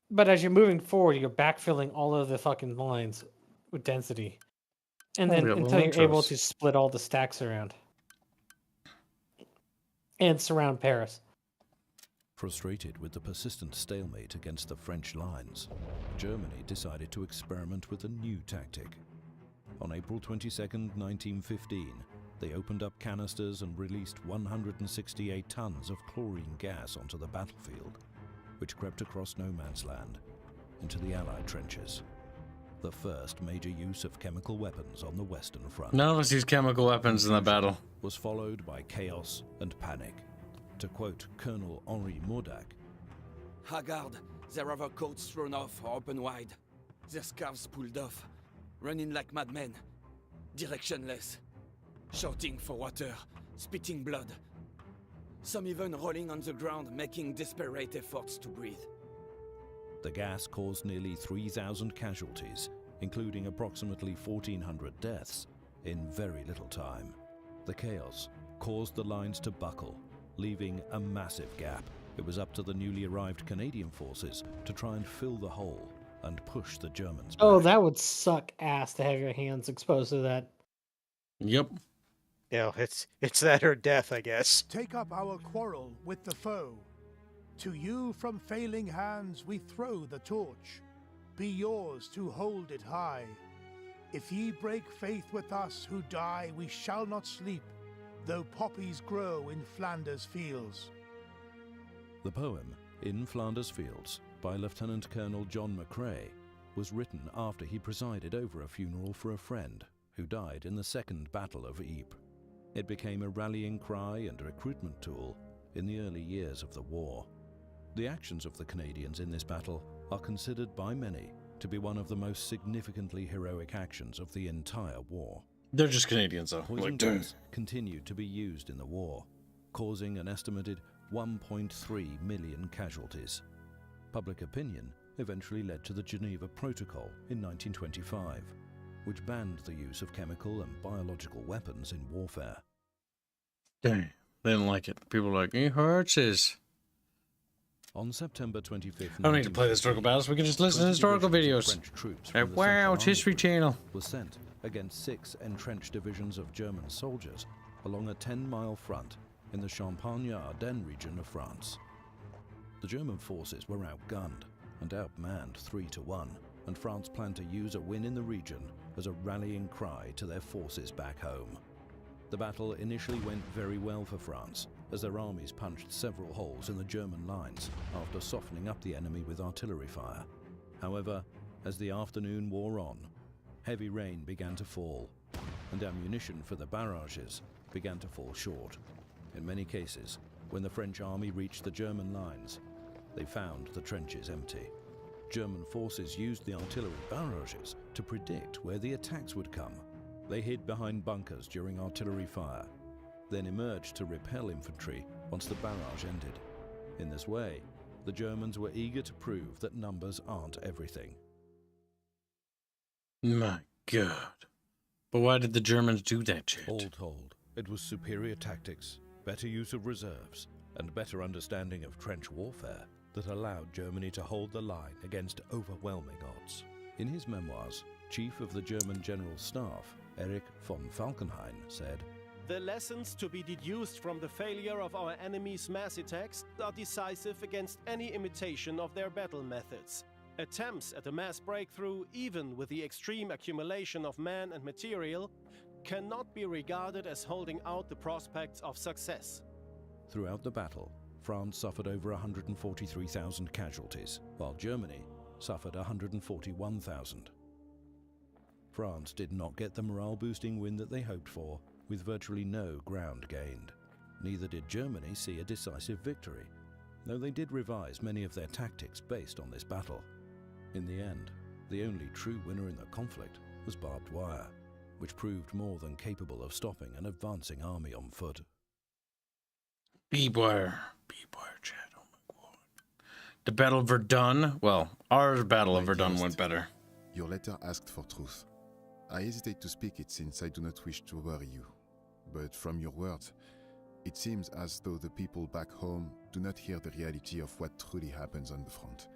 But as you're moving forward, you're backfilling all of the fucking lines with density. And then yeah, until you're able Montrose. to split all the stacks around. And surround Paris. Frustrated with the persistent stalemate against the French lines, Germany decided to experiment with a new tactic. On April 22nd, 1915, they opened up canisters and released 168 tons of chlorine gas onto the battlefield, which crept across no man's land into the Allied trenches. The first major use of chemical weapons on the Western Front. None of us use chemical weapons in the battle. Was followed by chaos and panic. To quote Colonel Henri Mordac, Haggard, their overcoats thrown off or open wide, their scarves pulled off, running like madmen, directionless, shouting for water, spitting blood. Some even rolling on the ground, making desperate efforts to breathe. the gas caused nearly 3,000 casualties, including approximately 1,400 deaths, in very little time. The chaos caused the lines to buckle, leaving a massive gap. It was up to the newly arrived Canadian forces to try and fill the hole and push the Germans back. Oh, that would suck ass to have your hands exposed to that. Yep. Yeah, it's that or death, I guess. Take up our quarrel with the foe. To you from failing hands we throw the torch. Be yours to hold it high. If ye break faith with us who die, we shall not sleep, though poppies grow in Flanders fields. The poem, In Flanders Fields, by Lieutenant Colonel John McCrae, was written after he presided over a funeral for a friend who died in the Second Battle of Ypres. It became a rallying cry and recruitment tool in the early years of the war. The actions of the Canadians in this battle are considered by many to be one of the most significantly heroic actions of the entire war. They're just Canadians, though. Poison Like, gas continued to be used in the war, causing an estimated 1.3 million casualties. Public opinion eventually led to the Geneva Protocol in 1925, which banned the use of chemical and biological weapons in warfare. Dang. They didn't like it. People were like, it hurts us. On September 25th, I don't need to play the historical battles. We can just listen to historical videos. French troops Like, from the wow, Central it's Army History Group Channel. was sent against 6 entrenched divisions of German soldiers along a 10-mile front in the Champagne-Ardenne region of France. The German forces were outgunned and outmanned 3-1, and France planned to use a win in the region as a rallying cry to their forces back home. The battle initially went very well for France, as their armies punched several holes in the German lines after softening up the enemy with artillery fire. However, as the afternoon wore on, heavy rain began to fall, and ammunition for the barrages began to fall short. In many cases, when the French army reached the German lines, they found the trenches empty. German forces used the artillery barrages to predict where the attacks would come. They hid behind bunkers during artillery fire, then emerged to repel infantry once the barrage ended. In this way, the Germans were eager to prove that numbers aren't everything. My God. But why did the Germans do that shit? All told, it was superior tactics, better use of reserves, and better understanding of trench warfare that allowed Germany to hold the line against overwhelming odds. In his memoirs, Chief of the German General Staff, Erich von Falkenhayn, said, "The lessons to be deduced from the failure of our enemy's mass attacks are decisive against any imitation of their battle methods. Attempts at a mass breakthrough, even with the extreme accumulation of men and material, cannot be regarded as holding out the prospects of success." Throughout the battle, France suffered over 143,000 casualties, while Germany suffered 141,000. France did not get the morale-boosting win that they hoped for, with virtually no ground gained. Neither did Germany see a decisive victory, though they did revise many of their tactics based on this battle. In the end, the only true winner in the conflict was barbed wire, which proved more than capable of stopping an advancing army on foot. Beware, Chad. Oh my God. The Battle of Verdun. Well, our Battle of Verdun went better. Your letter asked for truth. I hesitate to speak it since I do not wish to worry you. But from your words, it seems as though the people back home do not hear the reality of what truly happens on the front.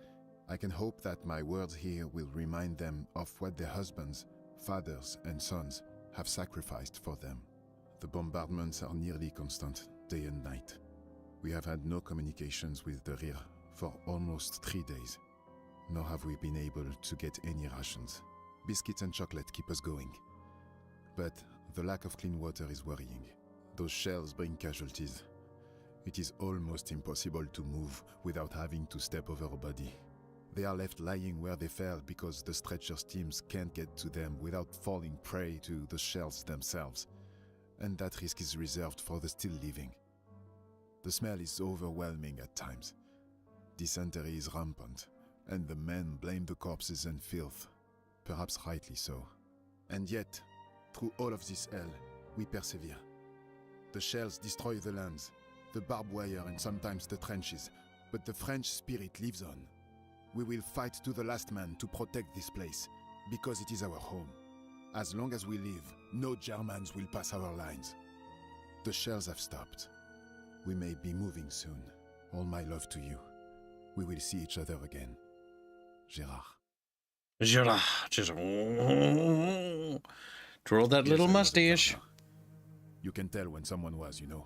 I can hope that my words here will remind them of what their husbands, fathers, and sons have sacrificed for them. The bombardments are nearly constant, day and night. We have had no communications with the rear for almost 3 days, nor have we been able to get any rations. Biscuits and chocolate keep us going. But the lack of clean water is worrying. Those shells bring casualties. It is almost impossible to move without having to step over a body. They are left lying where they fell because the stretchers teams can't get to them without falling prey to the shells themselves. And that risk is reserved for the still living. The smell is overwhelming at times. Dysentery is rampant, and the men blame the corpses and filth. Perhaps rightly so. And yet, through all of this hell, we persevere. The shells destroy the lands, the barbed wire and sometimes the trenches, but the French spirit lives on. We will fight to the last man to protect this place, because it is our home. As long as we live, no Germans will pass our lines. The shells have stopped. We may be moving soon. All my love to you. We will see each other again. Gerard. Gerard, just twirl that little Yes, I was a mustache. farmer. You can tell when someone was, you know.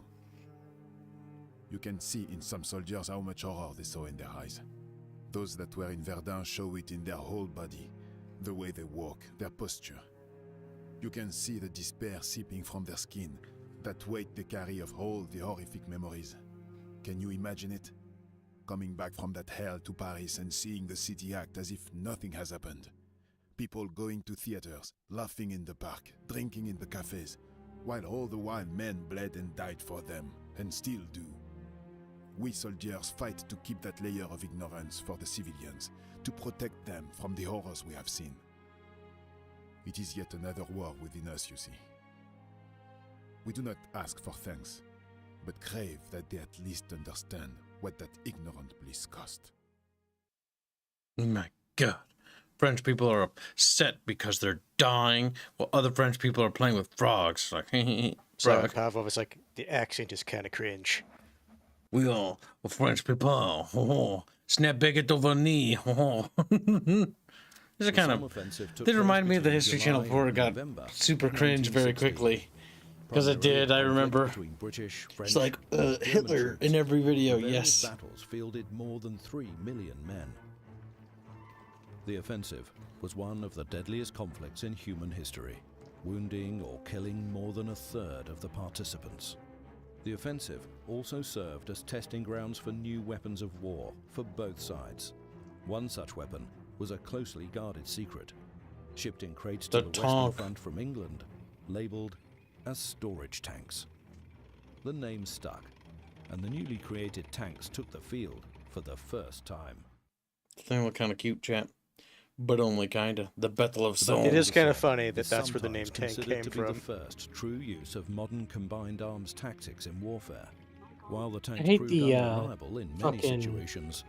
You can see in some soldiers how much horror they saw in their eyes. Those that were in Verdun show it in their whole body, the way they walk, their posture. You can see the despair seeping from their skin, that weight they carry of all the horrific memories. Can you imagine it? Coming back from that hell to Paris and seeing the city act as if nothing has happened. People going to theaters, laughing in the park, drinking in the cafes, while all the while men bled and died for them, and still do. We soldiers fight to keep that layer of ignorance for the civilians, to protect them from the horrors we have seen. It is yet another war within us, you see. We do not ask for thanks, but crave that they at least understand what that ignorant bliss cost. My God. French people are upset because they're dying, while other French people are playing with frogs. Like, So frog. Pavlov is like, the accent is kind of cringe. We all, well, French people, snap baguette over knee. These are kind of, they remind me of the History Channel before it got super cringe very quickly. Because it did, I remember. It's like Hitler in every video, yes. Battles fielded more than 3 million men. The offensive was one of the deadliest conflicts in human history, wounding or killing more than a third of the participants. The offensive also served as testing grounds for new weapons of war for both sides. One such weapon was a closely guarded secret, shipped in crates to the Western Front from England, labelled as storage tanks. The name stuck, and the newly created tanks took the field for the first time. They look kind of cute, chap. But only kinda. The Battle of Somme. It is kind of funny that that's where the name tank came to be from. the first true use of modern combined arms tactics in warfare. While the I tanks hate proved the unreliable in many fucking situations,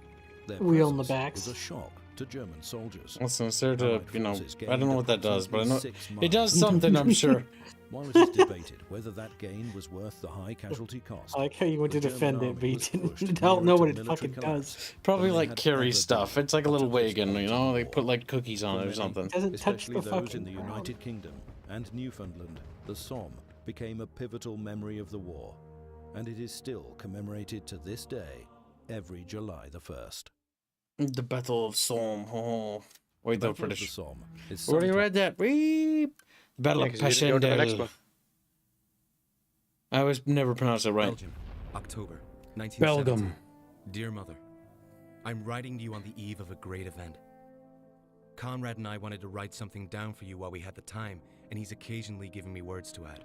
their wheel in the presence backs. was a shock to German soldiers. Listen, it's there to, Allied you know, forces I don't know gained what that does, but I know approximately 6 it does miles. something, I'm sure. While it is debated whether that gain was worth the high casualty cost, I like how you went to the defend German it, but you army was pushed didn't don't nearer know to what it military fucking collapse does. Probably than they like had carry ever stuff. done It's like a little up to this wagon, point you in know? the They war. put like cookies on For it or many, something. It doesn't touch especially the those fucking in the ground. United Kingdom and Newfoundland, the Somme became a pivotal memory of the war, and it is still commemorated to this day, every July the 1st. The Battle of Somme. Oh. Wait, the Battle of the British. Somme is Already sometimes read that. Beep. Battle Yeah, of 'cause you didn't go to the next Passchendaele. one. I always never pronounce it right. Belgium, October 1970. Belgium. Dear Mother, I'm writing to you on the eve of a great event. Conrad and I wanted to write something down for you while we had the time, and he's occasionally given me words to add.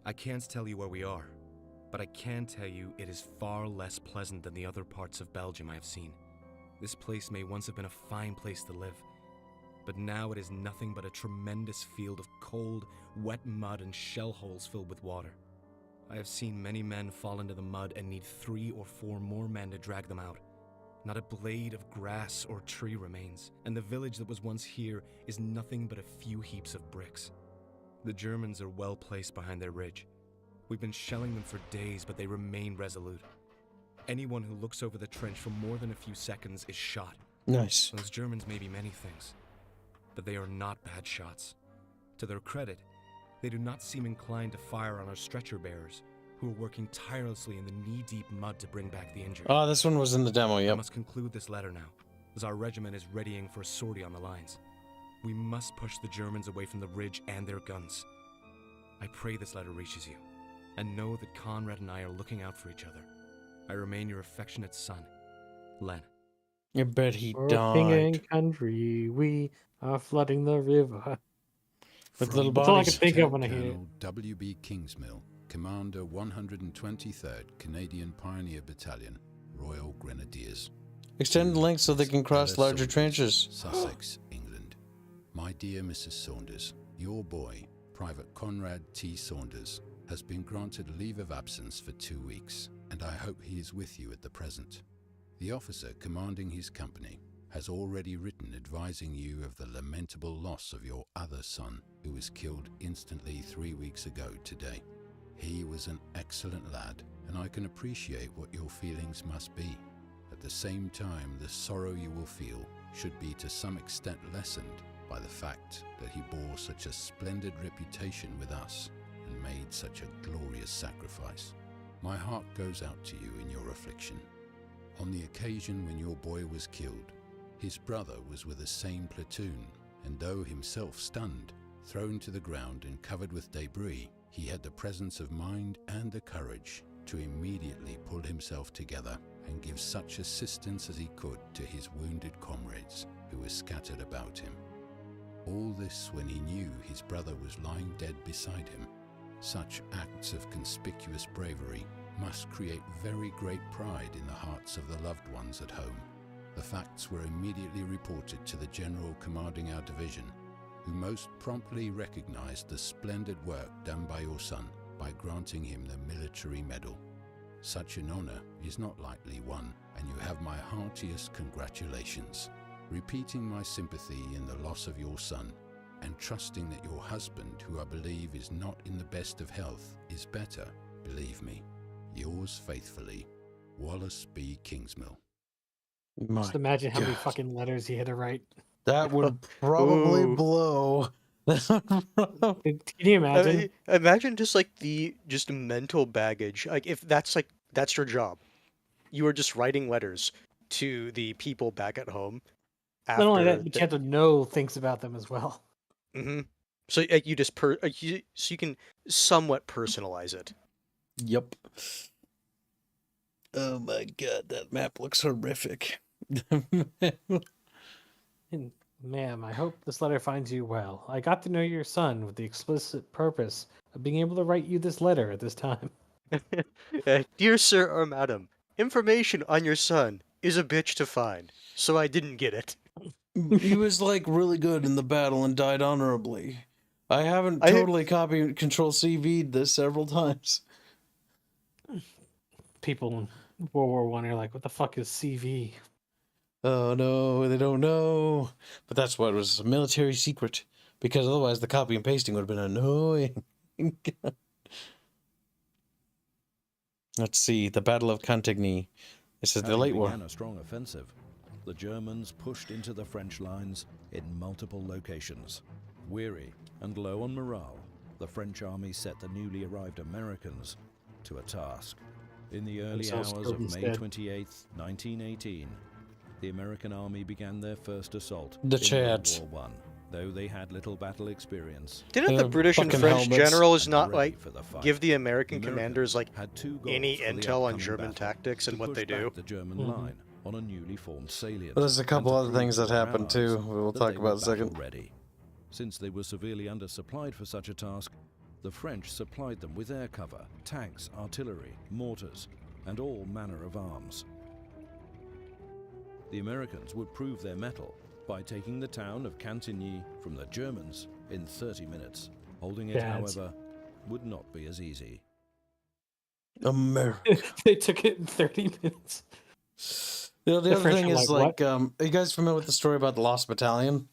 I can't tell you where we are, but I can tell you it is far less pleasant than the other parts of Belgium I have seen. This place may once have been a fine place to live, but now it is nothing but a tremendous field of cold, wet mud and shell holes filled with water. I have seen many men fall into the mud and need 3 or 4 more men to drag them out. Not a blade of grass or tree remains, and the village that was once here is nothing but a few heaps of bricks. The Germans are well placed behind their ridge. We've been shelling them for days, but they remain resolute. Anyone who looks over the trench for more than a few seconds is shot. Nice. Those Germans may be many things, but they are not bad shots. To their credit, they do not seem inclined to fire on our stretcher bearers, who are working tirelessly in the knee-deep mud to bring back the injured. Oh, this one was in the demo, I yep. must conclude this letter now, as our regiment is readying for a sortie on the lines. We must push the Germans away from the ridge and their guns. I pray this letter reaches you, and know that Conrad and I are looking out for each other. I remain your affectionate son, Len. I bet he For king died. and country, we are flooding the river. With little That's all I bodies. can think of when I hear it. Colonel W.B. Kingsmill, Commander 123rd Canadian Pioneer Battalion, Royal Grenadiers. Extend the length so they can cross Dallas larger Saunders, trenches. Sussex, England. My dear Mrs. Saunders, your boy, Private Conrad T. Saunders, has been granted leave of absence for 2 weeks, and I hope he is with you at the present. The officer commanding his company, has already written advising you of the lamentable loss of your other son, who was killed instantly 3 weeks ago today. He was an excellent lad, and I can appreciate what your feelings must be. At the same time, the sorrow you will feel should be to some extent lessened by the fact that he bore such a splendid reputation with us and made such a glorious sacrifice. My heart goes out to you in your affliction. On the occasion when your boy was killed, his brother was with the same platoon, and though himself stunned, thrown to the ground and covered with debris, he had the presence of mind and the courage to immediately pull himself together and give such assistance as he could to his wounded comrades who were scattered about him. All this when he knew his brother was lying dead beside him. Such acts of conspicuous bravery must create very great pride in the hearts of the loved ones at home. The facts were immediately reported to the general commanding our division, who most promptly recognized the splendid work done by your son by granting him the military medal. Such an honor is not lightly won, and you have my heartiest congratulations. Repeating my sympathy in the loss of your son, and trusting that your husband, who I believe is not in the best of health, is better, believe me. Yours faithfully, Wallace B. Kingsmill. Just imagine how many fucking letters he had to write. That would probably Ooh. blow. Can you imagine? Imagine just like the mental baggage. Like if that's your job, you are just writing letters to the people back at home. Not only that, but you have to know things about them as well. Mm-hmm. So you just so you can somewhat personalize it. Yep. Oh my god, that map looks horrific. And, ma'am, I hope this letter finds you well. I got to know your son with the explicit purpose of being able to write you this letter at this time. Dear sir or madam, information on your son is a bitch to find, so I didn't get it. He was like really good in the battle and died honorably. I haven't totally copied Control CV'd this several times. People in World War I are like, what the fuck is CV? Oh no, they don't know. But that's what was a military secret, because otherwise the copy and pasting would have been annoying. Let's see, the Battle of Cantigny. This is the late war. Began a strong offensive. The Germans pushed into the French lines in multiple locations. Weary and low on morale, the French army set the newly arrived Americans to a task. In the early hours of May 28, 1918, the American army began their first assault The in Chads. World War I, though they had little battle experience. Didn't the British and fucking French helmets. generals not Ready like for the fight. give the American The commanders like had two goals any for the intel on upcoming German battle: tactics and to what they push do? back the German line on a newly formed salient. But there's a couple and to other things prove that to their happened too. allies We'll that talk they about in were a second. battle-ready. Since they were severely undersupplied for such a task, the French supplied them with air cover, tanks, artillery, mortars, and all manner of arms. The Americans would prove their mettle by taking the town of Cantigny from the Germans in 30 minutes. Holding it, Dads. however, would not be as easy. America. They took it in 30 minutes. The other French thing were is like, are you guys familiar with the story about the Lost Battalion?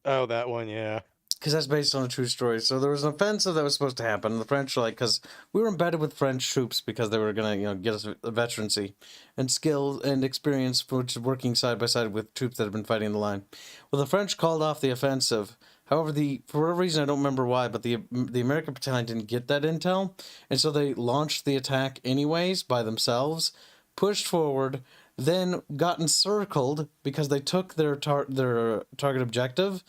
Oh, that one, yeah. Because that's based on a true story. So there was an offensive that was supposed to happen. The French were like, because we were embedded with French troops because they were going to, get us a veterancy and skill and experience for working side by side with troops that had been fighting the line. Well, the French called off the offensive. However, for whatever reason, I don't remember why, but the American battalion didn't get that intel, and so they launched the attack anyways by themselves, pushed forward, then got encircled because they took their target objective.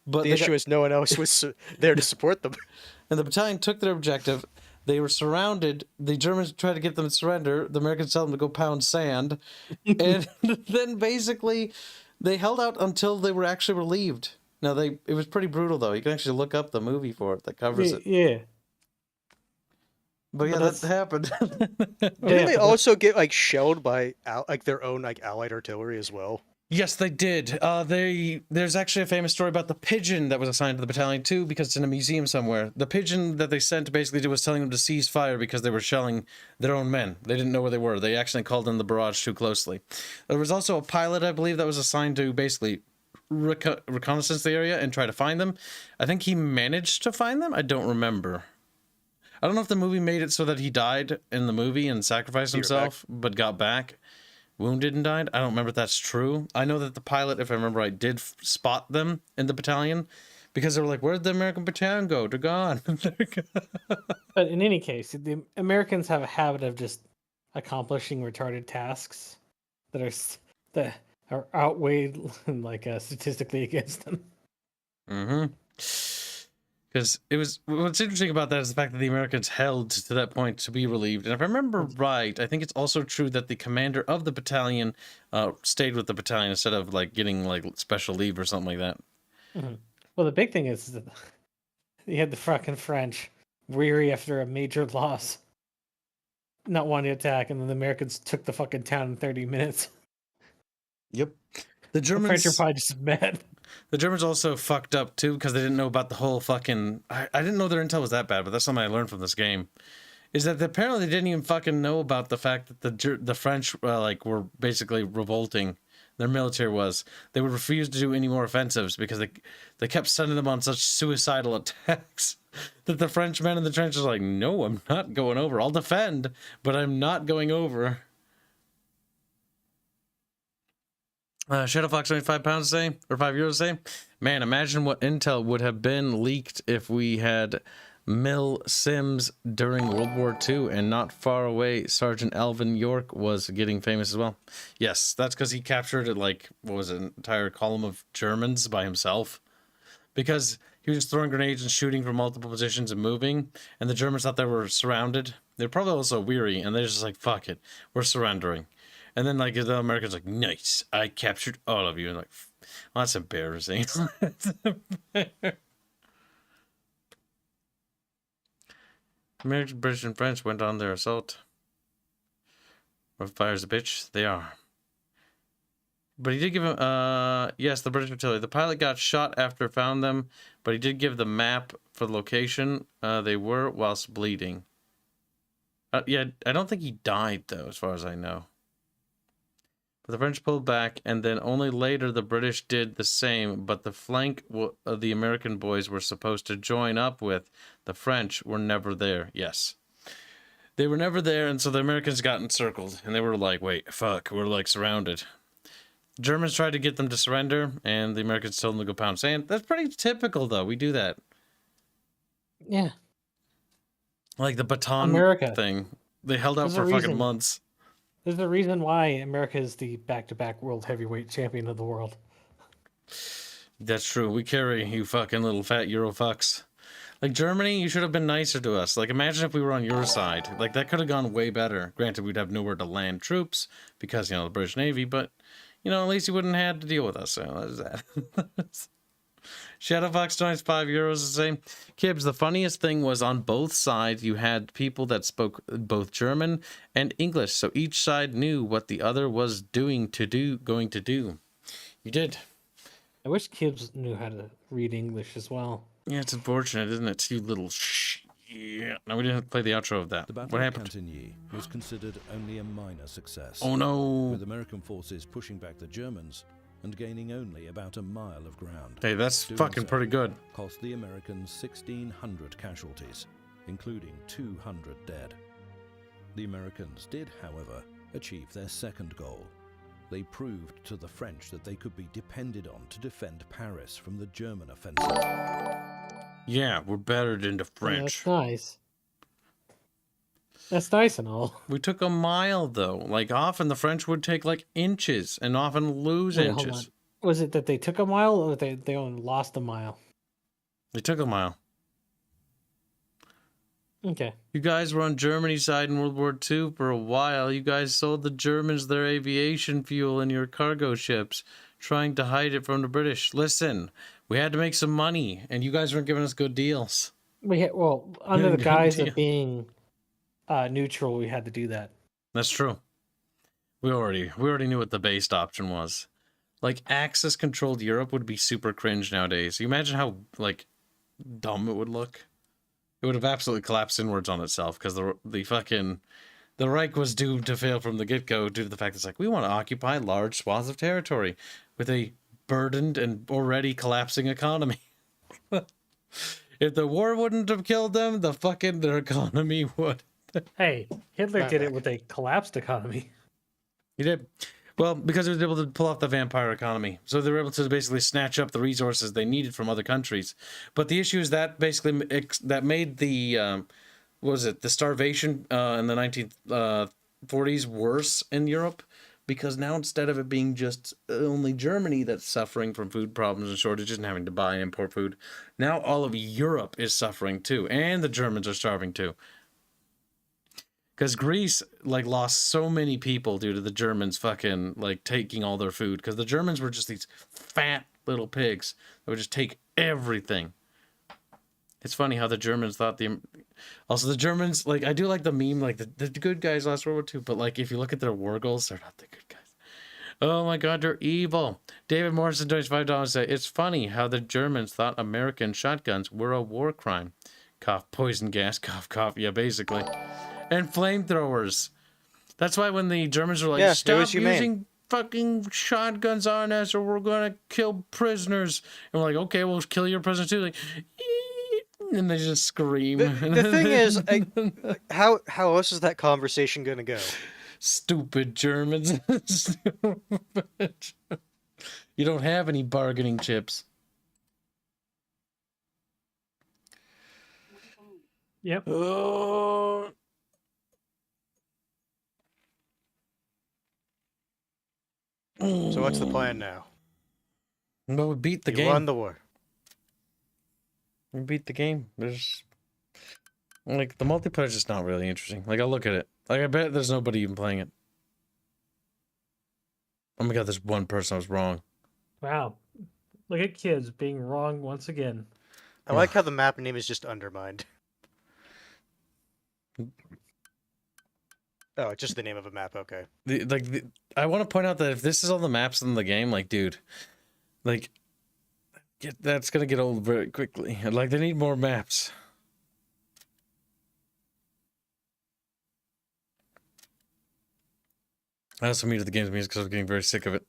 But The issue is no one else was there to support them. And the battalion took their objective. They were surrounded. The Germans tried to get them to surrender. The Americans told them to go pound sand. And then basically they held out until they were actually relieved. Now, it was pretty brutal, though. You can actually look up the movie for it that covers it. Yeah. But yeah, that happened. Didn't they also get like shelled by their own like Allied artillery as well? Yes, they did. There's actually a famous story about the pigeon that was assigned to the battalion too, because it's in a museum somewhere. The pigeon that they sent basically was telling them to cease fire because they were shelling their own men. They didn't know where they were. They actually called in the barrage too closely. There was also a pilot, I believe, that was assigned to basically reconnaissance the area and try to find them. I think he managed to find them. I don't remember. I don't know if the movie made it so that he died in the movie and sacrificed himself, but got back. Wounded and died. I don't remember if that's true. I know that the pilot, if I remember right, did spot them in the battalion because they were like, where'd the American battalion go? They're gone. But in any case, the Americans have a habit of just accomplishing retarded tasks that are outweighed like statistically against them. Mm-hmm. Because what's interesting about that is the fact that the Americans held to that point to be relieved. And if I remember right, I think it's also true that the commander of the battalion stayed with the battalion instead of like getting like special leave or something like that. Mm-hmm. Well, the big thing is that you had the fucking French weary after a major loss, not wanting to attack, and then the Americans took the fucking town in 30 minutes. Yep. The Germans... French are probably just mad. The Germans also fucked up, too, because they didn't know about the whole fucking... I didn't know their intel was that bad, but that's something I learned from this game. Is that apparently they didn't even fucking know about the fact that the French, were basically revolting. Their military was. They would refuse to do any more offensives because they kept sending them on such suicidal attacks that the French men in the trenches were like, no, I'm not going over. I'll defend, but I'm not going over. Shadow Fox only £5 a say, or €5 a say. Man, imagine what intel would have been leaked if we had Mill Sims during World War II, and not far away, Sergeant Alvin York was getting famous as well. Yes, that's because he captured like, what was it, an entire column of Germans by himself. Because he was just throwing grenades and shooting from multiple positions and moving, and the Germans thought they were surrounded. They're probably also weary, and they're just like, fuck it, we're surrendering. And then, like, the Americans like, nice, I captured all of you. And like, well, that's embarrassing. American, British, and French went on their assault. Or fire's a bitch, they are. But he did give him, yes, the British artillery. The pilot got shot after found them, but he did give the map for the location they were whilst bleeding. Yeah, I don't think he died, though, as far as I know. But the French pulled back, and then only later the British did the same, but the flank the American boys were supposed to join up with the French were never there. Yes. They were never there, and so the Americans got encircled, and they were like, wait, fuck, we're like surrounded. Germans tried to get them to surrender, and the Americans told them to go pound sand. That's pretty typical, though. We do that. Yeah. Like the Baton thing. They held out for fucking months. There's a reason why America is the back-to-back world heavyweight champion of the world. That's true. We carry you fucking little fat Euro fucks. Like, Germany, you should have been nicer to us. Like, imagine if we were on your side. Like, that could have gone way better. Granted, we'd have nowhere to land troops because, the British Navy, but, at least you wouldn't have had to deal with us. So, that's that. Shadow Fox donates €5 the same. Kibs, the funniest thing was on both sides you had people that spoke both German and English, so each side knew what the other was going to do. You did. I wish Kibs knew how to read English as well. Yeah, it's unfortunate, isn't it? You little yeah. No, we didn't play the outro of that. The Battle what of happened? Cantigny was considered only a minor success. Oh no! With American forces pushing back the Germans and gaining only about a mile of ground. Hey, that's fucking pretty good. Cost the Americans 1,600 casualties, including 200 dead. The Americans did, however, achieve their second goal. They proved to the French that they could be depended on to defend Paris from the German offensive. Yeah, we're better than the French. Yeah, that's nice. That's nice and all. We took a mile, though. Like, often the French would take, like, inches and often lose inches. Hold on. Was it that they took a mile or they only lost a mile? They took a mile. Okay. You guys were on Germany's side in World War II for a while. You guys sold the Germans their aviation fuel in your cargo ships, trying to hide it from the British. Listen, we had to make some money, and you guys weren't giving us good deals. Under the guise of being neutral, we had to do that. That's true. We already knew what the based option was. Like, Axis-controlled Europe would be super cringe nowadays. You imagine how, like, dumb it would look? It would have absolutely collapsed inwards on itself, because the Reich was doomed to fail from the get-go due to the fact that it's like, we want to occupy large swaths of territory with a burdened and already collapsing economy. If the war wouldn't have killed them, their economy would. Hey, Hitler did it with a collapsed economy. He did. Well, because he was able to pull off the vampire economy. So they were able to basically snatch up the resources they needed from other countries. But the issue is that basically that made the, the starvation in the 1940s worse in Europe. Because now instead of it being just only Germany that's suffering from food problems and shortages and having to buy and import food, now all of Europe is suffering too. And the Germans are starving too. Because Greece, like, lost so many people due to the Germans fucking, like, taking all their food. Because the Germans were just these fat little pigs that would just take everything. It's funny how the Germans thought Also, the Germans, like, I do like the meme, like, the good guys lost World War II. But, like, if you look at their war goals, they're not the good guys. Oh, my God, they're evil. David Morrison, $25, say, it's funny how the Germans thought American shotguns were a war crime. Cough, poison gas, cough, cough. Yeah, basically. And flamethrowers. That's why when the Germans were like, stop using fucking shotguns on us or we're going to kill prisoners. And we're like, okay, we'll kill your prisoners too. Like, and they just scream. The thing is, how else is that conversation going to go? Stupid Germans. Stupid. You don't have any bargaining chips. Yep. Oh. So what's the plan now? Well, we beat the game. You won the war. We beat the game. There's... Like, the multiplayer's just not really interesting. Like, I'll look at it. Like, I bet there's nobody even playing it. Oh my God, there's one person I was wrong. Wow. Look at kids being wrong once again. I like how the map name is just undermined. Oh, it's just the name of a map, okay. I want to point out that if this is all the maps in the game, like, dude, like, that's gonna get old very quickly. Like, they need more maps. I also muted the game's music because I was getting very sick of it.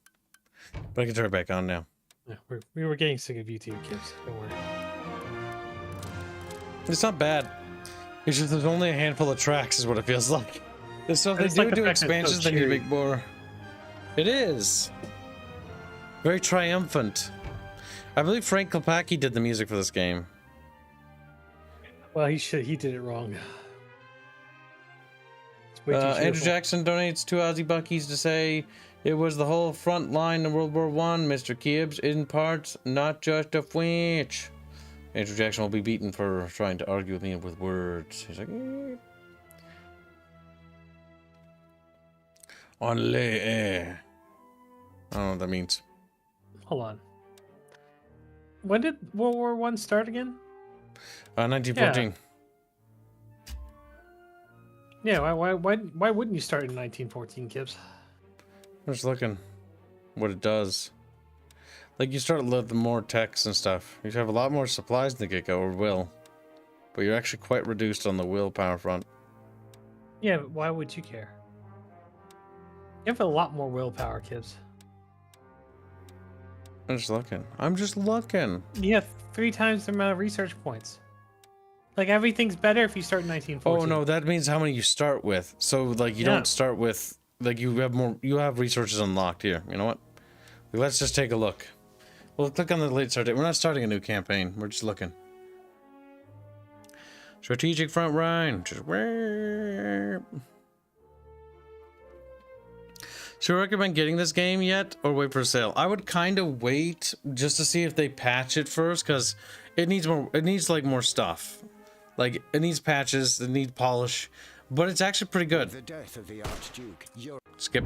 But I can turn it back on now. Yeah, we were getting sick of you too, kids. Don't worry. It's not bad. It's just there's only a handful of tracks is what it feels like. So if they do expansions, they need to make more. It is. Very triumphant. I believe Frank Klepacki did the music for this game. Well, he did it wrong. Andrew Jackson donates 2 Aussie buckies to say it was the whole front line in World War I, Mr. Kibs, in parts, not just a flinch. Andrew Jackson will be beaten for trying to argue with me with words. He's like, Only I don't know what that means. Hold on. When did World War I start again? 1914. Yeah, why wouldn't you start in 1914, Kibs? I'm just looking what it does. Like, you start with more techs and stuff. You have a lot more supplies in the get-go, or will. But you're actually quite reduced on the willpower front. Yeah, but why would you care? You have a lot more willpower, Kibs. I'm just looking. I'm just looking. You have 3 times the amount of research points. Like, everything's better if you start in 1914. Oh, no, that means how many you start with. So, like, you don't start with... Like, you have resources unlocked here. You know what? Let's just take a look. We'll click on the late start date. We're not starting a new campaign. We're just looking. Strategic front line. Just where... Should I recommend getting this game yet or wait for a sale? I would kind of wait just to see if they patch it first, because it needs more. It needs like more stuff. Like, it needs patches, it needs polish, but it's actually pretty good. The death of the Archduke. Skip.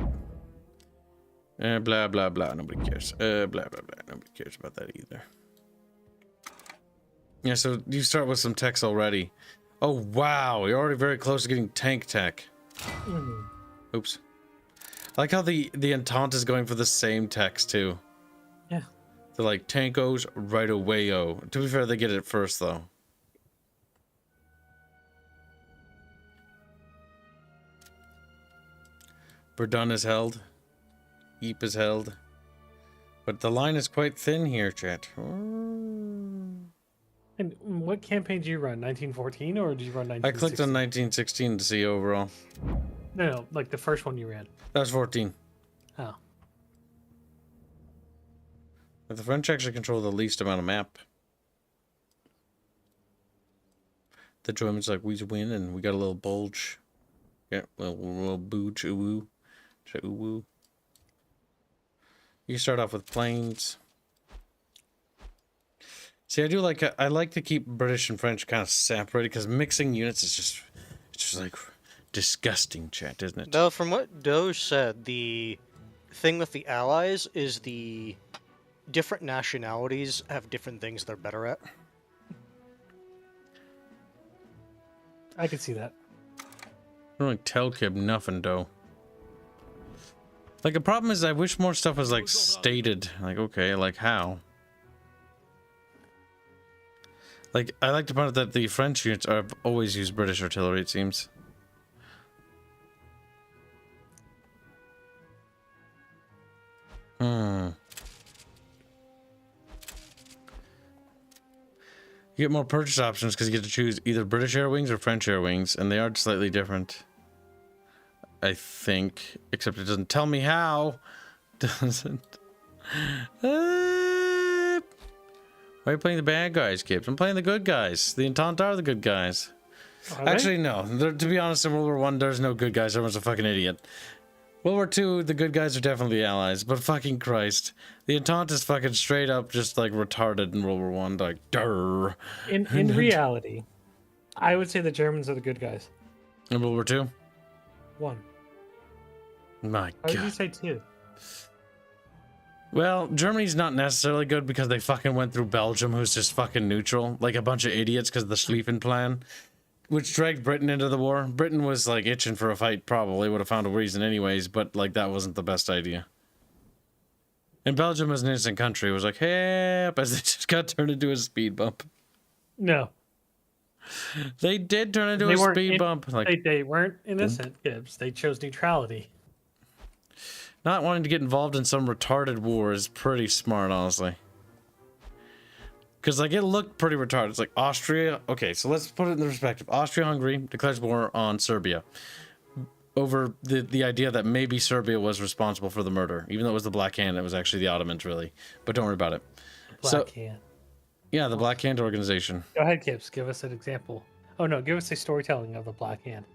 Blah blah blah. Nobody cares. Blah blah blah. Nobody cares about that either. Yeah, so you start with some techs already. Oh wow, you're already very close to getting tank tech. Oops. I like how the Entente is going for the same techs too. They're like, Tankos right away-o. To be fair, they get it first, though. Verdun is held. Ypres is held. But the line is quite thin here, chat. And what campaign did you run? 1914 or did you run 1916? I clicked on 1916 to see overall. No, like the first one you ran. That was 14. Oh. But the French actually control the least amount of map. The Germans like, we win and we got a little bulge. Yeah, little booch, ooh, ooh. You start off with planes. See, I like to keep British and French kind of separated because mixing units is just like disgusting, chat, isn't it? No, from what Doge said, the thing with the Allies is the different nationalities have different things they're better at. I can see that. I don't really tell Kib nothing, though. Like, the problem is I wish more stuff was, like, stated. Like, okay, like, how? Like, I like to point out that the French units have always used British artillery, it seems. You get more purchase options because you get to choose either British Air Wings or French Air Wings, and they are slightly different. I think, except it doesn't tell me how. Doesn't. Why are you playing the bad guys, Kibs? I'm playing the good guys. The Entente are the good guys. Actually, no. To be honest, in World War I, there's no good guys. Everyone's a fucking idiot. World War II, the good guys are definitely the Allies, but fucking Christ. The Entente is fucking straight up just, like, retarded in World War I. Like, durr. In reality, I would say the Germans are the good guys. In World War II? One. My Why God. would you say two? Well, Germany's not necessarily good because they fucking went through Belgium, who's just fucking neutral. Like a bunch of idiots because of the Schlieffen Plan, which dragged Britain into the war. Britain was, like, itching for a fight, probably. Would have found a reason anyways, but, like, that wasn't the best idea. And Belgium as an innocent country was like, hey, as they just got turned into a speed bump. No. They did turn into a speed bump. Like, they weren't innocent, Kibs. They chose neutrality. not wanting to get involved in some retarded war is pretty smart, honestly. Because, like, it looked pretty retarded. It's like Austria. Okay, so let's put it in the perspective. Austria-Hungary declares war on Serbia over the idea that maybe Serbia was responsible for the murder. Even though it was the Black Hand, it was actually the Ottomans, really. But don't worry about it. Black Hand. Yeah, the Black Hand organization. Go ahead, Kibs. Give us an example. Oh, no. Give us a storytelling of the Black Hand.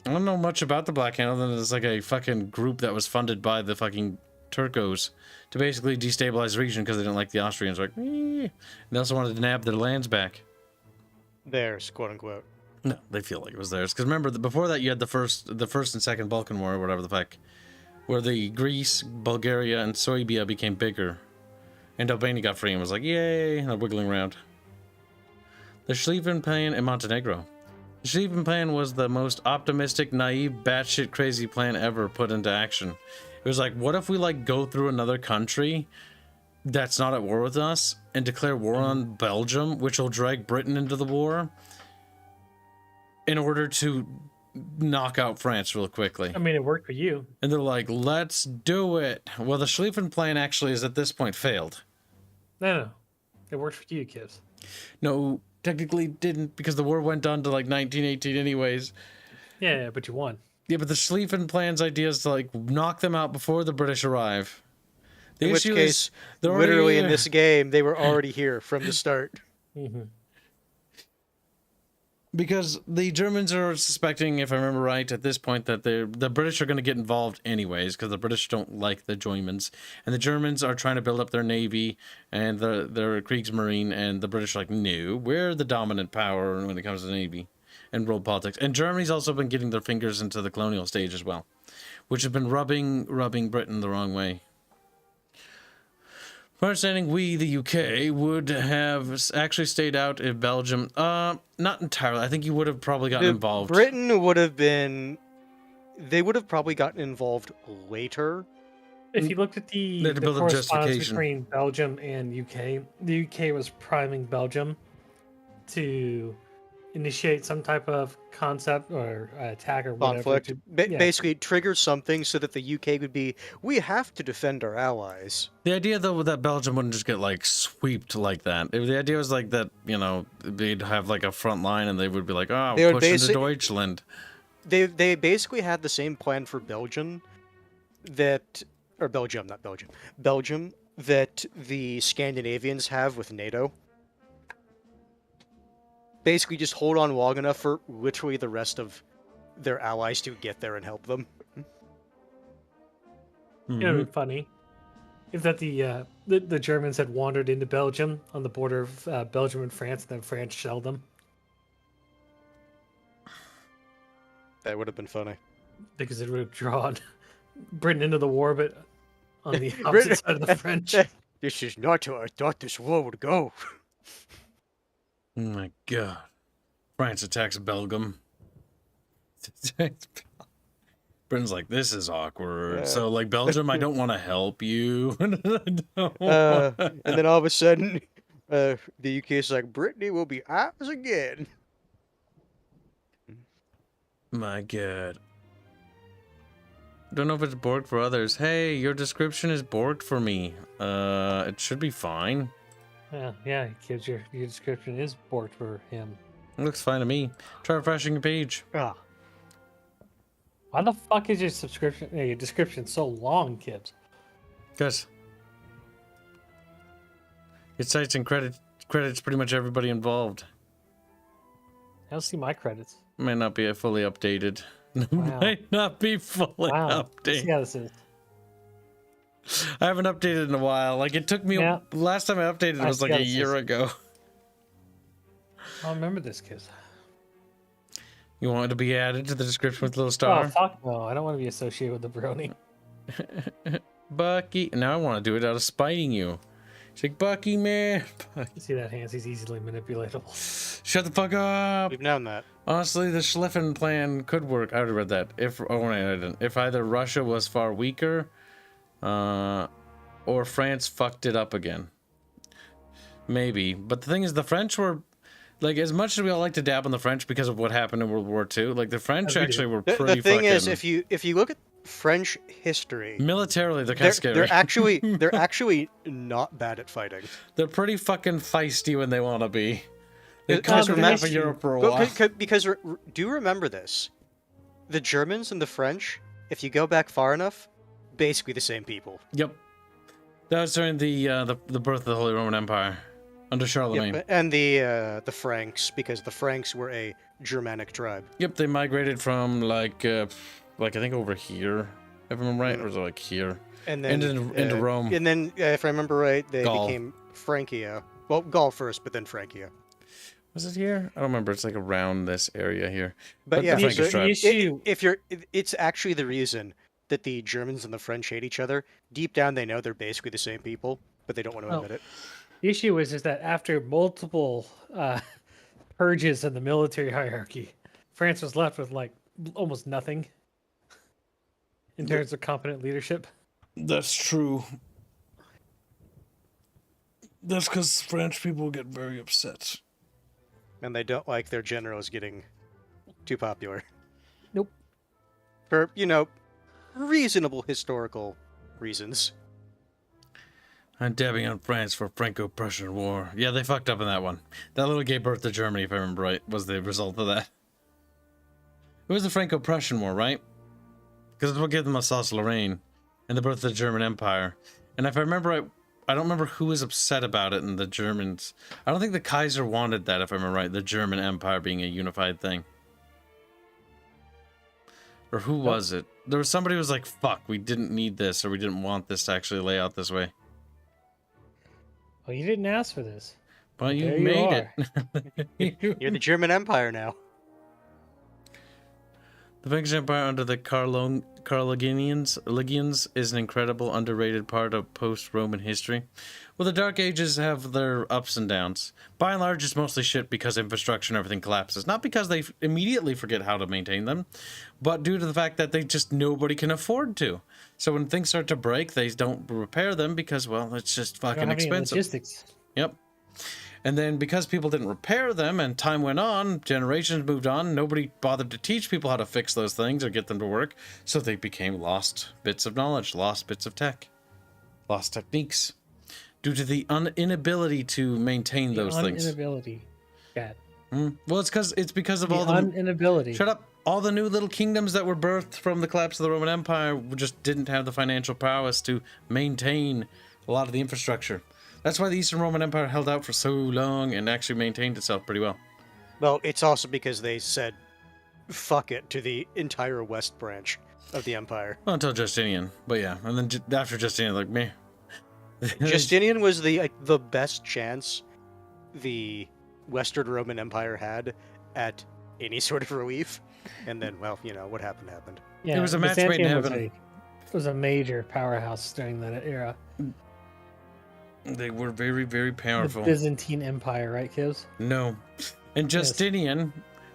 I don't know much about the Black Hand other than it's like a fucking group that was funded by the fucking Turcos to basically destabilize the region because they didn't like the Austrians. Like, they also wanted to nab their lands back. Theirs, quote unquote. No, they feel like it was theirs. Because remember, before that, you had the first and second Balkan War, or whatever the fuck, where the Greece, Bulgaria, and Serbia became bigger. And Albania got free and was like, yay, and they're wiggling around. The Schlieffen Plan in Montenegro. The Schlieffen Plan was the most optimistic, naive, batshit crazy plan ever put into action. It was like, what if we, like, go through another country that's not at war with us and declare war on Belgium, which will drag Britain into the war in order to knock out France real quickly. I mean, it worked for you. And they're like, let's do it. Well, the Schlieffen Plan actually is at this point failed. No. It worked for you, Kibs. No, technically didn't, because the war went on to like 1918 anyways. Yeah, but you won. Yeah, but the Schlieffen Plan's idea is to, like, knock them out before the British arrive. In which case, literally in this game, they were already here from the start. Mm-hmm. Because the Germans are suspecting, if I remember right, at this point, that the British are going to get involved anyways, because the British don't like the Germans. And the Germans are trying to build up their navy and their Kriegsmarine, and the British are like, no, we're the dominant power when it comes to the navy and world politics. And Germany's also been getting their fingers into the colonial stage as well, which has been rubbing Britain the wrong way. My understanding, we, the UK, would have actually stayed out if Belgium... not entirely. I think you would have probably gotten involved. Britain would have been... They would have probably gotten involved later. if you looked at They the had to build up correspondence justification. between Belgium and UK, the UK was priming Belgium to initiate some type of concept or attack or whatever. Conflict. Yeah. Basically, trigger something so that the UK would be, we have to defend our allies. The idea, though, that Belgium wouldn't just get, like, sweeped like that. The idea was, like, that, you know, they'd have, like, a front line and they would be like, oh, They would push into Deutschland. They basically had the same plan for Belgium that... Or Belgium, not Belgium. Belgium that the Scandinavians have with NATO. Basically just hold on long enough for literally the rest of their allies to get there and help them. It would be funny if that the Germans had wandered into Belgium on the border of Belgium and France, and then France shelled them. That would have been funny. Because it would have drawn Britain into the war, but on the opposite side of the French. This is not how I thought this war would go. Oh my god. France attacks Belgium. Britain's like, this is awkward. Yeah. So, like, Belgium, I don't want to help you. And then all of a sudden, the UK is like, Brittany will be ours again. My god. Don't know if it's borked for others. Hey, your description is borked for me. It should be fine. Yeah, Kibs, your description is borked for him. It looks fine to me. Try refreshing your page. Ah. Why the fuck is your description so long, Kibs? Because it cites and credits pretty much everybody involved. I don't see my credits. Might not be fully updated. Wow. Might not be fully Wow. Let's updated. see how this is. I haven't updated in a while. Like, it took me... Yeah. Last time I updated it was like a year ago. I remember this, Kibs. You want it to be added to the description with a little star? Oh, fuck no. I don't want to be associated with the brony. Bucky. Now I want to do it out of spiting you. She's like, Bucky, man. You see that, Hanse? He's easily manipulatable. Shut the fuck up. We've known that. Honestly, the Schlieffen plan could work. I already read that. I didn't. If either Russia was far weaker, or France fucked it up again. Maybe. But the thing is, the French were, like, as much as we all like to dab on the French because of what happened in World War II, like, the French actually were pretty The thing fucking... is, if you look at French history, militarily, they're kind of scary. They're actually not bad at fighting. They're pretty fucking feisty when they want to be. They Because conquered half of Europe for a while. Because do remember this: the Germans and the French, if you go back far enough, basically the same people. Yep. That was during the birth of the Holy Roman Empire under Charlemagne. Yep. And the Franks, because the Franks were a Germanic tribe. Yep, they migrated from like I think over here, if I remember right, or was it like here? And then into Rome. And then, if I remember right, they Gaul. became Francia. Well, Gaul first, but then Francia. Was it here? I don't remember. It's like around this area here. But yeah, the Frankish tribe. it's actually the reason that the Germans and the French hate each other. Deep down, they know they're basically the same people, but they don't want to admit it. The issue is that after multiple purges in the military hierarchy, France was left with like almost nothing in terms of competent leadership. That's true. That's because French people get very upset. And they don't like their generals getting too popular. Nope. For, reasonable historical reasons. I'm dabbing on France for Franco-Prussian War. Yeah, they fucked up in that one. That little gave birth to Germany, if I remember right, was the result of that. It was the Franco-Prussian War, right? Because it's what gave them Alsace-Lorraine and the birth of the German Empire. And if I remember right, I don't remember who was upset about it in the Germans. I don't think the Kaiser wanted that, if I remember right, the German Empire being a unified thing. Or who was it? There was somebody who was like, fuck, we didn't need this, or we didn't want this to actually lay out this way. Well, you didn't ask for this. Well, you There made you it. You're the German Empire now. The Frankish Empire under the Carlogingians is an incredible, underrated part of post-Roman history. Well, the Dark Ages have their ups and downs. By and large, it's mostly shit because infrastructure and everything collapses. Not because they immediately forget how to maintain them, but due to the fact that nobody can afford to. So when things start to break, they don't repair them because, well, it's just fucking expensive. Logistics. Yep. And then because people didn't repair them and time went on, generations moved on, nobody bothered to teach people how to fix those things or get them to work. So they became lost bits of knowledge, lost bits of tech, lost techniques due to the inability to maintain those things. Inability. Bad. Well, it's because of all the inability. Shut up. All the new little kingdoms that were birthed from the collapse of the Roman Empire just didn't have the financial prowess to maintain a lot of the infrastructure. That's why the Eastern Roman Empire held out for so long and actually maintained itself pretty well. Well, it's also because they said fuck it to the entire west branch of the empire. Well, until Justinian. But yeah, and then after Justinian, like, meh. Justinian was the best chance the Western Roman Empire had at any sort of relief. And then, well, what happened happened. Yeah, it was a match made in heaven. It was a major powerhouse during that era. They were very, very powerful. The Byzantine Empire, right, Kibs? No. And Justinian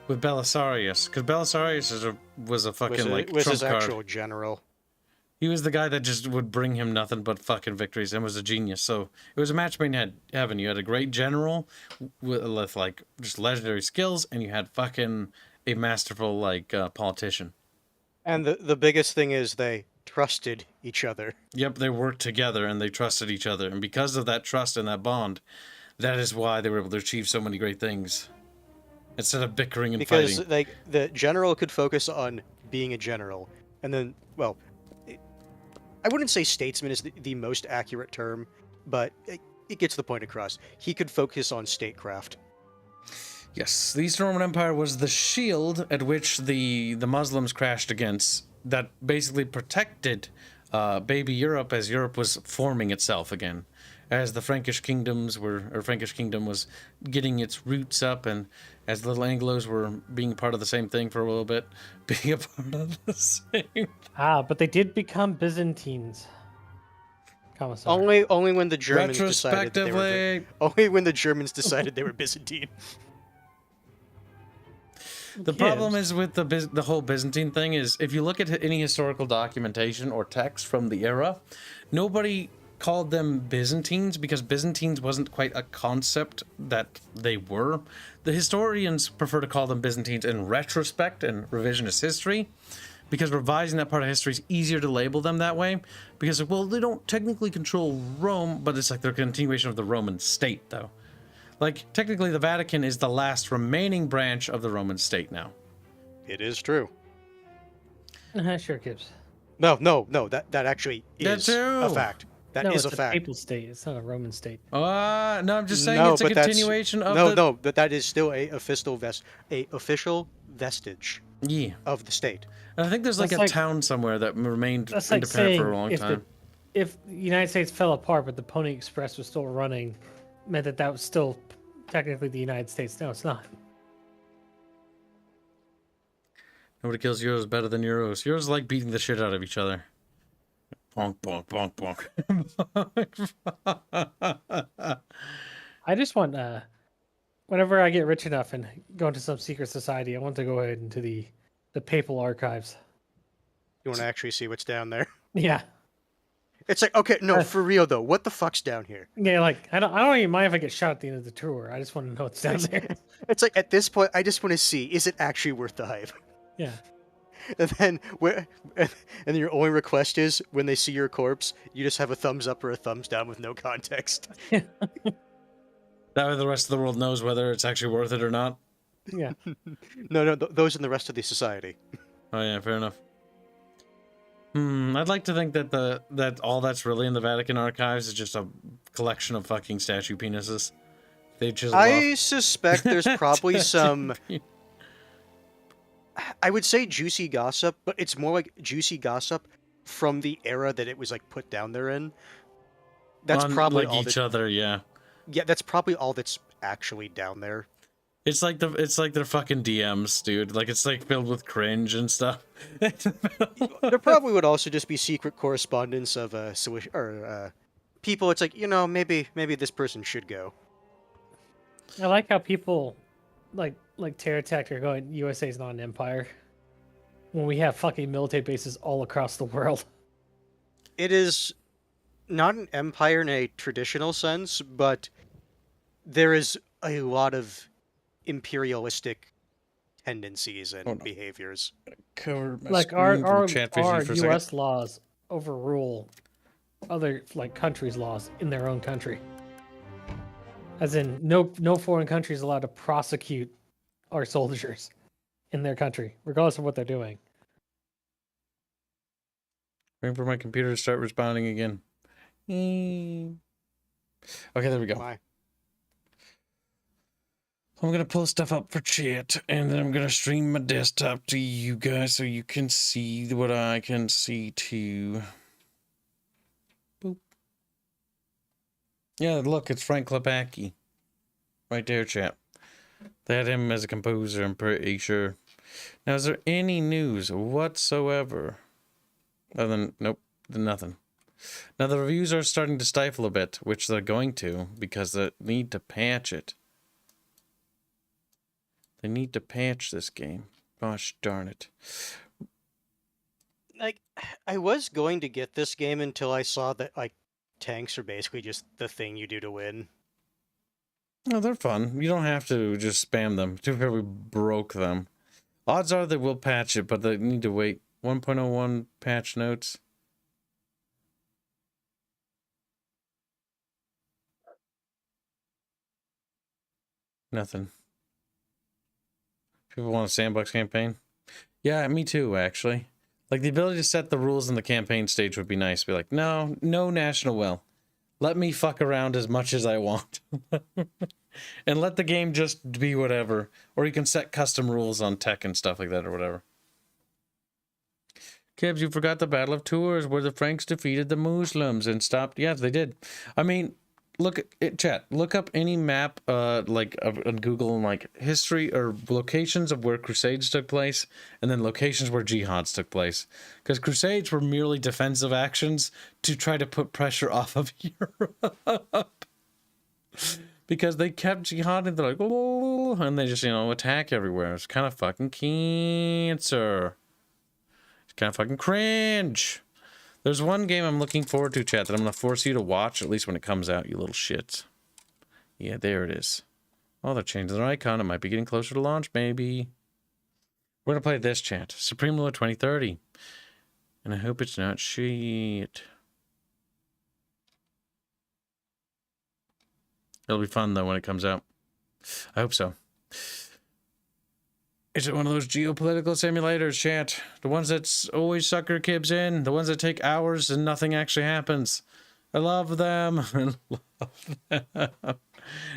with Belisarius, because Belisarius was a fucking was Trump his card. actual general. He was the guy that just would bring him nothing but fucking victories and was a genius. So it was a match made in heaven. You had a great general with like just legendary skills, and you had fucking a masterful politician. And the biggest thing is they trusted each other. Yep, they worked together and they trusted each other. And because of that trust and that bond, that is why they were able to achieve so many great things. Instead of bickering and fighting. Because the general could focus on being a general. And then, well, I wouldn't say statesman is the most accurate term, but it gets the point across. He could focus on statecraft. Yes, the Eastern Roman Empire was the shield at which the Muslims crashed against that basically protected baby Europe as Europe was forming itself again. As the Frankish Kingdom was getting its roots up, and as the little Anglos were being part of the same thing for a little bit, being a part of the same. But they did become Byzantines. Only when the Germans decided they were, only when the Germans decided they were Byzantine. The problem is with the whole Byzantine thing is if you look at any historical documentation or text from the era, nobody called them Byzantines because Byzantines wasn't quite a concept that they were. The historians prefer to call them Byzantines in retrospect and revisionist history because revising that part of history is easier to label them that way because, well, they don't technically control Rome, but it's like they're a continuation of the Roman state, though. Like, technically, the Vatican is the last remaining branch of the Roman state now. It is true. Sure, Kibs. No, that actually is a fact. That is a fact. It's a papal state. It's not a Roman state. No, I'm just saying it's a continuation of No, but that is still a official vestige of the state. And I think there's like a town somewhere that remained independent for a long time. If the United States fell apart, but the Pony Express was still running, meant that was still technically the United States. No, it's not. Nobody kills Euros better than Euros. Euros like beating the shit out of each other. Bonk, bonk, bonk, bonk. I just want, whenever I get rich enough and go into some secret society, I want to go ahead into the papal archives. You want to actually see what's down there? Yeah. It's like, okay, no, for real though, what the fuck's down here? Yeah, like I don't even mind if I get shot at the end of the tour. I just want to know what's down there. It's like at this point, I just want to see, is it actually worth the hype? Yeah. And then your only request is when they see your corpse, you just have a thumbs up or a thumbs down with no context. That way the rest of the world knows whether it's actually worth it or not. Yeah. No, those in the rest of the society. Oh yeah, fair enough. I'd like to think that that all that's really in the Vatican archives is just a collection of fucking statue penises. They just. I suspect there's probably some. I would say juicy gossip, but it's more like juicy gossip from the era that it was like put down there in. That's probably like all each other, yeah. Yeah, that's probably all that's actually down there. It's like their fucking DMs, dude. Like it's like filled with cringe and stuff. There probably would also just be secret correspondence of people. It's like, maybe this person should go. I like how people like Terror Attack are going, USA is not an empire. When we have fucking military bases all across the world. It is not an empire in a traditional sense, but there is a lot of imperialistic tendencies and behaviors. Cover my Like screen our from chat fishing for a second. US laws overrule other like countries' laws in their own country. As in no foreign country is allowed to prosecute our soldiers in their country, regardless of what they're doing. Waiting for my computer to start responding again. Okay, there we go. Why? I'm going to pull stuff up for chat, and then I'm going to stream my desktop to you guys so you can see what I can see too. Boop. Yeah, look, it's Frank Klepacki. Right there, chat. They had him as a composer, I'm pretty sure. Now, is there any news whatsoever? Other than, nope, nothing. Now, the reviews are starting to stifle a bit, which they're going to, because they need to patch it. They need to patch this game. Gosh darn it. Like, I was going to get this game until I saw that, like, tanks are basically just the thing you do to win. No, they're fun. You don't have to just spam them. Too bad we broke them. Odds are they will patch it, but they need to wait. 1.01 patch notes. Nothing. People want a sandbox campaign? Yeah, me too, actually. Like, the ability to set the rules in the campaign stage would be nice. Be like, no national will. Let me fuck around as much as I want. And let the game just be whatever. Or you can set custom rules on tech and stuff like that or whatever. Kibs, you forgot the Battle of Tours where the Franks defeated the Muslims and stopped. Yes, they did. I mean, look at chat. Look up any map, like on Google, and like history or locations of where Crusades took place, and then locations where jihads took place. Because Crusades were merely defensive actions to try to put pressure off of Europe. Because they kept jihading, they're like, oh, and they just attack everywhere. It's kind of fucking cancer. It's kind of fucking cringe. There's one game I'm looking forward to, chat, that I'm going to force you to watch, at least when it comes out, you little shits. Yeah, there it is. Oh, they're changing their icon. It might be getting closer to launch, maybe. We're going to play this, chat. Supreme Lord 2030. And I hope it's not shit. It'll be fun, though, when it comes out. I hope so. Is it one of those geopolitical simulators, chat? The ones that always sucker Kibs in? The ones that take hours and nothing actually happens? I love them. I love them.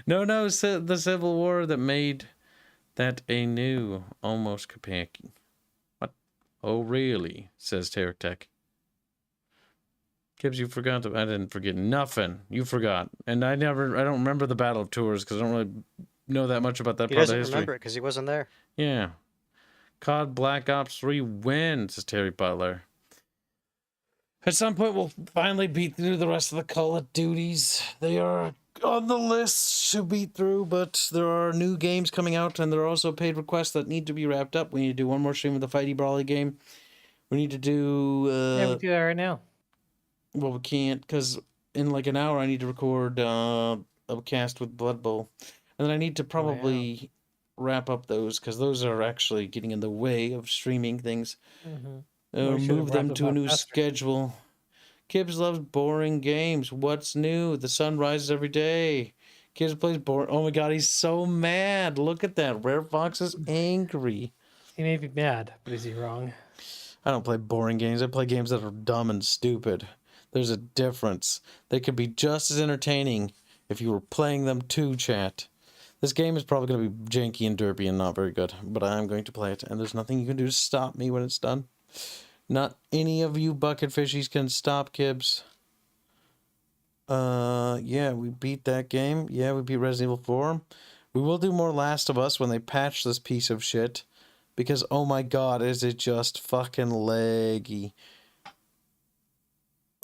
No, the Civil War that made that a new almost Kapaki. What? Oh, really? Says Terror Tech. Kibs, you forgot. I didn't forget nothing. You forgot. And I don't remember the Battle of Tours because I don't really know that much about that part of history. He doesn't remember it because he wasn't there. Yeah. COD Black Ops 3 wins, says Terry Butler. At some point, we'll finally beat through the rest of the Call of Duties. They are on the list to beat through, but there are new games coming out, and there are also paid requests that need to be wrapped up. We need to do one more stream of the Fighty Brawly game. We need to do... yeah, we do that right now. Well, we can't, because in like an hour, I need to record a cast with Blood Bowl. And then I need to probably wrap up those, because those are actually getting in the way of streaming things. Move them to a new schedule. Kibs loves boring games. What's new? The sun rises every day. Kibs plays boring. Oh my god, he's so mad. Look at that. Rare Fox is angry. He may be mad, but is he wrong? I don't play boring games. I play games that are dumb and stupid. There's a difference. They could be just as entertaining if you were playing them too, chat. This game is probably going to be janky and derpy and not very good, but I'm going to play it, and there's nothing you can do to stop me when it's done. Not any of you bucket fishies can stop Kibs. Yeah, we beat that game. Yeah, we beat Resident Evil 4. We will do more Last of Us when they patch this piece of shit. Because, oh my god, is it just fucking laggy.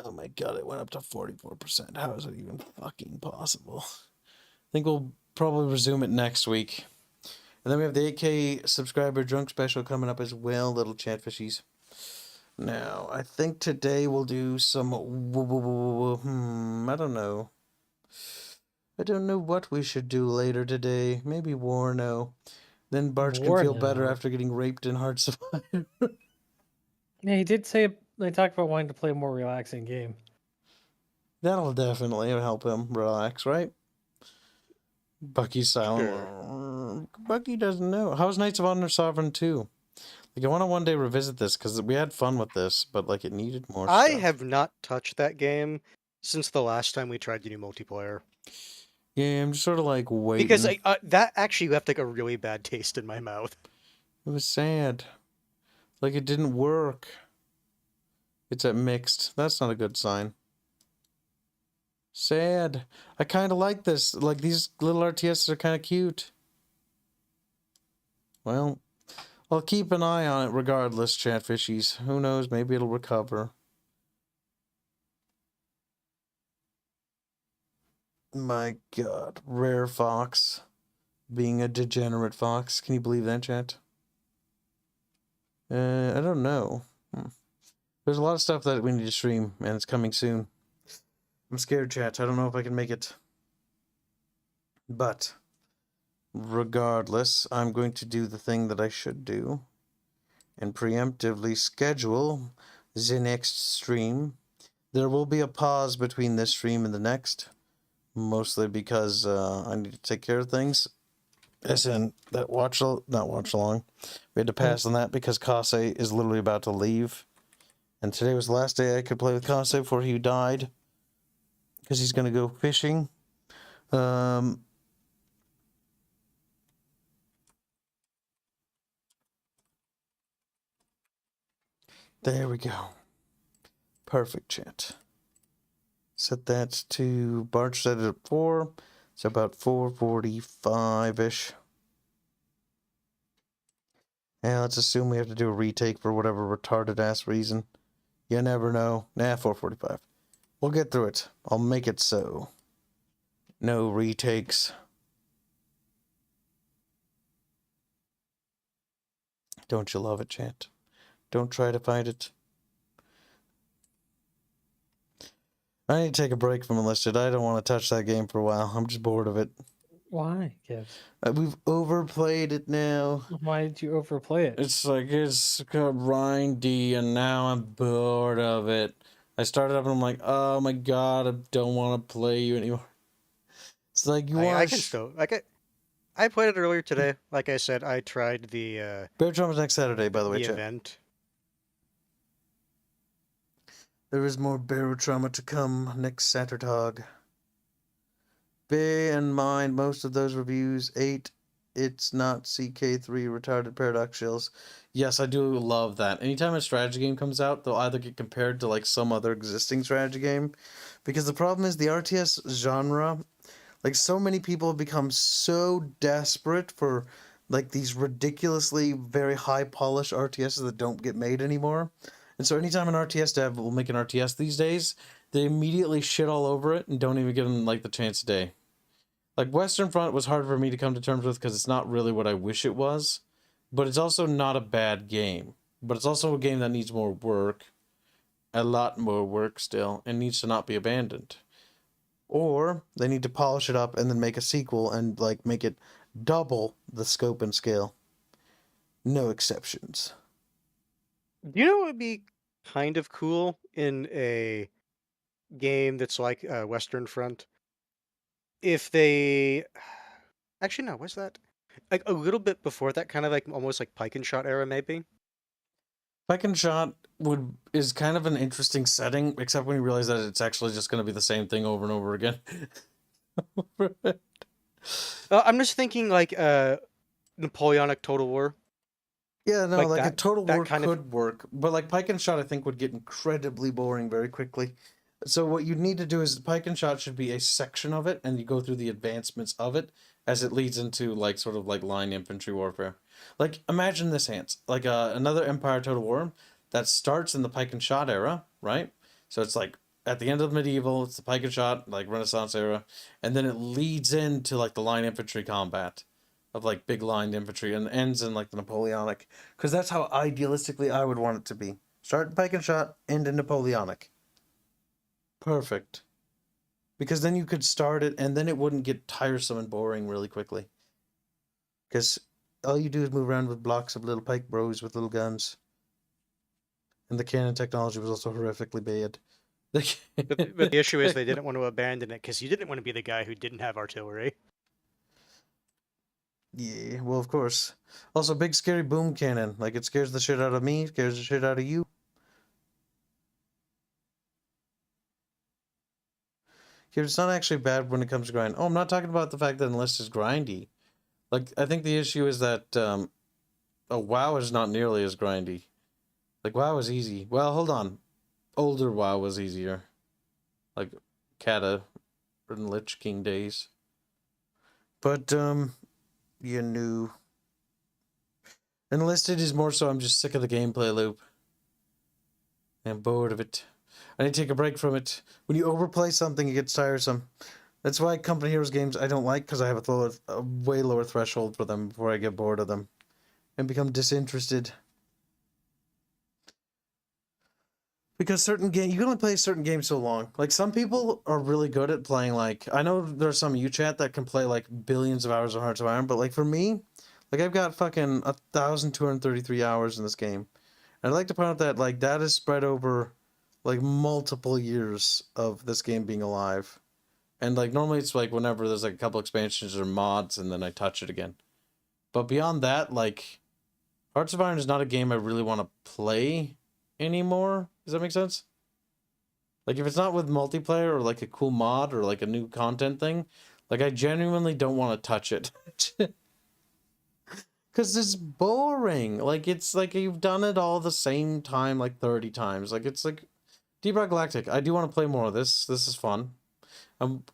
Oh my god, it went up to 44%. How is it even fucking possible? I think we'll probably resume it next week. And then we have the 8K subscriber drunk special coming up as well, little chatfishies. Now, I think today we'll do some... I don't know. I don't know what we should do later today. Maybe Warno. Then Barch can feel better Warno. after getting raped in Hearts of Iron. Yeah, he did say they talked about wanting to play a more relaxing game. That'll definitely help him relax, right? Bucky's silent. Bucky doesn't know. How's Knights of Honor Sovereign 2? Like, I want to one day revisit this, because we had fun with this, but, like, it needed more I stuff. have not touched that game since the last time we tried to do multiplayer. Yeah, I'm just sort of, like, waiting. Because that actually left, like, a really bad taste in my mouth. It was sad. Like, it didn't work. It's at mixed. That's not a good sign. Sad. I kind of like this. Like, these little RTSs are kind of cute. Well, I'll keep an eye on it regardless, chatfishies. Who knows? Maybe it'll recover. My god. Rare Fox. Being a degenerate fox. Can you believe that, chat? I don't know. There's a lot of stuff that we need to stream, and it's coming soon. I'm scared, chat. I don't know if I can make it. But, regardless, I'm going to do the thing that I should do and preemptively schedule the next stream. There will be a pause between this stream and the next, mostly because I need to take care of things. As in, that not watch along. We had to pass on that because Kase is literally about to leave. And today was the last day I could play with Kase before he died. Because he's going to go fishing. There we go. Perfect, chat. Set that to... Barch set it at 4. It's about 4:45-ish. And let's assume we have to do a retake for whatever retarded-ass reason. You never know. Nah, 4:45. We'll get through it. I'll make it so. No retakes. Don't you love it, chat? Don't try to find it. I need to take a break from Enlisted. I don't want to touch that game for a while. I'm just bored of it. Why, Kibs? We've overplayed it now. Why did you overplay it? It's like, it's grindy, and now I'm bored of it. I started up and I'm like, oh my god, I don't want to play you anymore. It's like, I can still... I played it earlier today. Like I said, I tried the... Beartrum's next Saturday, by the way, the chat. event. There is more Barotrauma to come next Saturday. Bear in mind, most of those reviews, 8, it's not CK3 retarded paradox shells. Yes, I do love that. Anytime a strategy game comes out, they'll either get compared to like some other existing strategy game. Because the problem is the RTS genre, like so many people have become so desperate for like these ridiculously very high polished RTSs that don't get made anymore. And so anytime an RTS dev will make an RTS these days, they immediately shit all over it and don't even give them like the chance today. Like Western Front was hard for me to come to terms with because it's not really what I wish it was, but it's also not a bad game. But it's also a game that needs more work, a lot more work still, and needs to not be abandoned. Or they need to polish it up and then make a sequel and like make it double the scope and scale. No exceptions. You know what would be kind of cool in a game that's like Western Front? If they... Actually, no, what's that? Like a little bit before that, kind of like almost like Pike and Shot era, maybe? Pike and Shot is kind of an interesting setting, except when you realize that it's actually just going to be the same thing over and over again. I'm just thinking like Napoleonic Total War. Yeah, no, like a Total War kind could work, but like Pike and Shot, I think would get incredibly boring very quickly. So what you need to do is the pike and shot should be a section of it, and you go through the advancements of it as it leads into like sort of like line infantry warfare. Like imagine this, Hanse, like another Empire Total War that starts in the pike and shot era, right? So it's like at the end of medieval, it's the pike and shot, like Renaissance era, and then it leads into like the line infantry combat of like big line infantry and ends in like the Napoleonic, because that's how idealistically I would want it to be. Start in pike and shot, end in Napoleonic. Perfect. Because then you could start it and then it wouldn't get tiresome and boring really quickly. Because all you do is move around with blocks of little pike bros with little guns. And the cannon technology was also horrifically bad. But the issue is they didn't want to abandon it because you didn't want to be the guy who didn't have artillery. Yeah, well, of course. Also, big scary boom cannon. Like, it scares the shit out of me, scares the shit out of you. It's not actually bad when it comes to grind. Oh, I'm not talking about the fact that Enlist is grindy. Like, I think the issue is that WoW is not nearly as grindy. Like, WoW is easy. Well, hold on. Older WoW was easier. Like, Kata and Lich King days. But, you knew. Enlisted is more so I'm just sick of the gameplay loop. I'm bored of it. I need to take a break from it. When you overplay something, it gets tiresome. That's why Company Heroes games I don't like, because I have a way lower threshold for them before I get bored of them and become disinterested. Because certain games, you can only play certain games so long. Like, some people are really good at playing, like, I know there's some of you chat that can play, like, billions of hours of Hearts of Iron, but, like, for me, like, I've got fucking 1,233 hours in this game. And I'd like to point out that, like, that is spread over, like, multiple years of this game being alive. And, like, normally it's, like, whenever there's, like, a couple expansions or mods, and then I touch it again. But beyond that, like, Hearts of Iron is not a game I really want to play anymore. Does that make sense? Like, if it's not with multiplayer or, like, a cool mod or, like, a new content thing, like, I genuinely don't want to touch it. Because it's boring. Like, it's like you've done it all the same time, like, 30 times. Like, it's like... Deep Rock Galactic, I do want to play more of this. This is fun.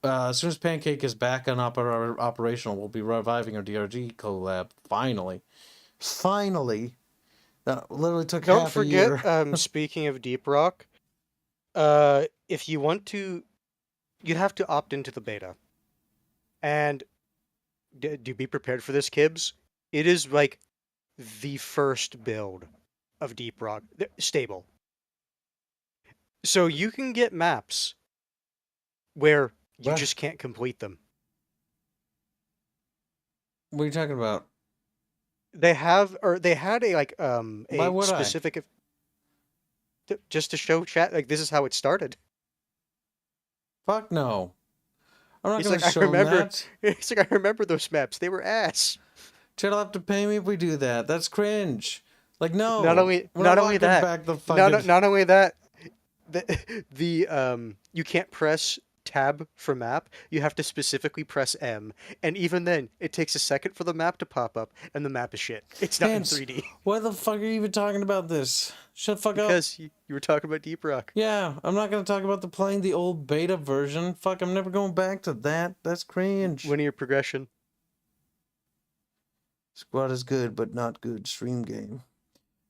As soon as Pancake is back and operational, we'll be reviving our DRG collab. Finally. Finally. That literally took half a year. Don't forget, speaking of Deep Rock, if you want to, you have to opt into the beta. And do be prepared for this, Kibs. It is like the first build of Deep Rock. Stable. So you can get maps where you just can't complete them. What are you talking about? They have, or they had a like a specific, just to show chat like this is how it started. Fuck no. I'm not gonna like, show that. It's like I remember those maps. They were ass. Chat will have to pay me if we do that. That's cringe. Like no. Not only that. Not only that. You can't press tab for map. You have to specifically press M, and even then, it takes a second for the map to pop up, and the map is shit. It's not in 3D. Why the fuck are you even talking about this? Shut the fuck up. Because you were talking about Deep Rock. Yeah, I'm not gonna talk about playing the old beta version. Fuck, I'm never going back to that. That's cringe. Linear progression. Squad is good, but not good stream game.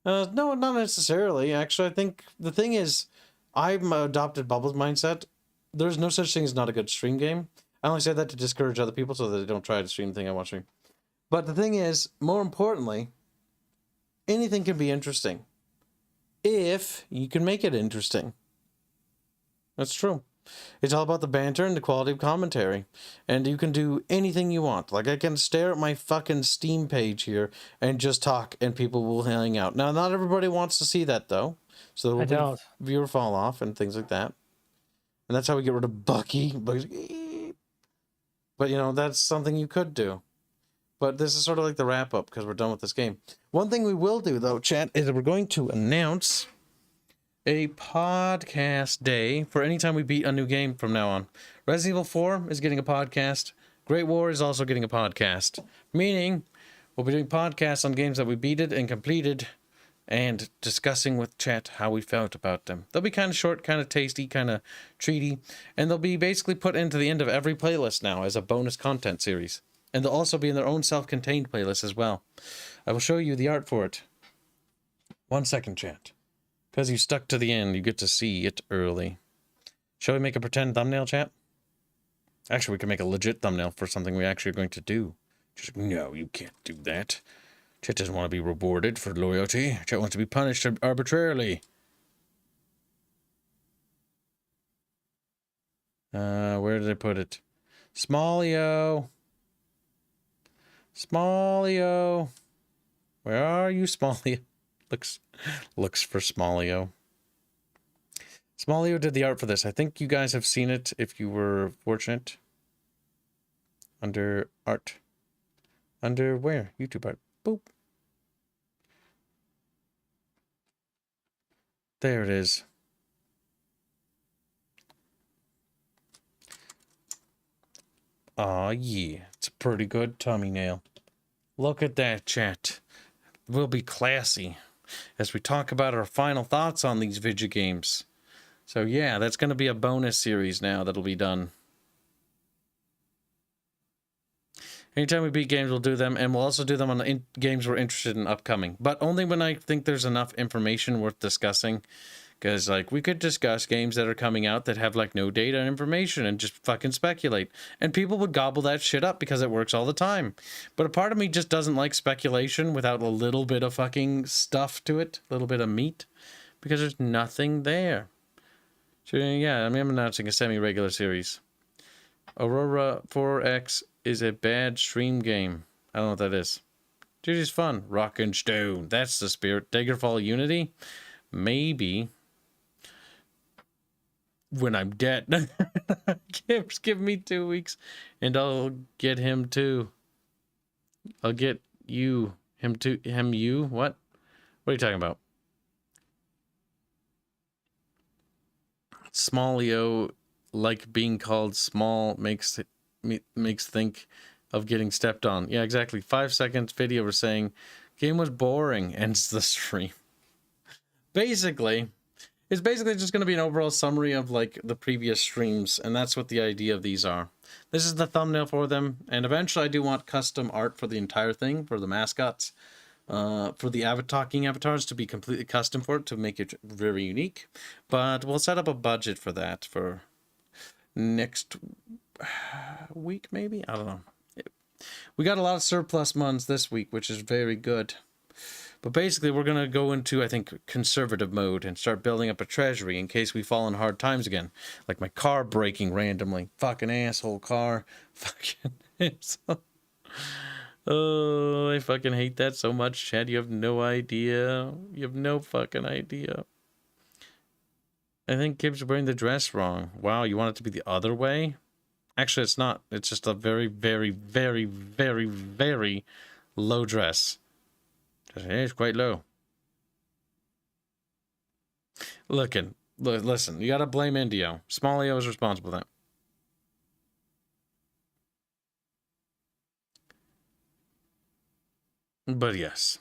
No, not necessarily. Actually, I think the thing is, I've adopted Bubble's mindset. There's no such thing as not a good stream game. I only say that to discourage other people so that they don't try to stream the thing I want to stream. But the thing is, more importantly, anything can be interesting if you can make it interesting. That's true. It's all about the banter and the quality of commentary. And you can do anything you want. Like, I can stare at my fucking Steam page here and just talk, and people will hang out. Now, not everybody wants to see that, though. So there will be viewer fall off and things like that. And that's how we get rid of Bucky. But, you know, that's something you could do. But this is sort of like the wrap-up, because we're done with this game. One thing we will do, though, chat, is that we're going to announce a podcast day for any time we beat a new game from now on. Resident Evil 4 is getting a podcast. Great War is also getting a podcast. Meaning, we'll be doing podcasts on games that we beated and completed and discussing with chat how we felt about them. They'll be kind of short, kind of tasty, kind of treaty, and they'll be basically put into the end of every playlist now as a bonus content series. And they'll also be in their own self-contained playlist as well. I will show you the art for it. 1 second, chat. Because you stuck to the end, you get to see it early. Shall we make a pretend thumbnail, chat? Actually, we can make a legit thumbnail for something we actually are going to do. Just, no, you can't do that. Chet doesn't want to be rewarded for loyalty. Chet wants to be punished arbitrarily. Where did I put it? Smallio. Smallio. Where are you, Smallio? Looks for Smallio. Smallio did the art for this. I think you guys have seen it if you were fortunate. Under art. Under where? YouTube art. Boop. There it is. Aw, yeah. It's a pretty good thumbnail. Look at that, chat. We'll be classy as we talk about our final thoughts on these video games. So yeah, that's going to be a bonus series now that'll be done. Anytime we beat games, we'll do them, and we'll also do them on games we're interested in upcoming. But only when I think there's enough information worth discussing. Because, like, we could discuss games that are coming out that have, like, no data and information and just fucking speculate. And people would gobble that shit up because it works all the time. But a part of me just doesn't like speculation without a little bit of fucking stuff to it. A little bit of meat. Because there's nothing there. So, yeah, I mean, I'm announcing a semi-regular series. Aurora 4X is a bad stream game. I don't know what that is. Duty's fun. Rock and Stone. That's the spirit. Daggerfall Unity? Maybe. When I'm dead. Kibs, give me 2 weeks and I'll get him too. I'll get you. Him too. Him you? What? What are you talking about? Smallio, like being called small, makes think of getting stepped on. Yeah, exactly. 5 seconds video we're saying game was boring, ends the stream. Basically, it's basically just going to be an overall summary of like the previous streams, and that's what the idea of these are. This is the thumbnail for them, and eventually I do want custom art for the entire thing, for the mascots, for the talking avatars to be completely custom for it, to make it very unique. But we'll set up a budget for that for next week, maybe? I don't know. We got a lot of surplus months this week, which is very good. But basically, we're going to go into, I think, conservative mode and start building up a treasury in case we fall in hard times again. Like my car breaking randomly. Fucking asshole car. Fucking asshole. Oh, I fucking hate that so much, Chad. You have no idea. You have no fucking idea. I think Kibs is wearing the dress wrong. Wow, you want it to be the other way? Actually, it's not. It's just a very, very, very, very, very low dress. It's quite low. Listen, you gotta blame Indio. Smallio is responsible for that. But yes.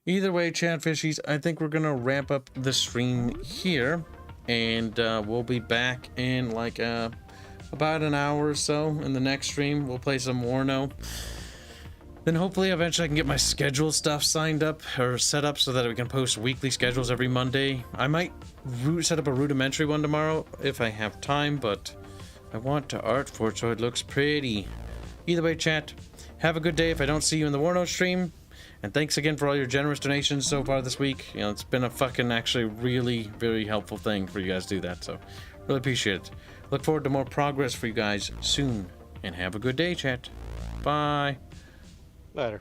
Either way, chat fishies, I think we're gonna ramp up the stream here. And we'll be back in like about an hour or so in the next stream. We'll play some Warno. Then hopefully eventually I can get my schedule stuff signed up or set up so that we can post weekly schedules every Monday. I might set up a rudimentary one tomorrow if I have time, but I want to art for it so it looks pretty. Either way, chat, have a good day if I don't see you in the Warno stream. And thanks again for all your generous donations so far this week. You know, it's been a fucking actually really very helpful thing for you guys to do that. So really appreciate it. Look forward to more progress for you guys soon. And have a good day, chat. Bye. Later.